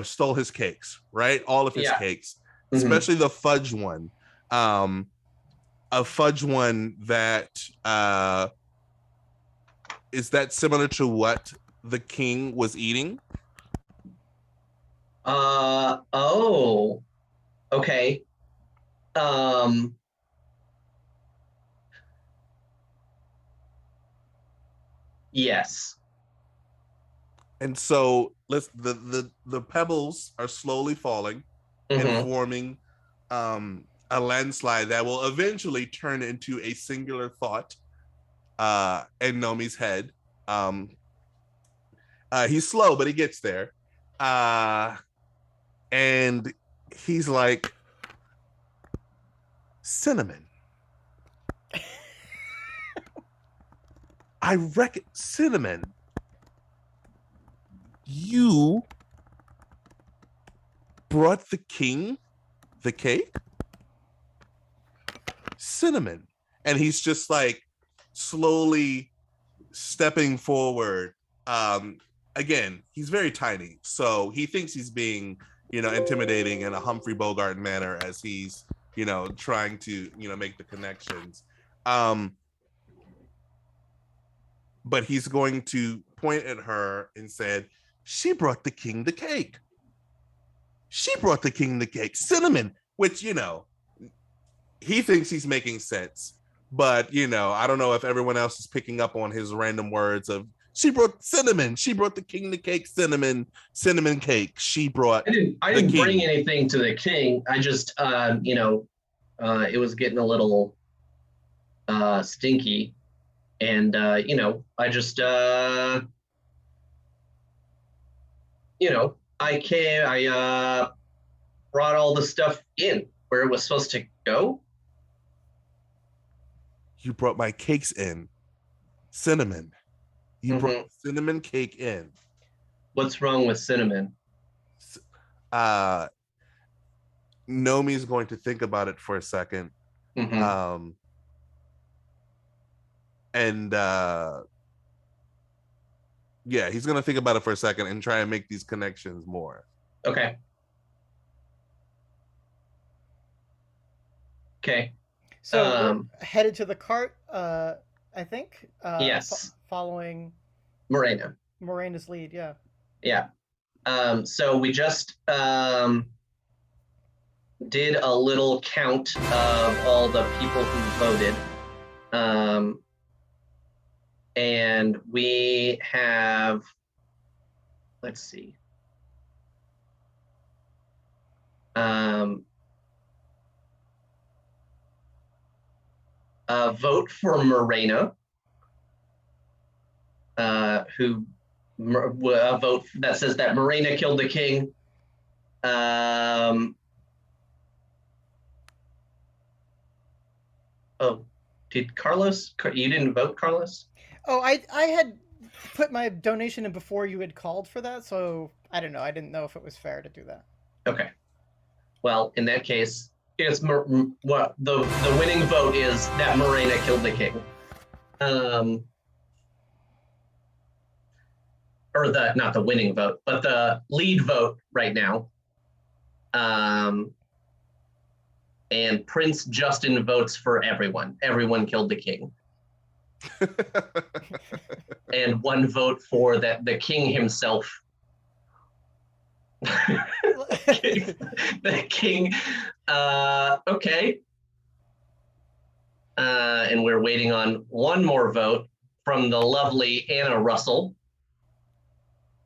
stole his cakes, right? All of his cakes, especially the fudge one. A fudge one that is that similar to what the king was eating? Oh, okay. Yes. And so the pebbles are slowly falling and forming a landslide that will eventually turn into a singular thought in Nomi's head. He's slow, but he gets there. And he's like, cinnamon. I reckon, cinnamon, you brought the king the cake? Cinnamon. And he's just like slowly stepping forward. Again, he's very tiny, so he thinks he's being, intimidating in a Humphrey Bogart manner as he's, trying to, make the connections. But he's going to point at her and said, she brought the king the cake. She brought the king the cake. Cinnamon, which, he thinks he's making sense. But, I don't know if everyone else is picking up on his random words of, she brought cinnamon. She brought the king the cake, cinnamon cake. She brought. I didn't bring anything to the king. I just, it was getting a little stinky, and I just, I brought all the stuff in where it was supposed to go. You brought my cakes in, cinnamon. You brought cinnamon cake in. What's wrong with cinnamon? Nomi's going to think about it for a second. He's going to think about it for a second and try and make these connections more. Okay. So we're headed to the cart, I think. Yes. Following Morena's lead, yeah. Yeah. So we just did a little count of all the people who voted. And we have, let's see. A vote for Morena, a vote that says that Morena killed the king. Oh, did Carlos? You didn't vote, Carlos? Oh, I had put my donation in before you had called for that, so I don't know. I didn't know if it was fair to do that. Okay. Well, in that case, it's what the winning vote is that Morena killed the king. Or not the winning vote, but the lead vote right now. And Prince Justin votes for everyone. Everyone killed the king. And one vote for the king himself. The king. Okay. And we're waiting on one more vote from the lovely Anna Russell,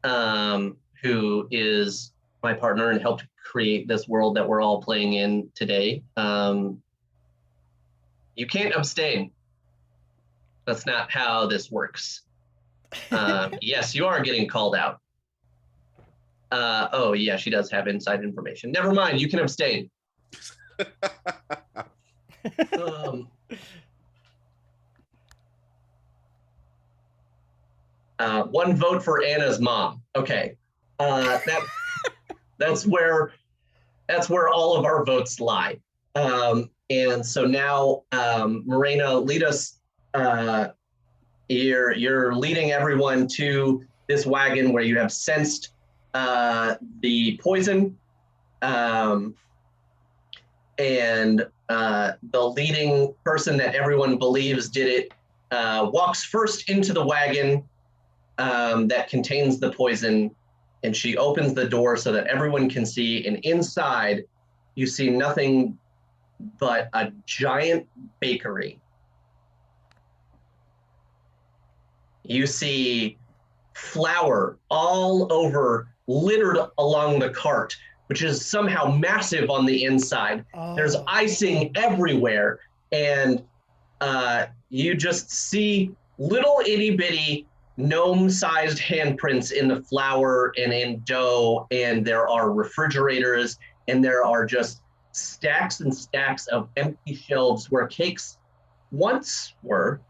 who is my partner and helped create this world that we're all playing in today. You can't abstain. That's not how this works. Yes, you are getting called out. Oh, yeah, she does have inside information. Never mind, you can abstain. One vote for Anna's mom. Okay, that's where all of our votes lie. And so now, Morena, lead us. You're leading everyone to this wagon where you have sensed the poison, and the leading person that everyone believes did it walks first into the wagon that contains the poison, and she opens the door so that everyone can see, and inside you see nothing but a giant bakery. You see flour all over, littered along the cart, which is somehow massive on the inside. Oh. There's icing everywhere, and you just see little itty bitty gnome-sized handprints in the flour and in dough, and there are refrigerators, and there are just stacks and stacks of empty shelves where cakes once were.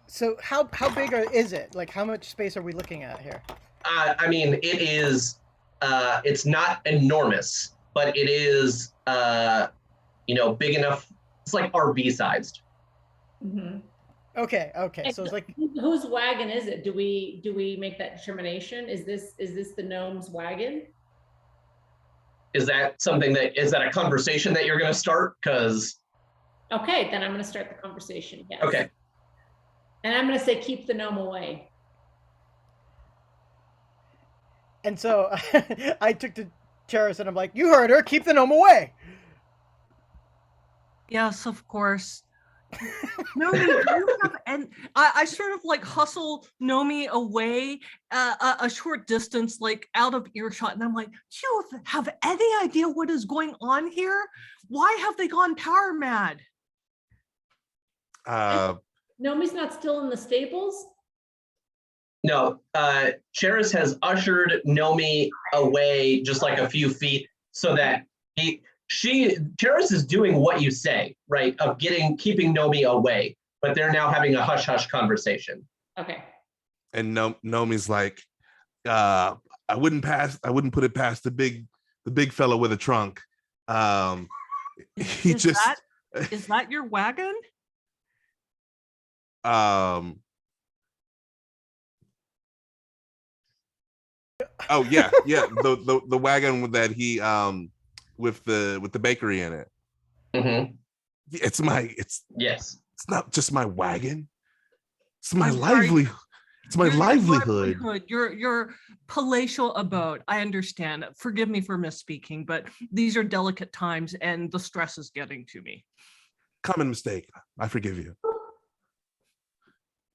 So how big is it? Like, how much space are we looking at here? I mean, it is, it's not enormous, but it is, big enough. It's like RV sized. Mm-hmm. Okay. So it's like, whose wagon is it? Do we make that determination? Is this the gnome's wagon? Is that a conversation that you're going to start? Because. Okay, then I'm going to start the conversation. Yes. Okay. And I'm going to say, keep the gnome away. And so I took to Charis and I'm like, you heard her, keep the gnome away. Yes, of course. Nomi, you have, and I sort of like hustle Nomi away a short distance, like out of earshot. And I'm like, do you have any idea what is going on here? Why have they gone power mad? Nomi's not still in the stables? No, Charis has ushered Nomi away just like a few feet so that Charis is doing what you say, right? Of keeping Nomi away, but they're now having a hush-hush conversation. Okay. And Nomi's like, I wouldn't put it past the big fellow with a trunk. Is that your wagon? Oh yeah, the wagon that he with the bakery in it. Mm-hmm. It's yes. It's not just my wagon. It's my livelihood. It's my livelihood. Your palatial abode. I understand. Forgive me for misspeaking, but these are delicate times and the stress is getting to me. Common mistake. I forgive you.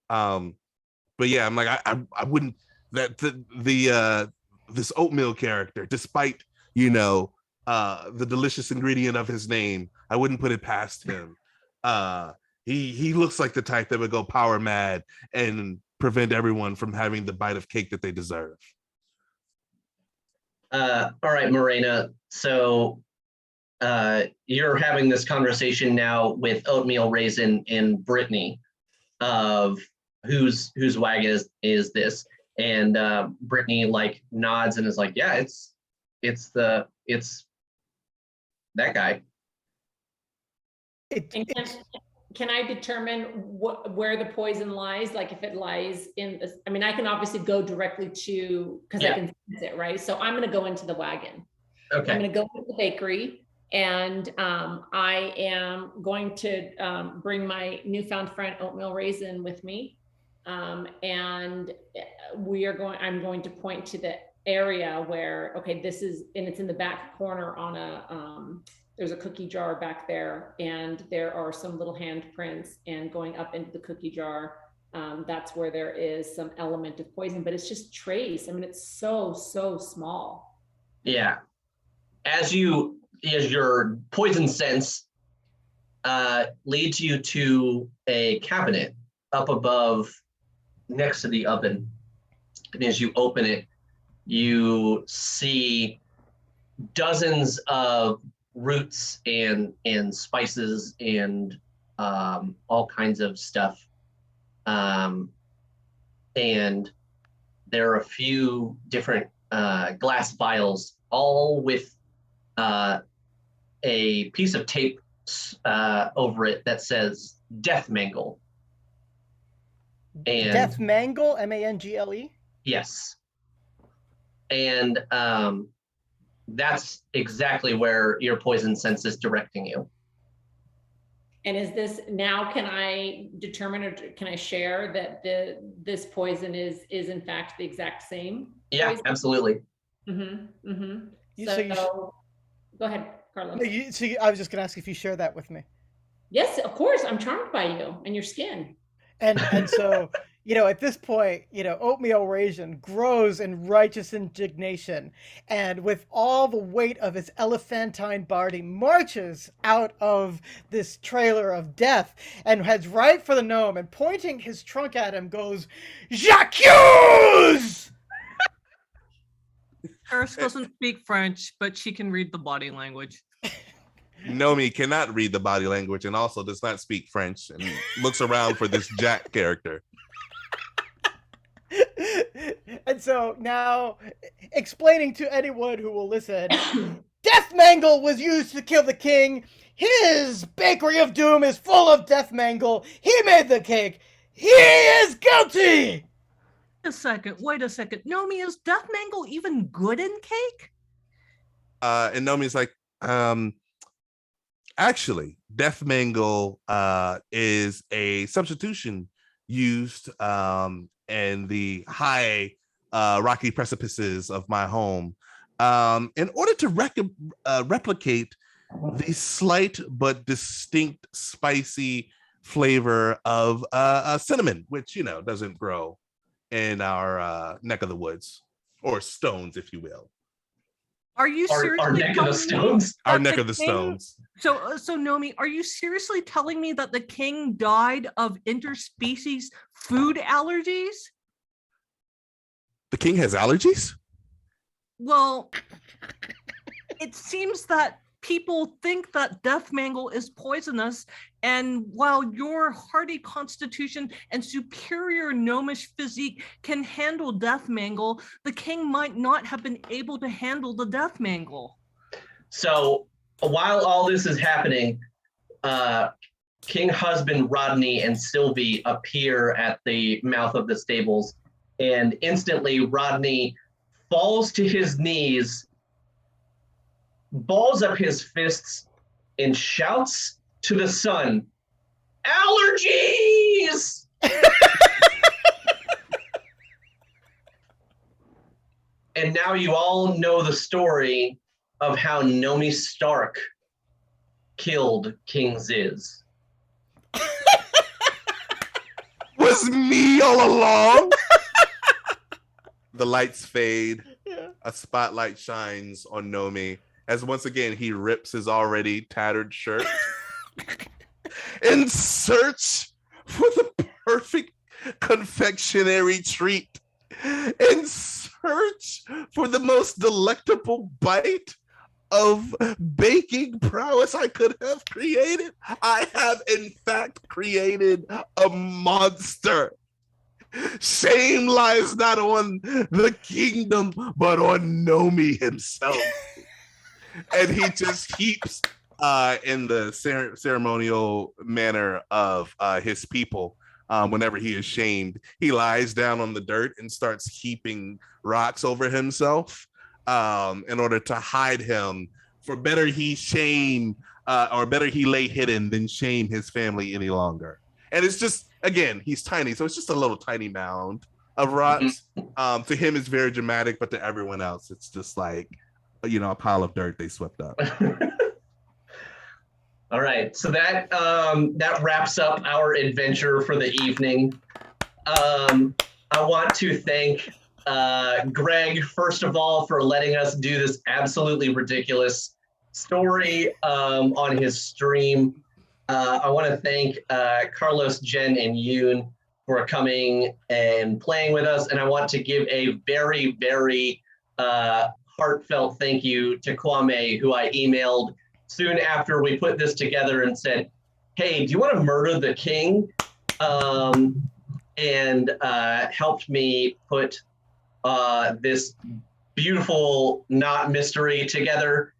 But yeah, I'm like, I wouldn't, this oatmeal character, despite, the delicious ingredient of his name, I wouldn't put it past him. He looks like the type that would go power mad and prevent everyone from having the bite of cake that they deserve. All right, Morena. So you're having this conversation now with Oatmeal Raisin and Brittany of whose wagon is this, and Brittany like nods and is like, yeah, it's that guy. Can I determine where the poison lies? Like if it lies in this, I mean, I can obviously go directly to, because I can sense it, right? So I'm going to go into the wagon. Okay. I'm going to go to the bakery, and I am going to bring my newfound friend Oatmeal Raisin with me. And I'm going to point to the area where, okay, this is, and it's in the back corner on there's a cookie jar back there, and there are some little handprints, and going up into the cookie jar, that's where there is some element of poison, but it's just trace. I mean, it's so small. Yeah. As your poison sense leads you to a cabinet up above next to the oven. And as you open it, you see dozens of roots and spices and all kinds of stuff. And there are a few different glass vials, all with a piece of tape over it that says Death Mangle. And Death Mangle, M-A-N-G-L-E? Yes. And that's exactly where your poison sense is directing you. And is this, now can I determine, or can I share that this poison is in fact the exact same Yeah, poison? absolutely. So go ahead, Carlos. I was just going to ask if you share that with me. Yes, of course. I'm charmed by you and your skin. And so, at this point, Oatmeal Raisin grows in righteous indignation, and with all the weight of his elephantine body, marches out of this trailer of death and heads right for the gnome, and pointing his trunk at him goes, "J'accuse!" Earth doesn't speak French, but she can read the body language. Nomi cannot read the body language and also does not speak French, and looks around for this Jack character. And so now, explaining to anyone who will listen, Death Mangle was used to kill the king. His bakery of doom is full of Death Mangle. He made the cake. He is guilty! Wait a second. Nomi, is Death Mangle even good in cake? And Nomi's like, actually, Death Mangle is a substitution used in the high rocky precipices of my home in order to replicate the slight but distinct spicy flavor of cinnamon, which, doesn't grow in our neck of the woods, or stones, if you will. Are you seriously our neck of the stones? Our neck of the stones. So Nomi, are you seriously telling me that the king died of interspecies food allergies? The king has allergies? Well, it seems that people think that Death Mangle is poisonous, and while your hardy constitution and superior gnomish physique can handle Death Mangle, the king might not have been able to handle the Death Mangle. So while all this is happening, King Husband Rodney and Sylvie appear at the mouth of the stables, and instantly Rodney falls to his knees, balls up his fists, and shouts to the sun, "Allergies!" And now you all know the story of how Nomi Stark killed King Ziz. Was me all along. The lights fade. Yeah. A spotlight shines on Nomi as once again he rips his already tattered shirt in search for the perfect confectionery treat, in search for the most delectable bite of baking prowess I could have created. I have in fact created a monster. Shame lies not on the kingdom, but on Nomi himself. And he just keeps in the ceremonial manner of his people. Whenever he is shamed, he lies down on the dirt and starts heaping rocks over himself in order to hide him. For better he shame, or better he lay hidden than shame his family any longer. And it's just, again, he's tiny, so it's just a little tiny mound of rocks. To him, it's very dramatic, but to everyone else, it's just like, a pile of dirt they swept up. All right, so that wraps up our adventure for the evening. I want to thank Greg, first of all, for letting us do this absolutely ridiculous story on his stream. I want to thank Carlos, Jen, and Yoon for coming and playing with us. And I want to give a very, very heartfelt thank you to Kwame, who I emailed soon after we put this together and said, hey, do you want to murder the king? And helped me put this beautiful not mystery together.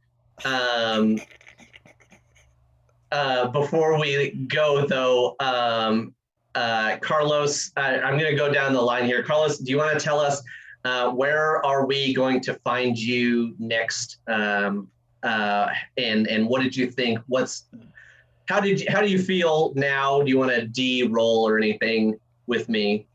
Before we go, though, Carlos, I'm going to go down the line here. Carlos, do you want to tell us where are we going to find you next? And what did you think? How do you feel now? Do you want to de-roll or anything with me?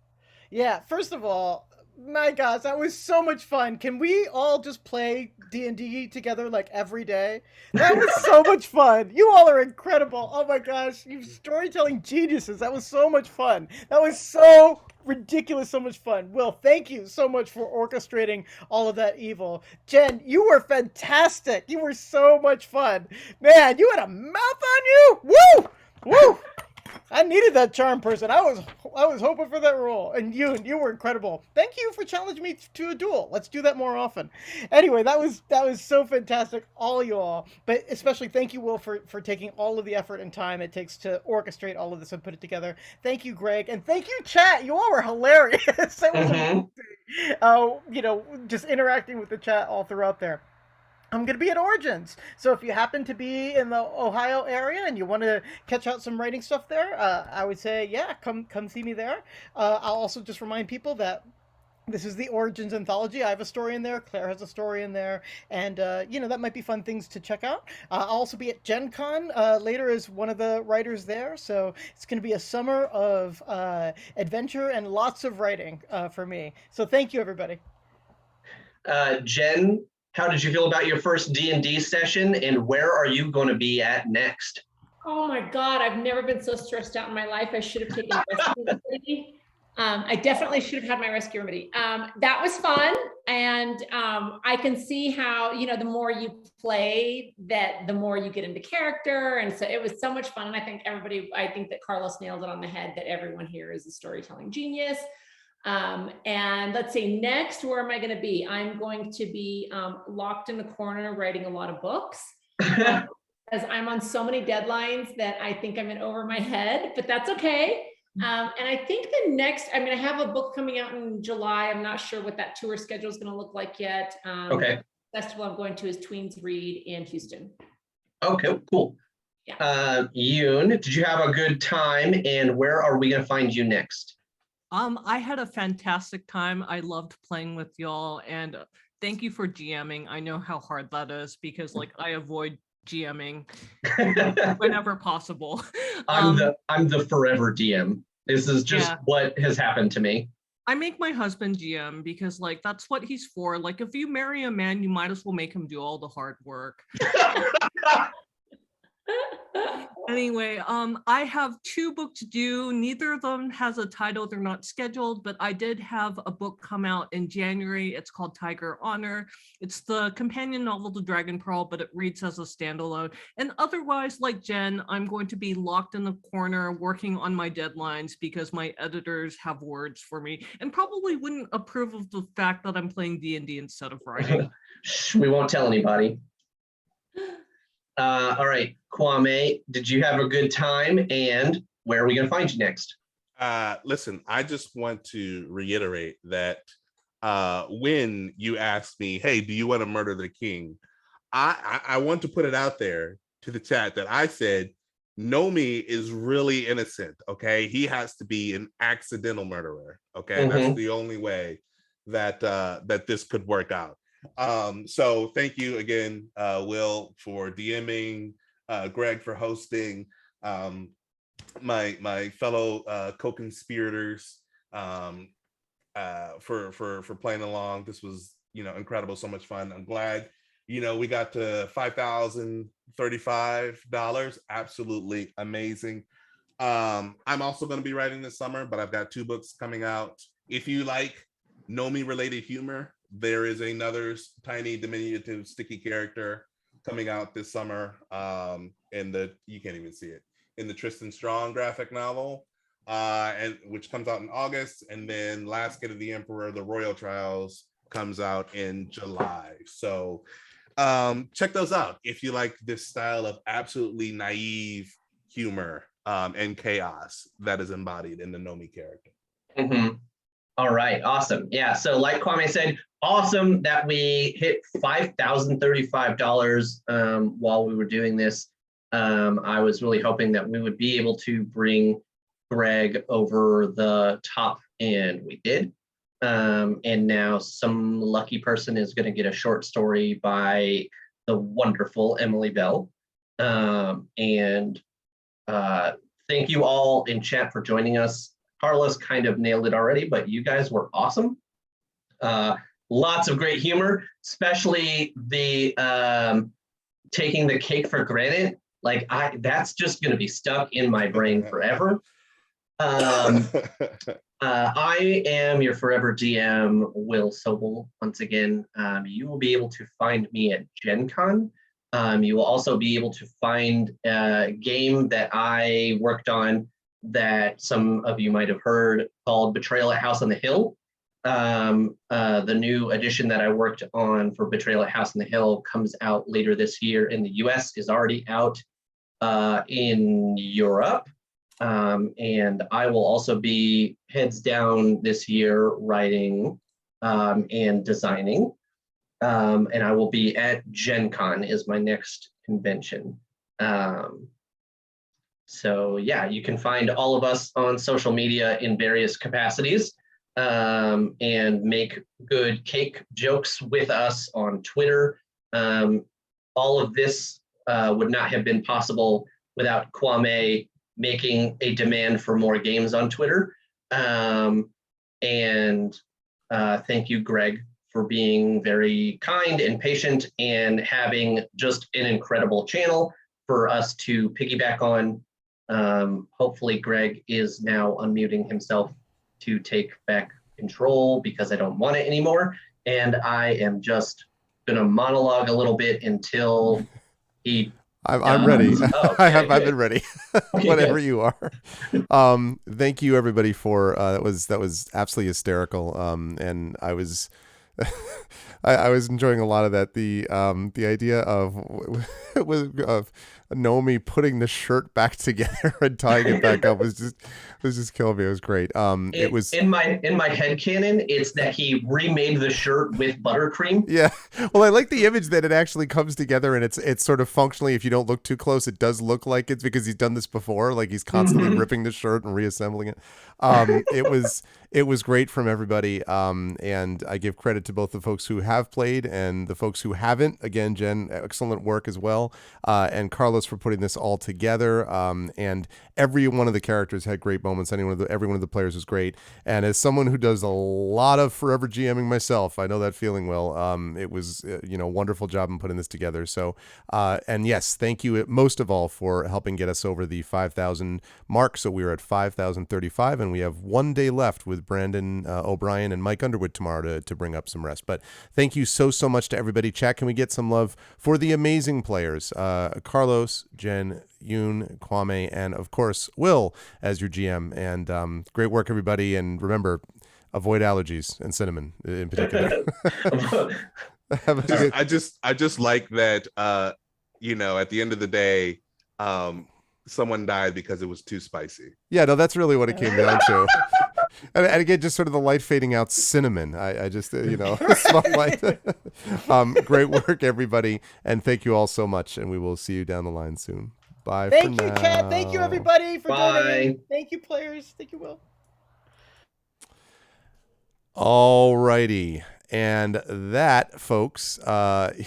Yeah, first of all, my gosh, that was so much fun. Can we all just play D&D together like every day? That was so much fun. You all are incredible. Oh my gosh, you storytelling geniuses. That was so much fun. That was so ridiculous, so much fun. Will, thank you so much for orchestrating all of that evil. Jen, you were fantastic. You were so much fun. Man, you had a mouth on you. Woo! Woo! I needed that charm person. I was hoping for that role. And you were incredible. Thank you for challenging me to a duel. Let's do that more often. Anyway, that was so fantastic, all you all. But especially thank you, Will, for taking all of the effort and time it takes to orchestrate all of this and put it together. Thank you, Greg, and thank you, chat. You all were hilarious. That was amazing. Just interacting with the chat all throughout there. I'm going to be at Origins. So if you happen to be in the Ohio area and you want to catch out some writing stuff there, I would say, yeah, come see me there. I'll also just remind people that this is the Origins anthology. I have a story in there. Claire has a story in there. And, that might be fun things to check out. I'll also be at Gen Con later as one of the writers there. So it's going to be a summer of adventure and lots of writing for me. So thank you, everybody. Jen, how did you feel about your first D&D session, and where are you going to be at next? Oh my God, I've never been so stressed out in my life. I should have taken a rescue remedy. I definitely should have had my rescue remedy. That was fun. And I can see how, the more you play, that the more you get into character. And so it was so much fun. And I think that Carlos nailed it on the head, that everyone here is a storytelling genius. And let's see, next, where am I going to be? I'm going to be locked in the corner writing a lot of books because I'm on so many deadlines that I think I'm in over my head, but that's okay. And I think I have a book coming out in July. I'm not sure what that tour schedule is going to look like yet. Okay. The festival I'm going to is Tweens Read in Houston. Okay, cool. Yeah. Yoon, did you have a good time, and where are we going to find you next? I had a fantastic time. I loved playing with y'all, and thank you for GMing. I know how hard that is because I avoid GMing whenever possible. I'm the forever DM. This is just what has happened to me. I make my husband GM because like that's what he's for. Like if you marry a man, you might as well make him do all the hard work. Anyway, I have 2 books due. Neither of them has a title. They're not scheduled, but I did have a book come out in January. It's called Tiger Honor. It's the companion novel to Dragon Pearl, but it reads as a standalone. And otherwise, like Jen, I'm going to be locked in the corner working on my deadlines because my editors have words for me and probably wouldn't approve of the fact that I'm playing D&D instead of writing. Shh, we won't tell anybody. All right, Kwame, did you have a good time? And where are we going to find you next? Listen, I just want to reiterate that when you asked me, hey, do you want to murder the king? I want to put it out there to the chat that I said, Nomi is really innocent, okay? He has to be an accidental murderer, okay? That's the only way that that this could work out. So thank you again, Will, for DMing, Greg for hosting, my fellow co-conspirators for playing along. This was, incredible, so much fun. I'm glad, we got to $5,035. Absolutely amazing. I'm also going to be writing this summer, but I've got 2 books coming out. If you like Nomi related humor, there is another tiny diminutive sticky character coming out this summer, you can't even see it, in the Tristan Strong graphic novel, and which comes out in August, and then Last Kid of the Emperor, The Royal Trials, comes out in July. So check those out if you like this style of absolutely naive humor and chaos that is embodied in the Nomi character. All right, awesome. Yeah, so like Kwame said, awesome that we hit $5,035 while we were doing this. I was really hoping that we would be able to bring Greg over the top, and we did. And now some lucky person is going to get a short story by the wonderful Emily Bell. And thank you all in chat for joining us. Carlos kind of nailed it already, but you guys were awesome. Lots of great humor, especially the taking the cake for granted. Like that's just going to be stuck in my brain forever. I am your forever DM, Will Sobel. Once again, you will be able to find me at Gen Con. You will also be able to find a game that I worked on that some of you might have heard called Betrayal at House on the Hill. The new edition that I worked on for Betrayal at House on the Hill comes out later this year in the US, is already out in Europe. And I will also be heads down this year writing and designing. And I will be at Gen Con is my next convention. So yeah, you can find all of us on social media in various capacities and make good cake jokes with us on Twitter. All of this would not have been possible without Kwame making a demand for more games on Twitter. And thank you, Greg, for being very kind and patient and having just an incredible channel for us to piggyback on. Hopefully Greg is now unmuting himself to take back control because I don't want it anymore. And I am just gonna monologue a little bit until he I'm ready. Oh, okay, I've been ready. Okay, Whatever good. you are. Thank you everybody for that was absolutely hysterical. And I was I was enjoying a lot of that. The idea of Naomi putting the shirt back together and tying it back up was just killing me. It was great. It was in my headcanon, it's that he remade the shirt with buttercream. Yeah. Well, I like the image that it actually comes together and it's sort of functionally, if you don't look too close, it does look like it's because he's done this before. Like he's constantly ripping the shirt and reassembling it. It was great from everybody. And I give credit to both the folks who have played and the folks who haven't. Again, Jen, excellent work as well. And Carlos for putting this all together. And every one of the characters had great moments. Every one of the players was great. And as someone who does a lot of forever GMing myself, I know that feeling well. It was, wonderful job in putting this together. So, and yes, thank you most of all for helping get us over the 5,000 mark. So we are at 5,035 and we have one day left with Brandon O'Brien and Mike Underwood tomorrow to bring up some rest. But thank you so much to everybody. Chat, can we get some love for the amazing players? Carlos, Jen, Yoon, Kwame, and of course, Will as your GM. And great work, everybody. And remember, avoid allergies and cinnamon in particular. I just like that, at the end of the day, someone died because it was too spicy. Yeah, no, that's really what it came down to. And again, just sort of the light fading out cinnamon. I just, spotlight. Great work, everybody. And thank you all so much. And we will see you down the line soon. Bye. Thank for you, now. Chad. Thank you, everybody, for Bye. donating. Thank you, players. Thank you, Will. All righty. And that, folks,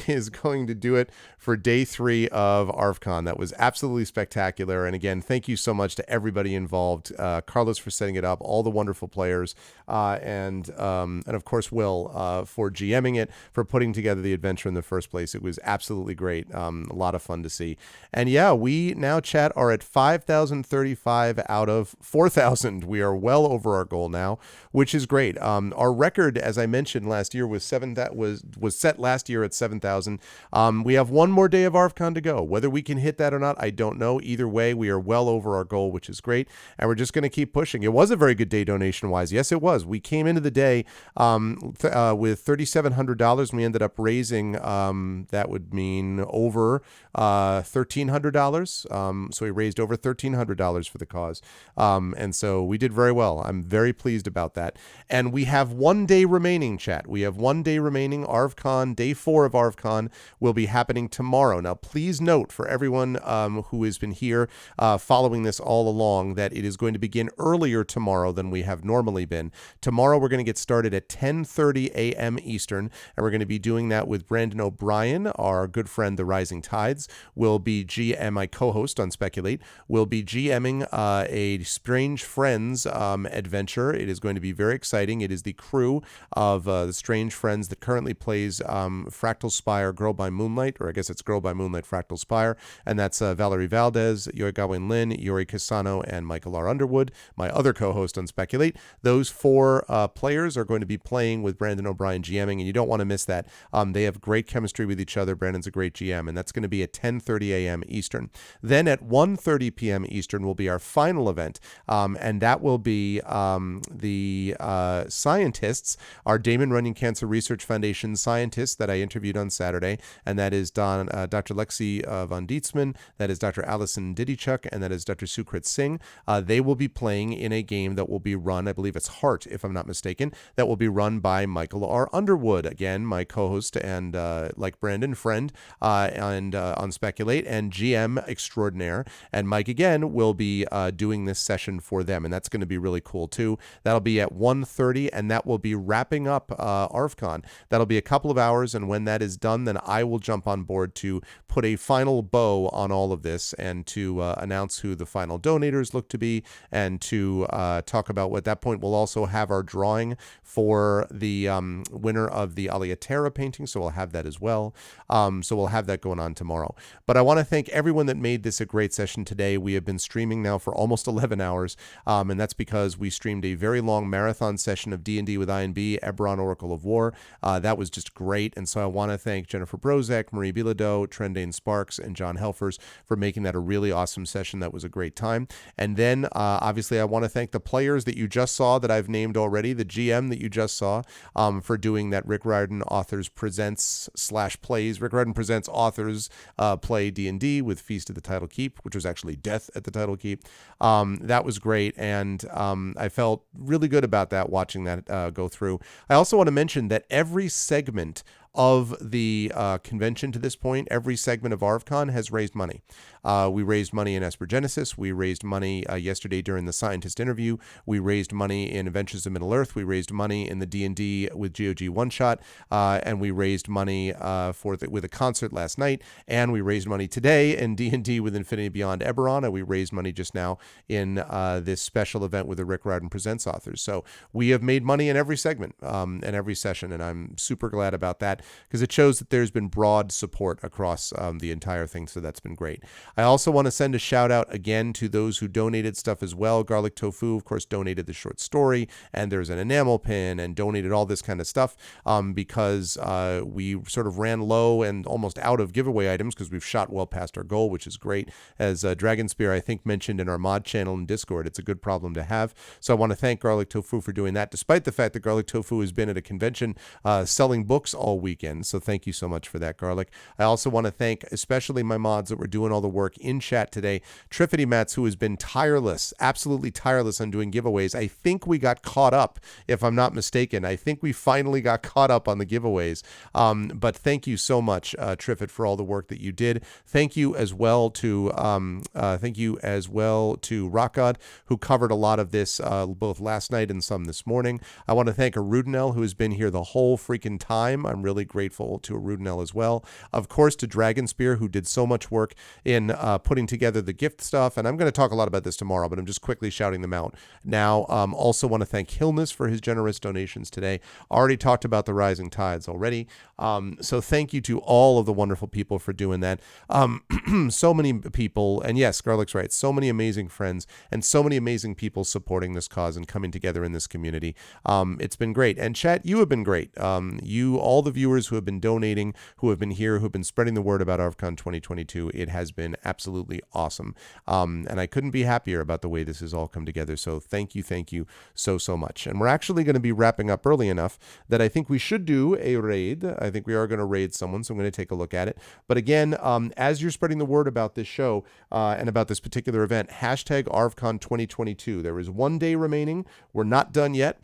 is going to do it for day 3 of ArvCon. That was absolutely spectacular. And again, thank you so much to everybody involved. Carlos for setting it up, all the wonderful players, and of course, Will for GMing it, for putting together the adventure in the first place. It was absolutely great. A lot of fun to see. And yeah, we now, chat, are at 5,035 out of 4,000. We are well over our goal now, which is great. Our record, as I mentioned last year, was set last year at 7,000. We have one more day of ArvCon to go. Whether we can hit that or not, I don't know. Either way, we are well over our goal, which is great, and we're just going to keep pushing. It was a very good day donation-wise. Yes, it was. We came into the day with $3,700, and we ended up raising, that would mean over $1,300. So we raised over $1,300 for the cause. And so we did very well. I'm very pleased about that. And we have one day remaining, chat. We have one day remaining. ArvCon, day 4 of ArvCon, will be happening tomorrow. Now, please note for everyone who has been here following this all along that it is going to begin earlier tomorrow than we have normally been. Tomorrow, we're going to get started at 10:30 a.m. Eastern, and we're going to be doing that with Brandon O'Brien, our good friend, The Rising Tides, will be my co-host on Speculate, will be GMing a Strange Friends adventure. It is going to be very exciting. It is the crew of the Strange Friends that currently plays Fractal Spire Girl by Moonlight, or I guess it's Girl by Moonlight Fractal Spire, and that's Valerie Valdez, Yoigawen Lin, Yuri Casano, and Michael R. Underwood, my other co-host on Speculate. Those 4 players are going to be playing with Brandon O'Brien GMing, and you don't want to miss that. They have great chemistry with each other. Brandon's a great GM, and that's going to be at 10:30 a.m. Eastern. Then at 1:30 p.m. Eastern will be our final event, and that will be the scientists, our Damon Runyon Cancer Research Foundation scientists that I interviewed on Saturday, and that is Dr. Lexi von Dietzman, that is Dr. Allison Didichuk, and that is Dr. Sukrit Singh. They will be playing in a game that will be run, I believe it's Heart, if I'm not mistaken, that will be run by Michael R. Underwood, again, my co-host and, like Brandon, friend, and on Speculate, and GM extraordinaire. And Mike, again, will be doing this session for them, and that's going to be really cool, too. That'll be at 1:30, and that will be wrapping up ArvCon. That'll be a couple of hours, and when that is done, then I will jump on board to put a final bow on all of this and to announce who the final donators look to be, and to talk about at that point we'll also have our drawing for the winner of the Aliatera painting, so we'll have that as well. So we'll have that going on tomorrow. But I want to thank everyone that made this a great session today. We have been streaming now for almost 11 hours, and that's because we streamed a very long marathon session of D&D with INB, Eberron Oracle of War. That was just great, and so I want to thank Jennifer Brozek, Marie Bilodeau, Trendane Sparks, and John Helfers for making that a really awesome session. That was a great time. And then, obviously, I want to thank the players that you just saw that I've named already, the GM that you just saw, for doing that Rick Riordan Authors Presents /plays. Rick Riordan Presents Authors play D&D with Feast of the Title Keep, which was actually Death at the Title Keep. That was great, and I felt really good about that, watching that go through. I also want to mention that every segment of the convention to this point, every segment of ArvCon has raised money. We raised money in Esper Genesis. We raised money yesterday during the scientist interview. We raised money in Adventures of Middle-earth. We raised money in the D&D with GOG One-Shot. And we raised money with a concert last night. And we raised money today in D&D with Infinity Beyond Eberron. And we raised money just now in this special event with the Rick Riordan Presents authors. So we have made money in every segment and every session. And I'm super glad about that because it shows that there's been broad support across the entire thing. So that's been great. I also want to send a shout out again to those who donated stuff as well. Garlic Tofu, of course, donated the short story, and there's an enamel pin and donated all this kind of stuff because we sort of ran low and almost out of giveaway items because we've shot well past our goal, which is great. As Dragon Spear, I think, mentioned in our mod channel in Discord, it's a good problem to have. So I want to thank Garlic Tofu for doing that, despite the fact that Garlic Tofu has been at a convention selling books all weekend. So thank you so much for that, Garlic. I also want to thank especially my mods that were doing all the work in chat today. Triffity Mats, who has been tireless, absolutely tireless on doing giveaways. I think we got caught up, if I'm not mistaken. I think we finally got caught up on the giveaways. But thank you so much, Triffit, for all the work that you did. Thank you as well to Rockgod, who covered a lot of this both last night and some this morning. I want to thank Arudinel, who has been here the whole freaking time. I'm really grateful to Arudinel as well. Of course, to Dragon Spear, who did so much work in putting together the gift stuff. And I'm going to talk a lot about this tomorrow, but I'm just quickly shouting them out now. Also want to thank Hilness for his generous donations today. Already talked about the rising tides already. So thank you to all of the wonderful people for doing that. So many people, and yes, Garlic's right, so many amazing friends and so many amazing people supporting this cause and coming together in this community. It's been great. And chat, you have been great. All the viewers who have been donating, who have been here, who have been spreading the word about ArvCon 2022, it has been absolutely awesome. And I couldn't be happier about the way this has all come together. So thank you so much. And we're actually going to be wrapping up early enough that I think we should do a raid. I think we are going to raid someone, so I'm going to take a look at it. But again, as you're spreading the word about this show and about this particular event, hashtag ArvCon 2022. There is 1 day remaining. We're not done yet.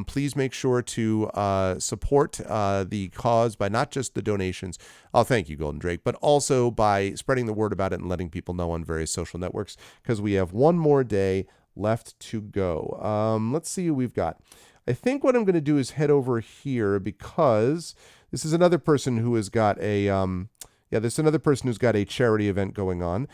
Please make sure to support the cause by not just the donations. Oh, thank you, Golden Drake, but also by spreading the word about it and letting people know on various social networks, because we have one more day left to go. Let's see who we've got. I think what I'm going to do is head over here because this is another person who has got a there's another person who's got a charity event going on.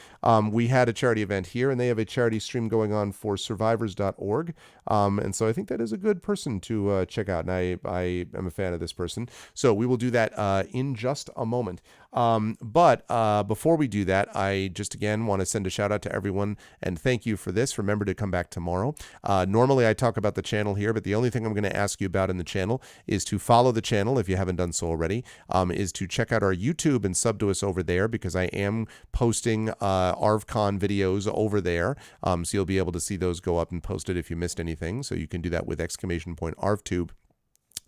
We had a charity event here, and they have a charity stream going on for survivors.org. And so I think that is a good person to check out. And I am a fan of this person. So we will do that in just a moment. But before we do that, I just again want to send a shout out to everyone and thank you for this. Remember to come back tomorrow. Normally I talk about the channel here, but the only thing I'm going to ask you about in the channel is to follow the channel if you haven't done so already, is to check out our YouTube and sub to us over there, because I am posting ArvCon videos over there. So you'll be able to see those go up and posted if you missed anything. So you can do that with !ArvTube.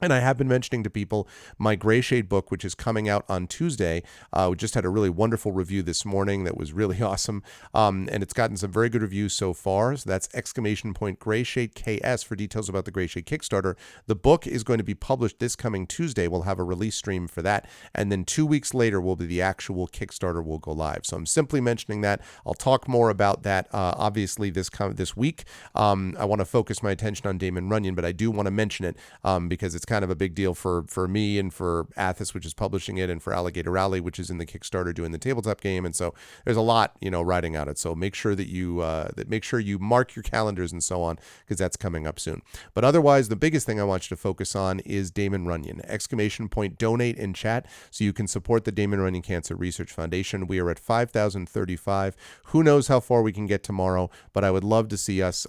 And I have been mentioning to people my Gray Shade book, which is coming out on Tuesday. We just had a really wonderful review this morning that was really awesome. And it's gotten some very good reviews so far. So that's Gray Shade KS for details about the Gray Shade Kickstarter. The book is going to be published this coming Tuesday. We'll have a release stream for that. And then 2 weeks later will be the actual Kickstarter will go live. So I'm simply mentioning that. I'll talk more about that obviously this week. I want to focus my attention on Damon Runyon, but I do want to mention it because it's kind of a big deal for me and for Athos, which is publishing it, and for Alligator Rally, which is in the Kickstarter doing the tabletop game. And so there's a lot, riding on it. So make sure that you mark your calendars and so on, because that's coming up soon. But otherwise, the biggest thing I want you to focus on is Damon Runyon. !Donate in chat so you can support the Damon Runyon Cancer Research Foundation. We are at 5,035. Who knows how far we can get tomorrow, but I would love to see us,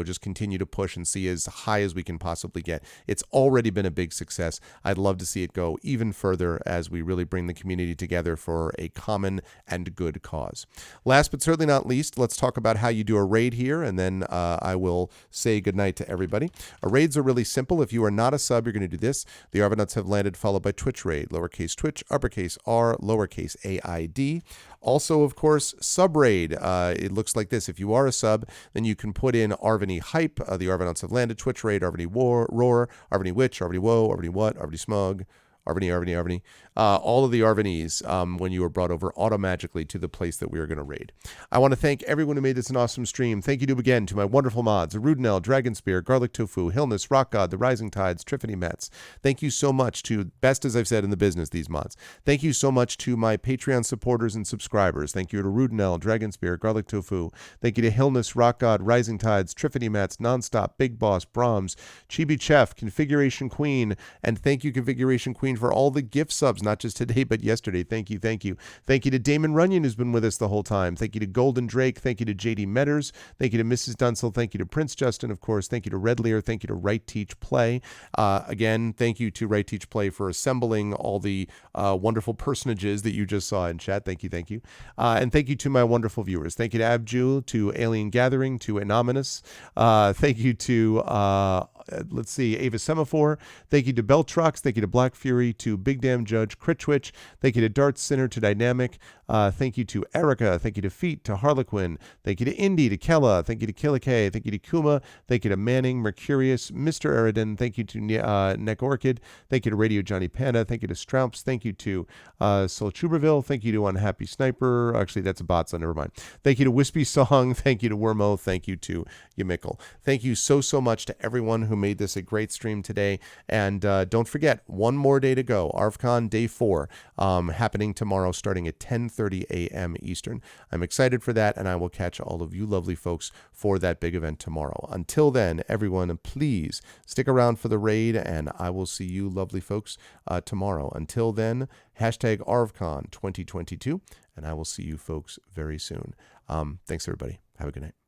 just continue to push and see as high as we can possibly get. It's already been a big success. I'd love to see it go even further as we really bring the community together for a common and good cause. Last but certainly not least, let's talk about how you do a raid here, and then I will say goodnight to everybody. Raids are really simple. If you are not a sub, you're going to do this. The Arvanauts have landed, followed by Twitch raid, lowercase Twitch, uppercase R, lowercase AID. Also, of course, sub raid. It looks like this. If you are a sub, then you can put in Arvany Hype, the Arvanauts have landed, Twitch raid, Arvany Roar, Arvany Witch, Arvany Woe, Arvany What, Arvany Smug, Arvany, all of the Arvanese when you were brought over automagically to the place that we are going to raid. I want to thank everyone who made this an awesome stream. Thank you again to my wonderful mods, Arudinel, Dragonspear, Garlic Tofu, Hillness, Rock God, The Rising Tides, Triffany Metz. Thank you so much to, best as I've said in the business, these mods. Thank you so much to my Patreon supporters and subscribers. Thank you to Arudinel, Dragonspear, Garlic Tofu. Thank you to Hillness, Rock God, Rising Tides, Triffany Metz, Nonstop, Big Boss, Brahms, Chibi Chef, Configuration Queen, and thank you, Configuration Queen, for all the gift subs, not just today, but yesterday. Thank you, thank you. Thank you to Damon Runyon, who's been with us the whole time. Thank you to Golden Drake. Thank you to JD Metters. Thank you to Mrs. Dunsel. Thank you to Prince Justin, of course. Thank you to Red Lear. Thank you to Write Teach Play. Again, thank you to Write Teach Play for assembling all the wonderful personages that you just saw in chat. Thank you, thank you. And thank you to my wonderful viewers. Thank you to Abjul, to Alien Gathering, to Anonymous. Thank you to let's see, Ava Semaphore. Thank you to Beltrox. Thank you to Black Fury, to Big Damn Judge, Critchwitch. Thank you to Dart Sinner, to Dynamic. Thank you to Erica. Thank you to Feet, to Harlequin. Thank you to Indy, to Kella. Thank you to Killikay. Thank you to Kuma. Thank you to Manning, Mercurius, Mr. Eridan. Thank you to Neck Orchid. Thank you to Radio Johnny Panda. Thank you to Stroups. Thank you to Sol Chuberville. Thank you to Unhappy Sniper. Actually, that's a bot, so never mind. Thank you to Wispy Song. Thank you to Wormo. Thank you to Yamickle. Thank you so much to everyone who made this a great stream today. And don't forget, one more day to go. ArvCon Day 4, happening tomorrow starting at 10:30 a.m. Eastern. I'm excited for that, and I will catch all of you lovely folks for that big event tomorrow. Until then, everyone, please stick around for the raid, and I will see you lovely folks tomorrow. Until then, hashtag ArvCon 2022, and I will see you folks very soon. Thanks, everybody. Have a good night.